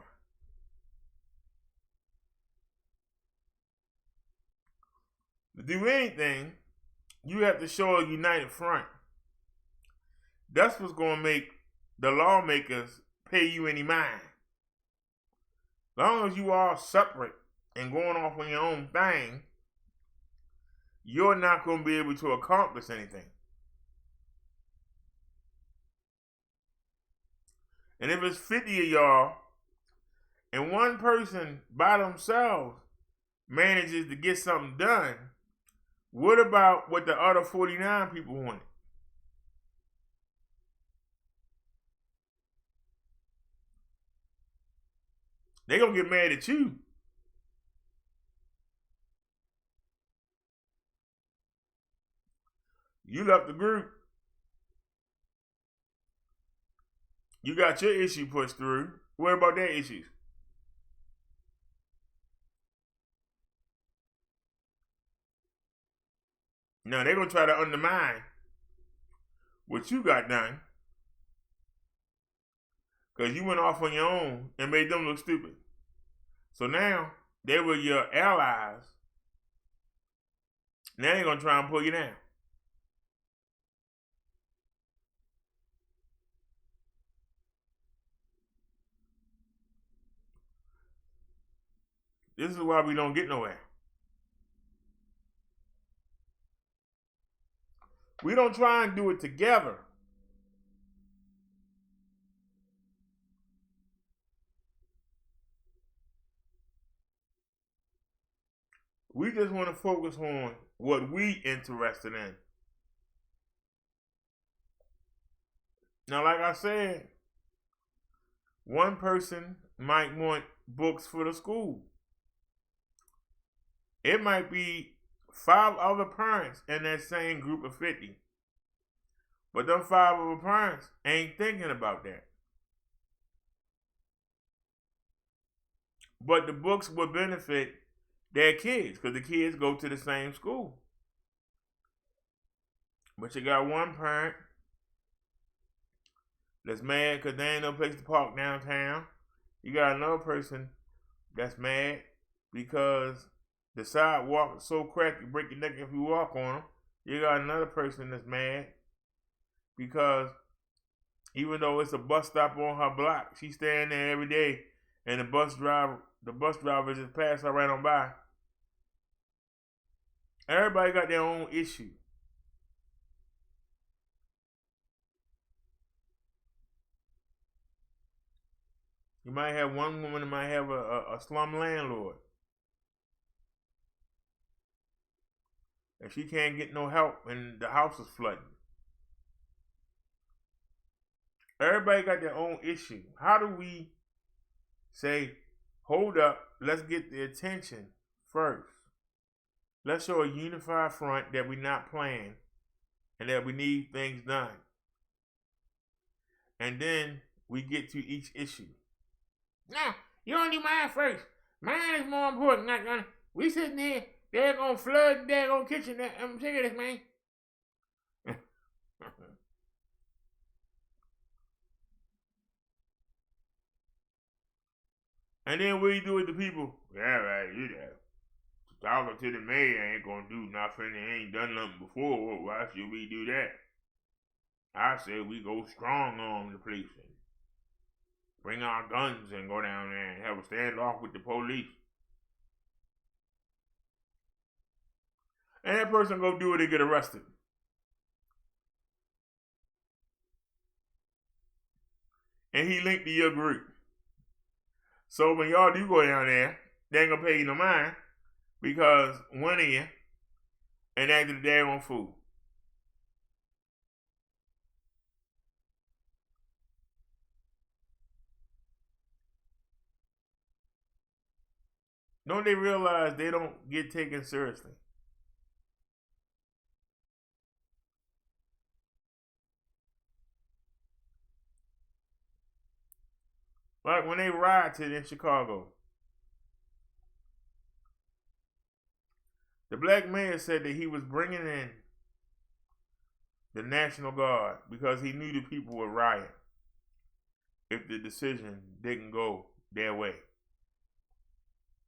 To do anything, you have to show a united front. That's what's going to make the lawmakers pay you any mind. As long as you are separate and going off on your own thing, you're not going to be able to accomplish anything. And if it's 50 of y'all, and one person by themselves manages to get something done, what about what the other 49 people wanted? They're going to get mad at you. You left the group. You got your issue pushed through. What about their issues? Now they're going to try to undermine what you got done because you went off on your own and made them look stupid. So now they were your allies Now they're going to try and pull you down. This is why we don't get nowhere. We don't try and do it together. We just want to focus on what we interested in. Now, like I said, one person might want books for the school. It might be 5 other parents in that same group of 50. But them 5 other parents ain't thinking about that. But the books would benefit their kids because the kids go to the same school. But you got one parent that's mad because there ain't no place to park downtown. You got another person that's mad because the sidewalk is so cracked you break your neck if you walk on them. You got another person that's mad because even though it's a bus stop on her block, she's staying there every day and the bus driver just passed her right on by. Everybody got their own issue. You might have one woman that might have a slum landlord. And she can't get no help and the house is flooding. Everybody got their own issue. How do we say, hold up, let's get the attention first. Let's show a unified front that we're not playing and that we need things done. And then we get to each issue. Now, you don't do mine first. Mine is more important. Not gonna. We sitting here, they're gonna flood the daggone kitchen. I'm sick of this, man. And then what do you do with the people? Yeah, right, you know. Talking to the mayor ain't gonna do nothing. They ain't done nothing before. Why should we do that? I say we go strong on the police. Bring our guns and go down there and have a standoff with the police. And that person go do it and get arrested. And he linked to your group. So when y'all do go down there, they ain't gonna pay you no mind because one of you ain't acting the daggone fool. Don't they realize they don't get taken seriously? Like when they rioted in Chicago, the black mayor said that he was bringing in the National Guard because he knew the people would riot if the decision didn't go their way.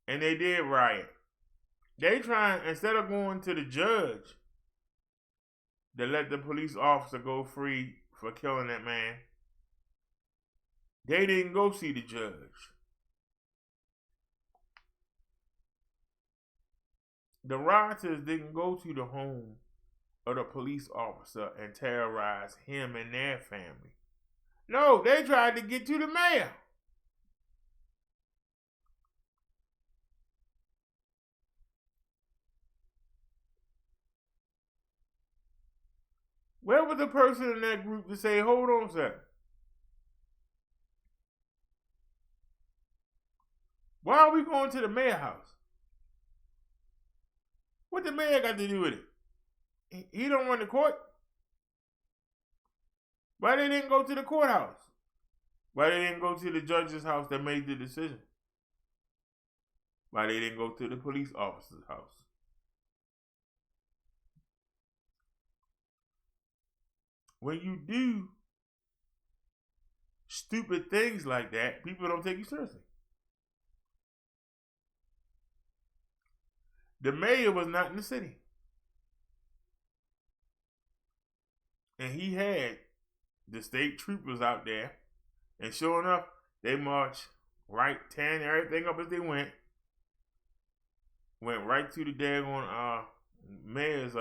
And they did riot. They trying, instead of going to the judge to let the police officer go free for killing that man, they didn't go see the judge. The rioters didn't go to the home of the police officer and terrorize him and their family. No, they tried to get to the mayor. Where was the person in that group to say, hold on, sir? Why are we going to the mayor's house? What the mayor got to do with it? He don't run the court. Why they didn't go to the courthouse? Why they didn't go to the judge's house that made the decision? Why they didn't go to the police officer's house? When you do stupid things like that, people don't take you seriously. The mayor was not in the city. And he had the state troopers out there. And sure enough, they marched right, tearing everything up as they went. Went right to the daggone mayor's,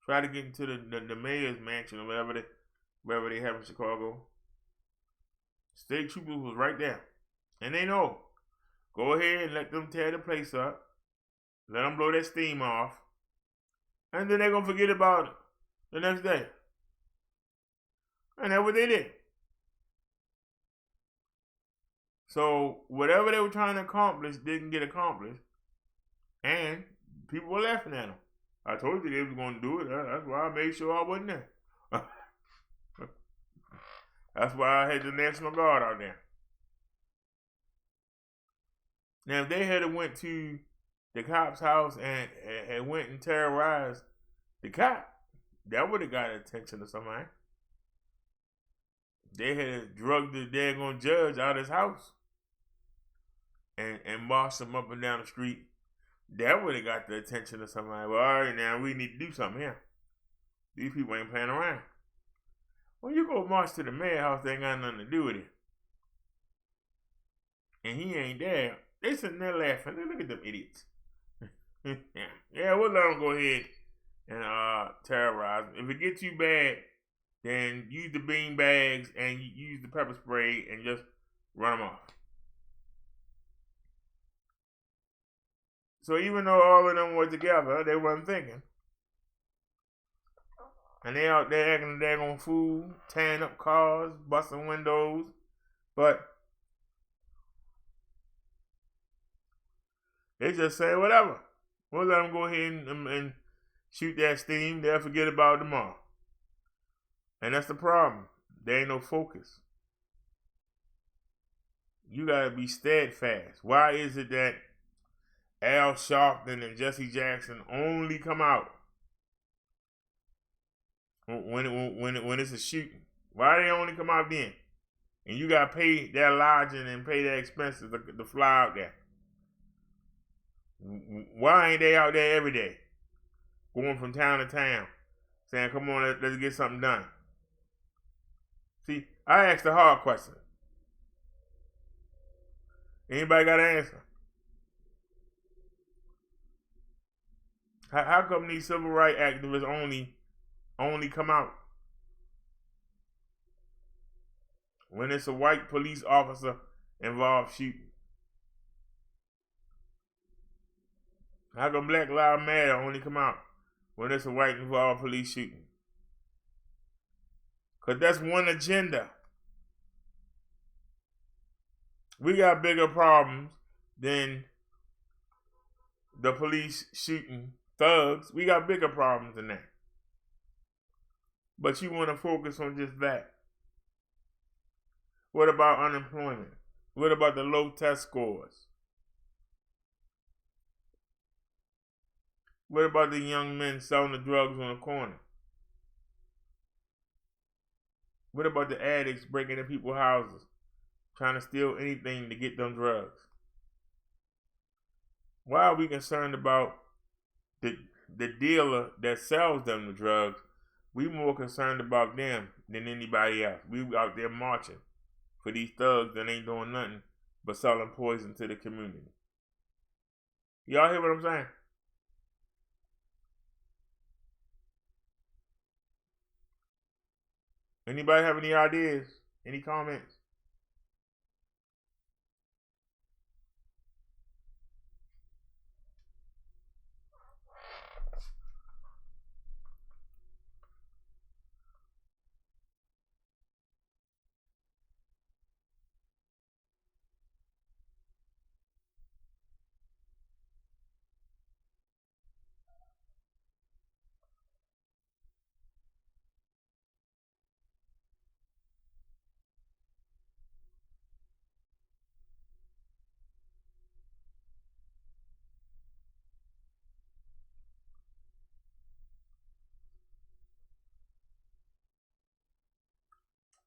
try to get into the mayor's mansion or wherever they have in Chicago. State troopers was right there. And they know. Go ahead and let them tear the place up. Let them blow that steam off. And then they're going to forget about it the next day. And that's what they did. So whatever they were trying to accomplish didn't get accomplished. And people were laughing at them. I told you they was going to do it. That's why I made sure I wasn't there. That's why I had the National Guard out there. Now, if they had went to the cop's house and went and terrorized the cop, that would have got attention of somebody. They had drugged the daggone judge out of his house and marched him up and down the street. That would have got the attention of somebody. Well, all right, now we need to do something here. These people ain't playing around. When you go march to the mayor's house, they ain't got nothing to do with it. And he ain't there. They sitting there laughing. Look at them idiots. Yeah, we'll let them go ahead and terrorize them. If it gets too bad, then use the bean bags and use the pepper spray and just run them off. So even though all of them were together, they wasn't thinking. And they out there acting a daggone fool, tearing up cars, busting windows. But they just say whatever. We'll let them go ahead and shoot that steam. They'll forget about it tomorrow. And that's the problem. There ain't no focus. You gotta be steadfast. Why is it that Al Sharpton and Jesse Jackson only come out when it's a shooting? Why they only come out then? And you gotta pay their lodging and pay their expenses to fly out there. Why ain't they out there every day, going from town to town, saying, "Come on, let's get something done"? See, I asked the hard question. Anybody got an answer? How come these civil rights activists only come out when it's a white police officer involved shooting? How come Black Lives Matter only come out when it's a white involved police shooting? Because that's one agenda. We got bigger problems than the police shooting thugs. We got bigger problems than that. But you want to focus on just that. What about unemployment? What about the low test scores? What about the young men selling the drugs on the corner? What about the addicts breaking into people's houses, trying to steal anything to get them drugs? Why are we concerned about the dealer that sells them the drugs? We more concerned about them than anybody else. We out there marching for these thugs that ain't doing nothing but selling poison to the community. Y'all hear what I'm saying? Anybody have any ideas? Any comments?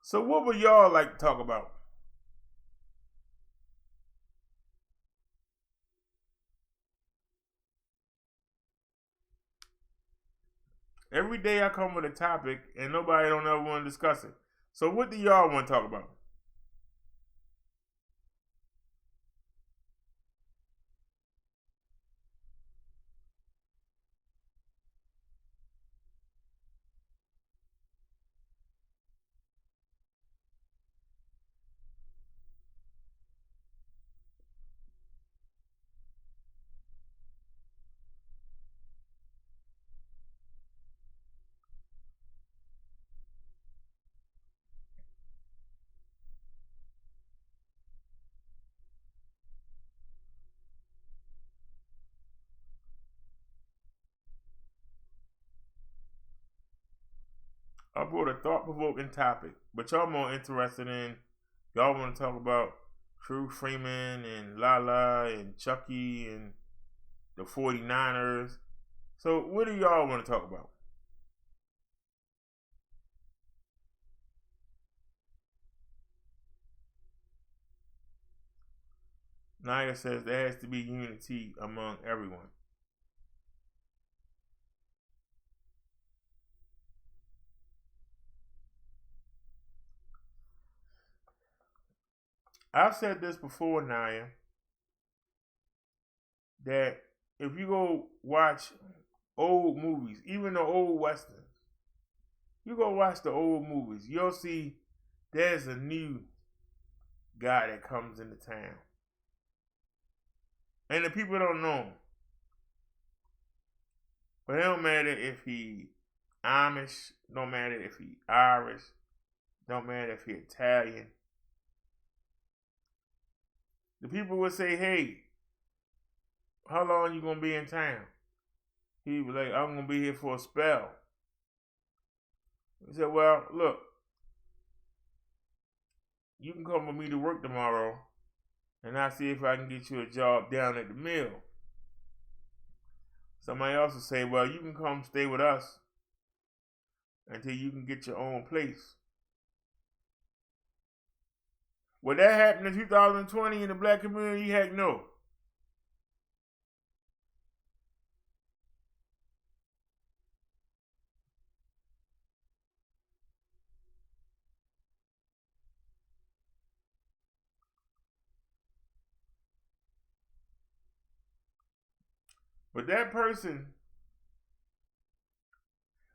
So what would y'all like to talk about? Every day I come with a topic and nobody don't ever want to discuss it. So what do y'all want to talk about? I brought a thought-provoking topic, but y'all more interested in, y'all want to talk about True Freeman and Lala and Chucky and the 49ers. So what do y'all want to talk about? Naya says there has to be unity among everyone. I've said this before, Naya, that if you go watch old movies, even the old westerns, you go watch the old movies, you'll see there's a new guy that comes into town. And the people don't know him. But it don't matter if he Amish, don't matter if he Irish, don't matter if he Italian. The people would say, hey, how long you gonna be in town? He'd be like, I'm gonna be here for a spell. He said, well, look, you can come with me to work tomorrow and I'll see if I can get you a job down at the mill. Somebody else will say, well, you can come stay with us until you can get your own place. Would that happen in 2020 in the black community? Heck no. But that person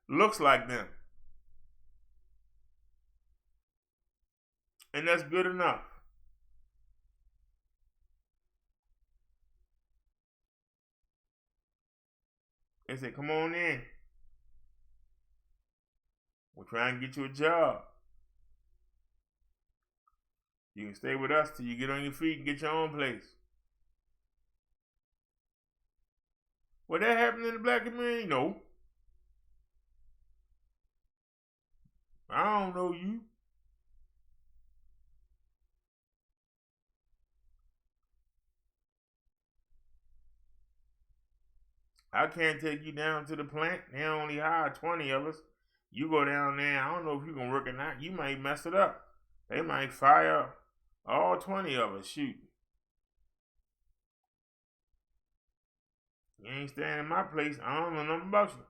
looks like them. And that's good enough. They say, come on in. We're trying to get you a job. You can stay with us till you get on your feet and get your own place. Would that happen in the black community? No. I don't know you. I can't take you down to the plant. They only hire 20 of us. You go down there, I don't know if you can work or not. You might mess it up. They might fire all 20 of us. Shoot. You ain't staying in my place. I don't know nothing about you.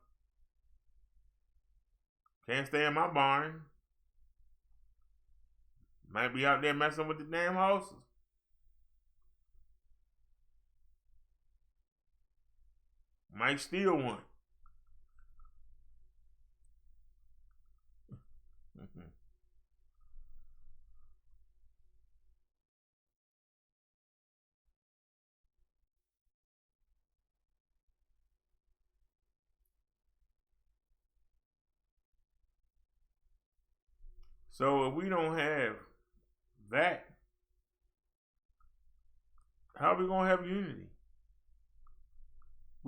Can't stay in my barn. Might be out there messing with the damn houses. Might steal one. So if we don't have that, how are we going to have unity?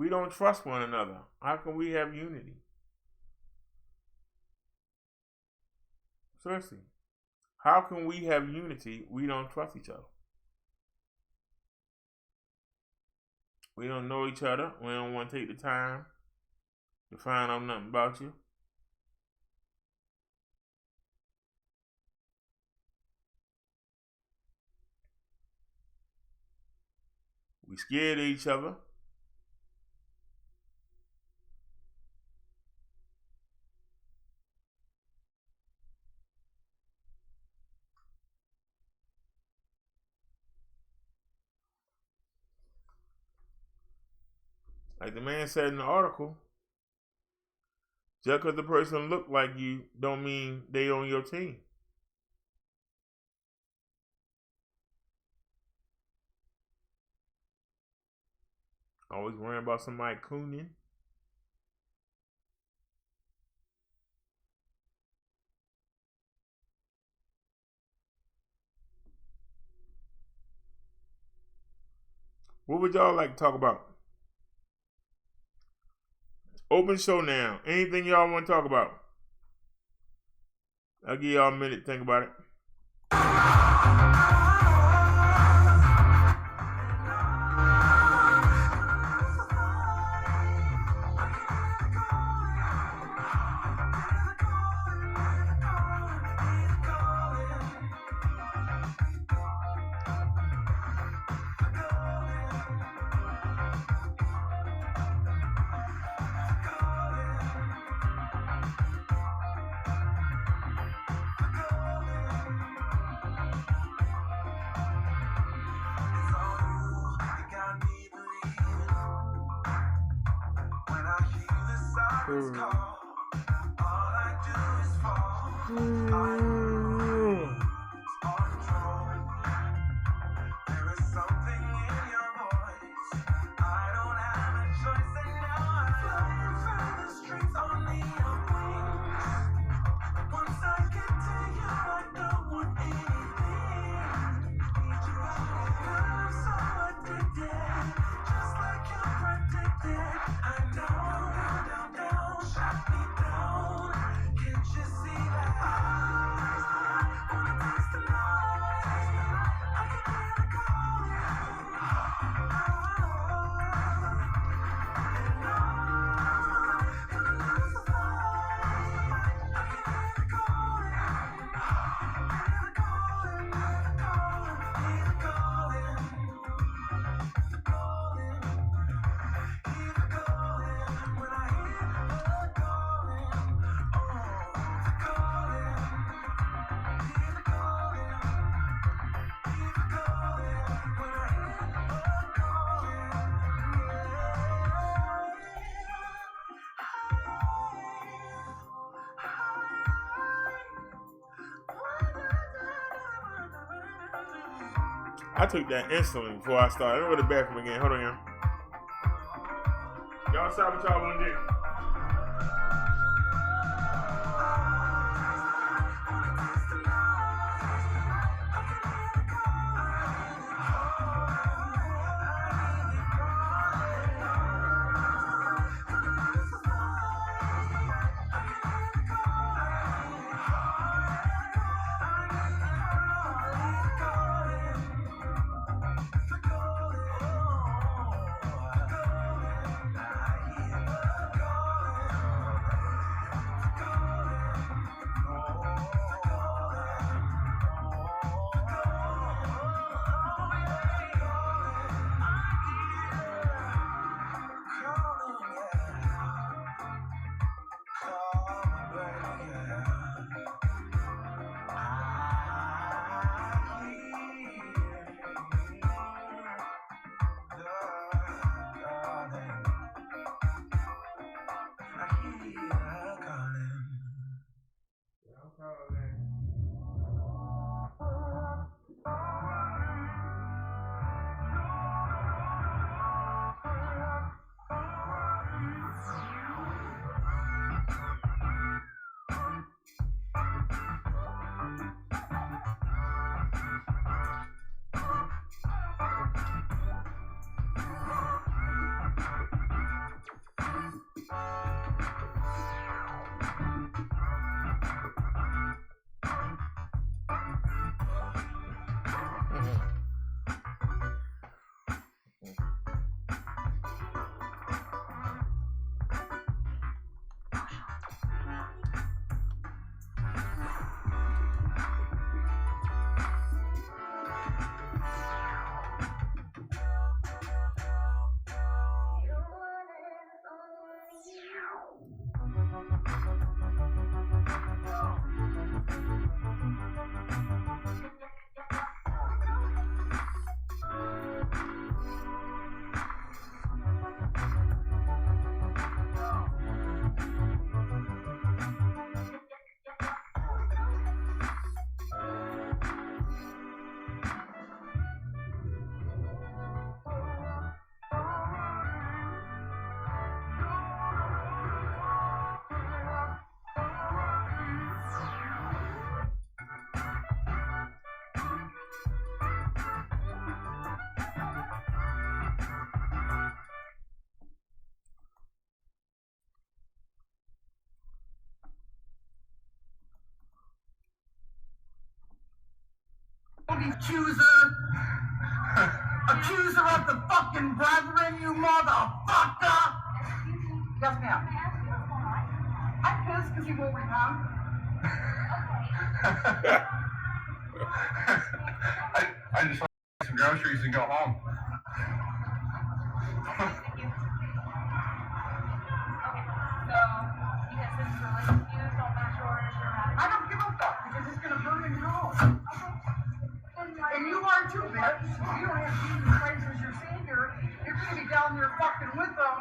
We don't trust one another. How can we have unity? Seriously. How can we have unity? We don't trust each other. We don't know each other. We don't want to take the time to find out nothing about you. We scared of each other. Like the man said in the article, just because the person look like you don't mean they on your team. Always worrying about somebody cooning. What would y'all like to talk about? Open show now. Anything y'all want to talk about? I'll give y'all a minute to think about it. I took that instantly before I started. Let me go to the bathroom again. Hold on, y'all. Y'all decide what y'all want to do. accuser. Accuser of the fucking brethren, you motherfucker. Yes, ma'am. I'm pissed because he won't repent. I just want to get some groceries and go home. I don't give a fuck because it's gonna burn in your home. And you are too, bitch. You don't have Jesus Christ as your savior. You're gonna be down there fucking with them,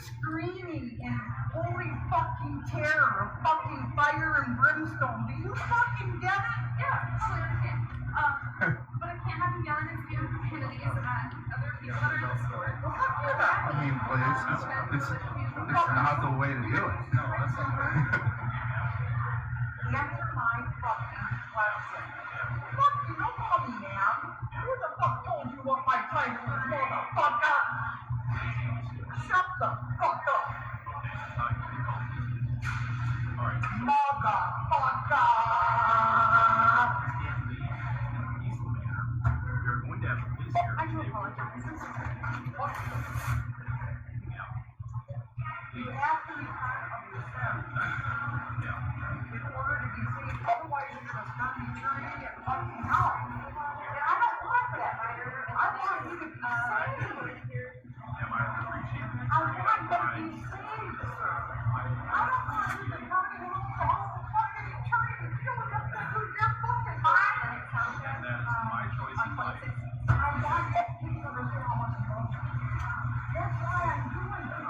screaming in holy fucking terror of fucking fire and brimstone. Do you fucking get it? Yeah, totally understand. But I can't have you yelling and screaming profanities at other people that are in the store. Well, fuck you then. I mean, but it's not the way to do it. Answer my fucking question. Fuck you, don't call me man. Who the fuck told you what my title is, motherfucker? Shut the fuck up. Motherfucker. I do apologize. You have to repent of your sins in order to be saved. Otherwise, you're just going to be turning and fucking hell. And I don't want that. I want you to be saved. I want you to be saved, sir. I don't want you to come in and fucking turning and killing up your fucking mind. And that's my choice in life. I want you to understand how much I love you. That's why I'm doing this.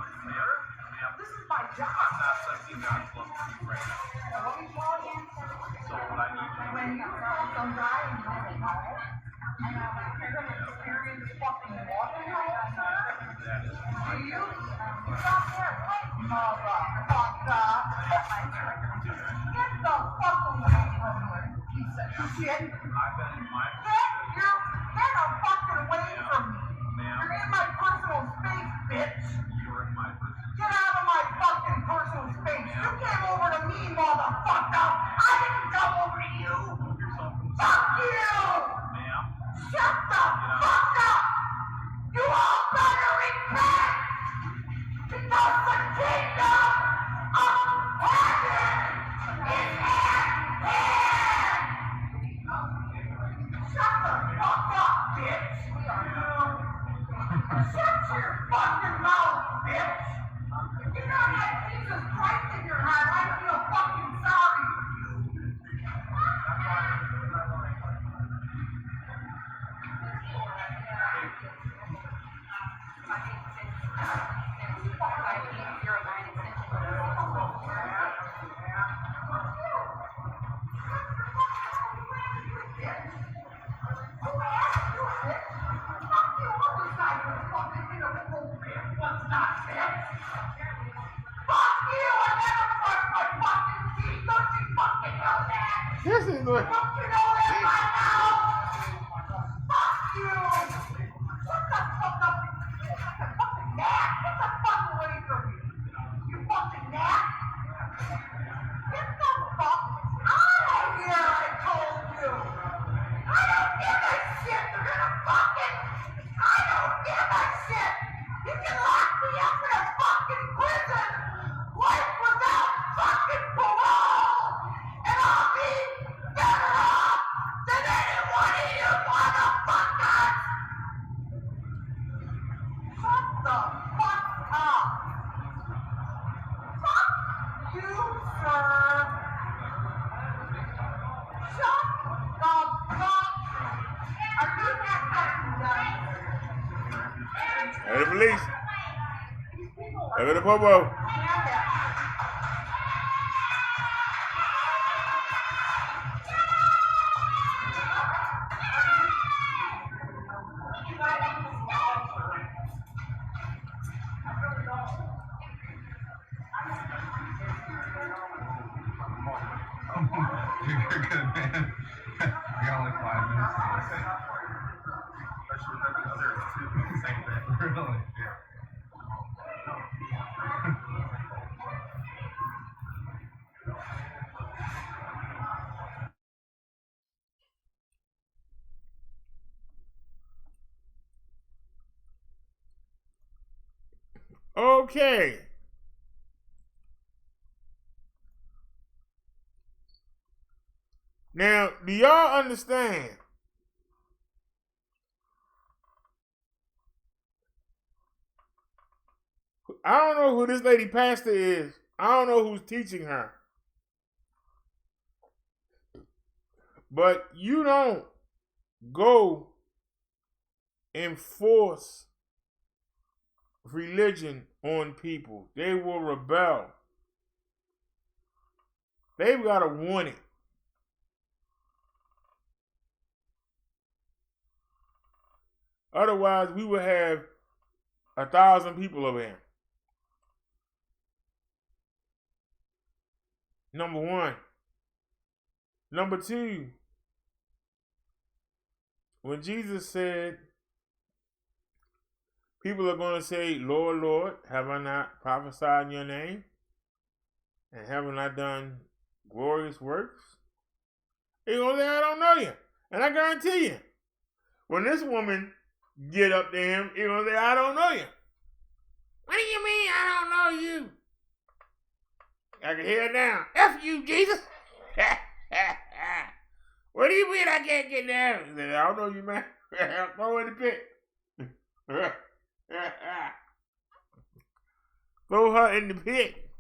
This is my job. I'm not sensing God's love for you right now. Let me tell you. So what I need you to When you tell somebody you don't know, you're going to experience fucking walking home, sir. Do you? Stop there. Wait, motherfucker. Get the fuck away from me, piece of shit. I've been in my Get the fucking away from me. Ma'am. You're in my personal space, bitch. you're in my person. Get out of my fucking personal space. You came over to me, motherfucker. I didn't come over to you. Remove yourself from the Fuck you. ma'am. Shut the fuck up. You all better repent. Because the kingdom of heaven is at hand. Shut the fuck up, bitch. Shut your fucking mouth, bitch. If you don't have Jesus Christ in your heart, I feel fucking sorry for you. Who asked you, bitch? Fuck you, I'll decide what's fucking inappropriate, what's not, bitch. Fuck you, I never brushed my fucking teeth, don't you fucking know that? This is what. Don't you know that by now? Fuck you! Shut the fuck up, you fucking gnat! Get the fuck away from me! You fucking gnat! Get the fuck out of here, I told you! I don't give a shit! They're gonna fucking... I don't give a shit! You can lock me up in a fucking prison! Life without fucking parole! And I'll be better off than any one of you motherfuckers! Shut the fuck up! Fuck you, sir! Shut the fuck! Are you not fucking done? Hey, the police. Hey, the popo. You're good, man. I got like 5 minutes. Especially with every other same thing. Really? Yeah. Okay. Now, do y'all understand? I don't know who this lady pastor is. I don't know who's teaching her. But you don't go and force religion on people. They will rebel. They've got to want it. Otherwise, we would have 1,000 people over here. Number one. Number two, when Jesus said, people are going to say, Lord, Lord, have I not prophesied in your name? And have I not done glorious works? He's going to say, I don't know you. And I guarantee you, when this woman get up to him, he's going to say, I don't know you. What do you mean I don't know you? I can hear it now. F you, Jesus. What do you mean I can't get down? He said, I don't know you, man. Throw in the pit. Throw her in the pit.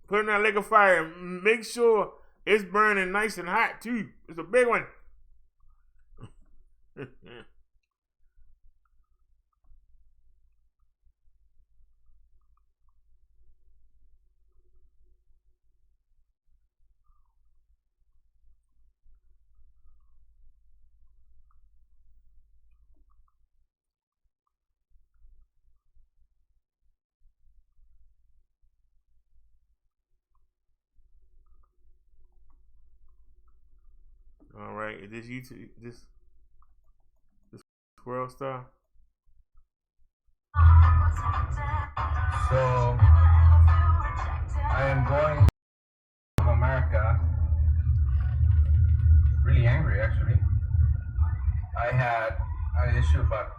Put in that lake of fire. Make sure it's burning nice and hot, too. It's a big one. All right, is this YouTube? This World Star? So I am going to America really angry, actually. I issued about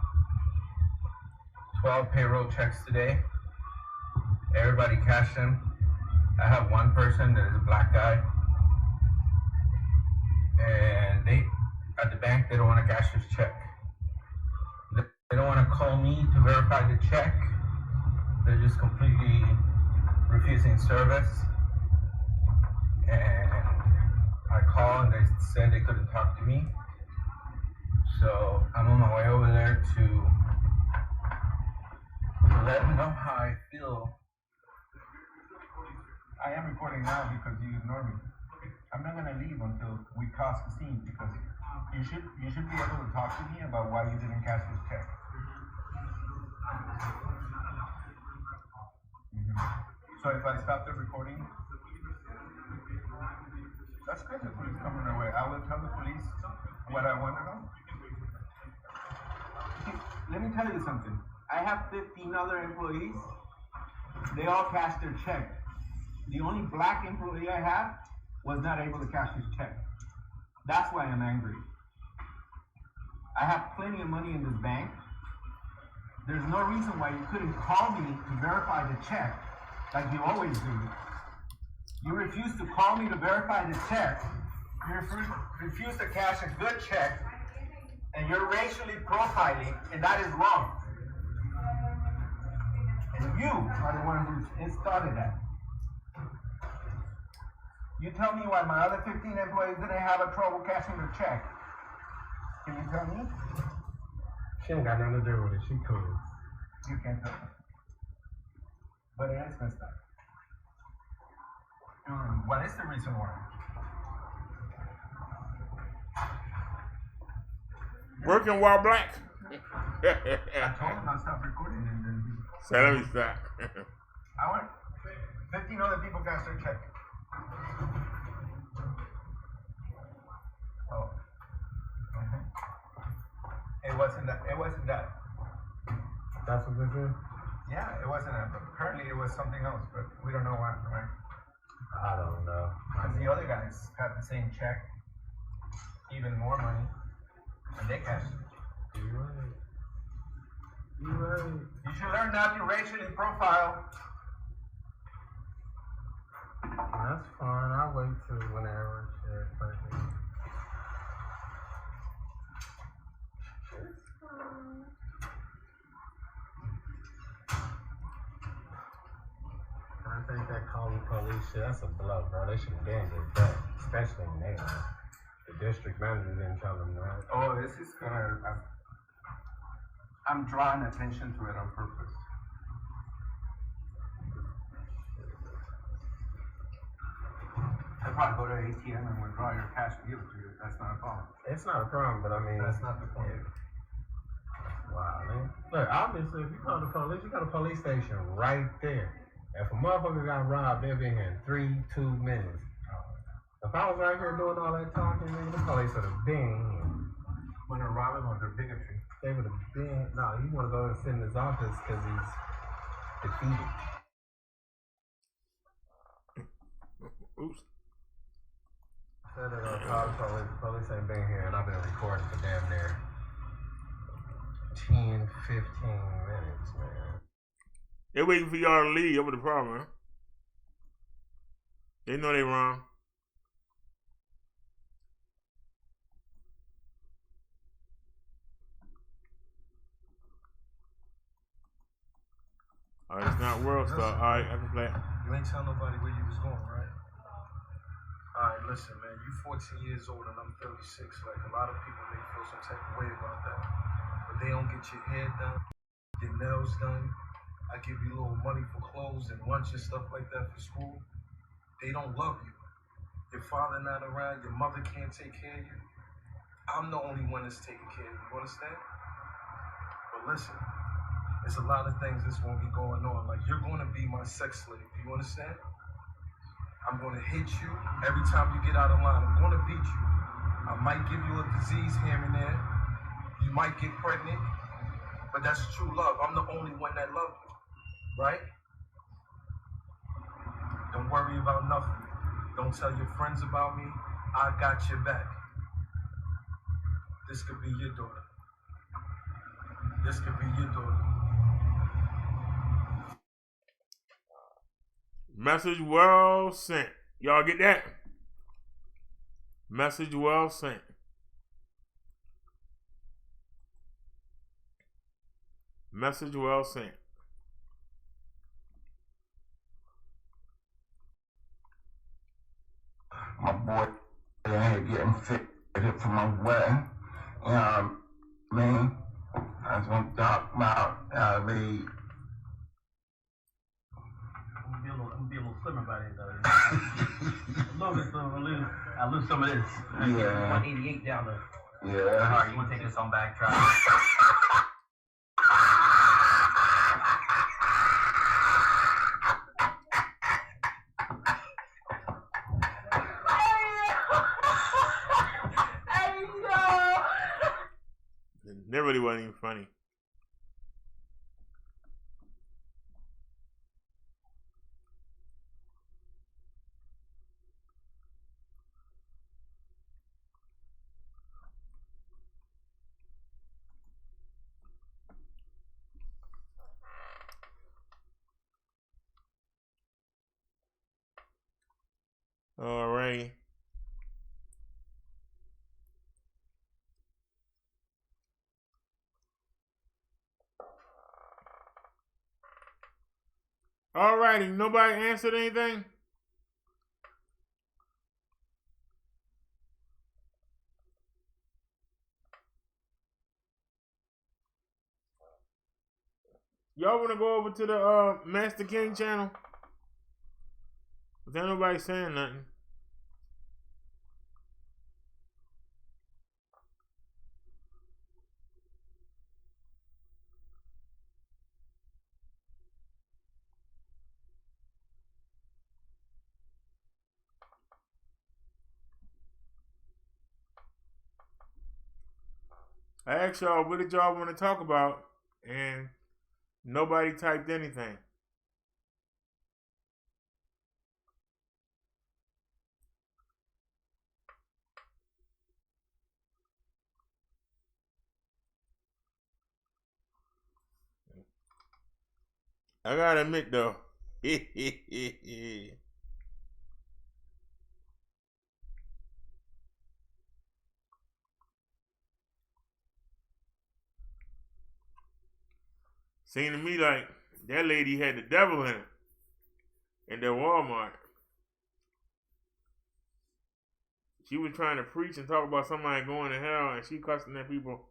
12 payroll checks today. Everybody cashed them. I have one person that is a black guy, and they at the bank, they don't want to cash his check. They don't want to call me to verify the check. They're just completely refusing service. And I called and they said they couldn't talk to me. So I'm on my way over there to let them know how I feel. I am recording now because you ignored me. I'm not gonna leave until we cross the scene because you should be able to talk to me about why you didn't cash this check. So if I stop the recording, that's good. The police coming our way. I will tell the police what I want to know. See, let me tell you something. I have 15 other employees. They all cashed their check. The only black employee I have was not able to cash his check. That's why I'm angry. I have plenty of money in this bank. There's no reason why you couldn't call me to verify the check like you always do. You refuse to call me to verify the check. You refuse to cash a good check, and you're racially profiling, and that is wrong. And you are the one who started that. You tell me why my other 15 employees didn't have a trouble cashing their check. Can you tell me? She ain't got nothing to do with it. She cool. You can't tell me. But it is messed up. What is the reason why? Working while black. I told him I'll stop recording and then So let me stop. I want 15 other people got their check. Oh. It wasn't that. That's what this is? Yeah, it wasn't that. But apparently it was something else, but we don't know what, right? I don't know. Because the other guys got the same check, even more money, and they cashed it. You're right. not be racially profiled. That's fine. I'll wait till whenever shit. I think that calling police shit, that's a bluff, bro. They should have been did that, especially in there. The district manager didn't tell them that. Oh, this is gonna. I'm drawing attention to it on purpose. I'll probably go to ATM and withdraw your cash and give it to you. That's not a problem. It's not a problem, but I mean, That's not the point. Wow, man. Look, obviously, if you call the police, you got a police station right there. If a motherfucker got robbed, they'll be here in 2 minutes. If I was right here doing all that talking, nigga, the police would have been here. When they're robbing or they're bigotry. They would have been. No, he want to go and sit in his office because he's defeated. Oops. Said they're gonna call the police. The police ain't been here, and I've been recording for damn near 10, 15 minutes, man. They're waiting for y'all to leave. Over the problem, huh? They know they wrong. Alright, it's not World Star. Alright, I can play. You ain't tell nobody where you was going, right? Alright, listen, man. You 14 years old and I'm 36. Like, a lot of people may feel some type of way about that. But they don't get your hair done, your nails done. I give you a little money for clothes and lunch and stuff like that for school. They don't love you. Your father not around, your mother can't take care of you. I'm the only one that's taking care of you, you understand? But listen, there's a lot of things that's gonna be going on. Like, you're gonna be my sex slave, you understand? I'm gonna hit you every time you get out of line. I'm gonna beat you. I might give you a disease here and there. You might get pregnant, but that's true love. I'm the only one that loves you, right? Don't worry about nothing. Don't tell your friends about me. I got your back. This could be your daughter. This could be your daughter. Message well sent. Y'all get that? Message well sent. Message well sent. My boy in here getting fitted for my wedding. You know what I mean? I was gonna talk about I'm gonna be a little slimmer by then, though. A little bit slimmer. I lose some of this. Yeah. 188 down there. yeah. Alright, you wanna take this on back, try? That really wasn't even funny. Alrighty. Alrighty, nobody answered anything? Y'all want to go over to the Master King channel? But ain't nobody saying nothing. I asked y'all, what did y'all want to talk about? And nobody typed anything. I gotta admit though, seemed to me like that lady had the devil in her in that Walmart. She was trying to preach and talk about somebody going to hell, and she cussing at people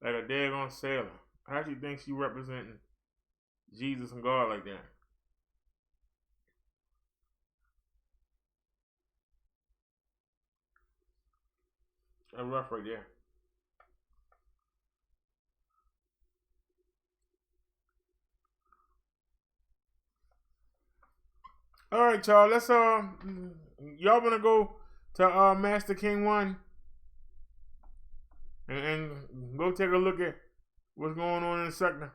like a daggone sailor. How do you think she representing Jesus and God like that? That's rough right there. All right, y'all. Let's y'all wanna go to Master King 1 and go take a look at what's going on in the sector.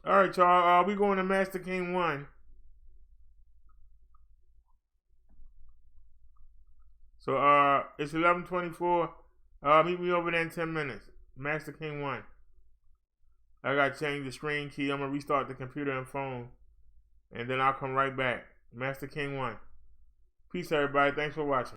All right, y'all. We going to Master King 1. So it's 11:24. Meet me over there in 10 minutes. Master King 1. I gotta change the screen key. I'm gonna restart the computer and phone, and then I'll come right back. Master King 1. Peace, everybody. Thanks for watching.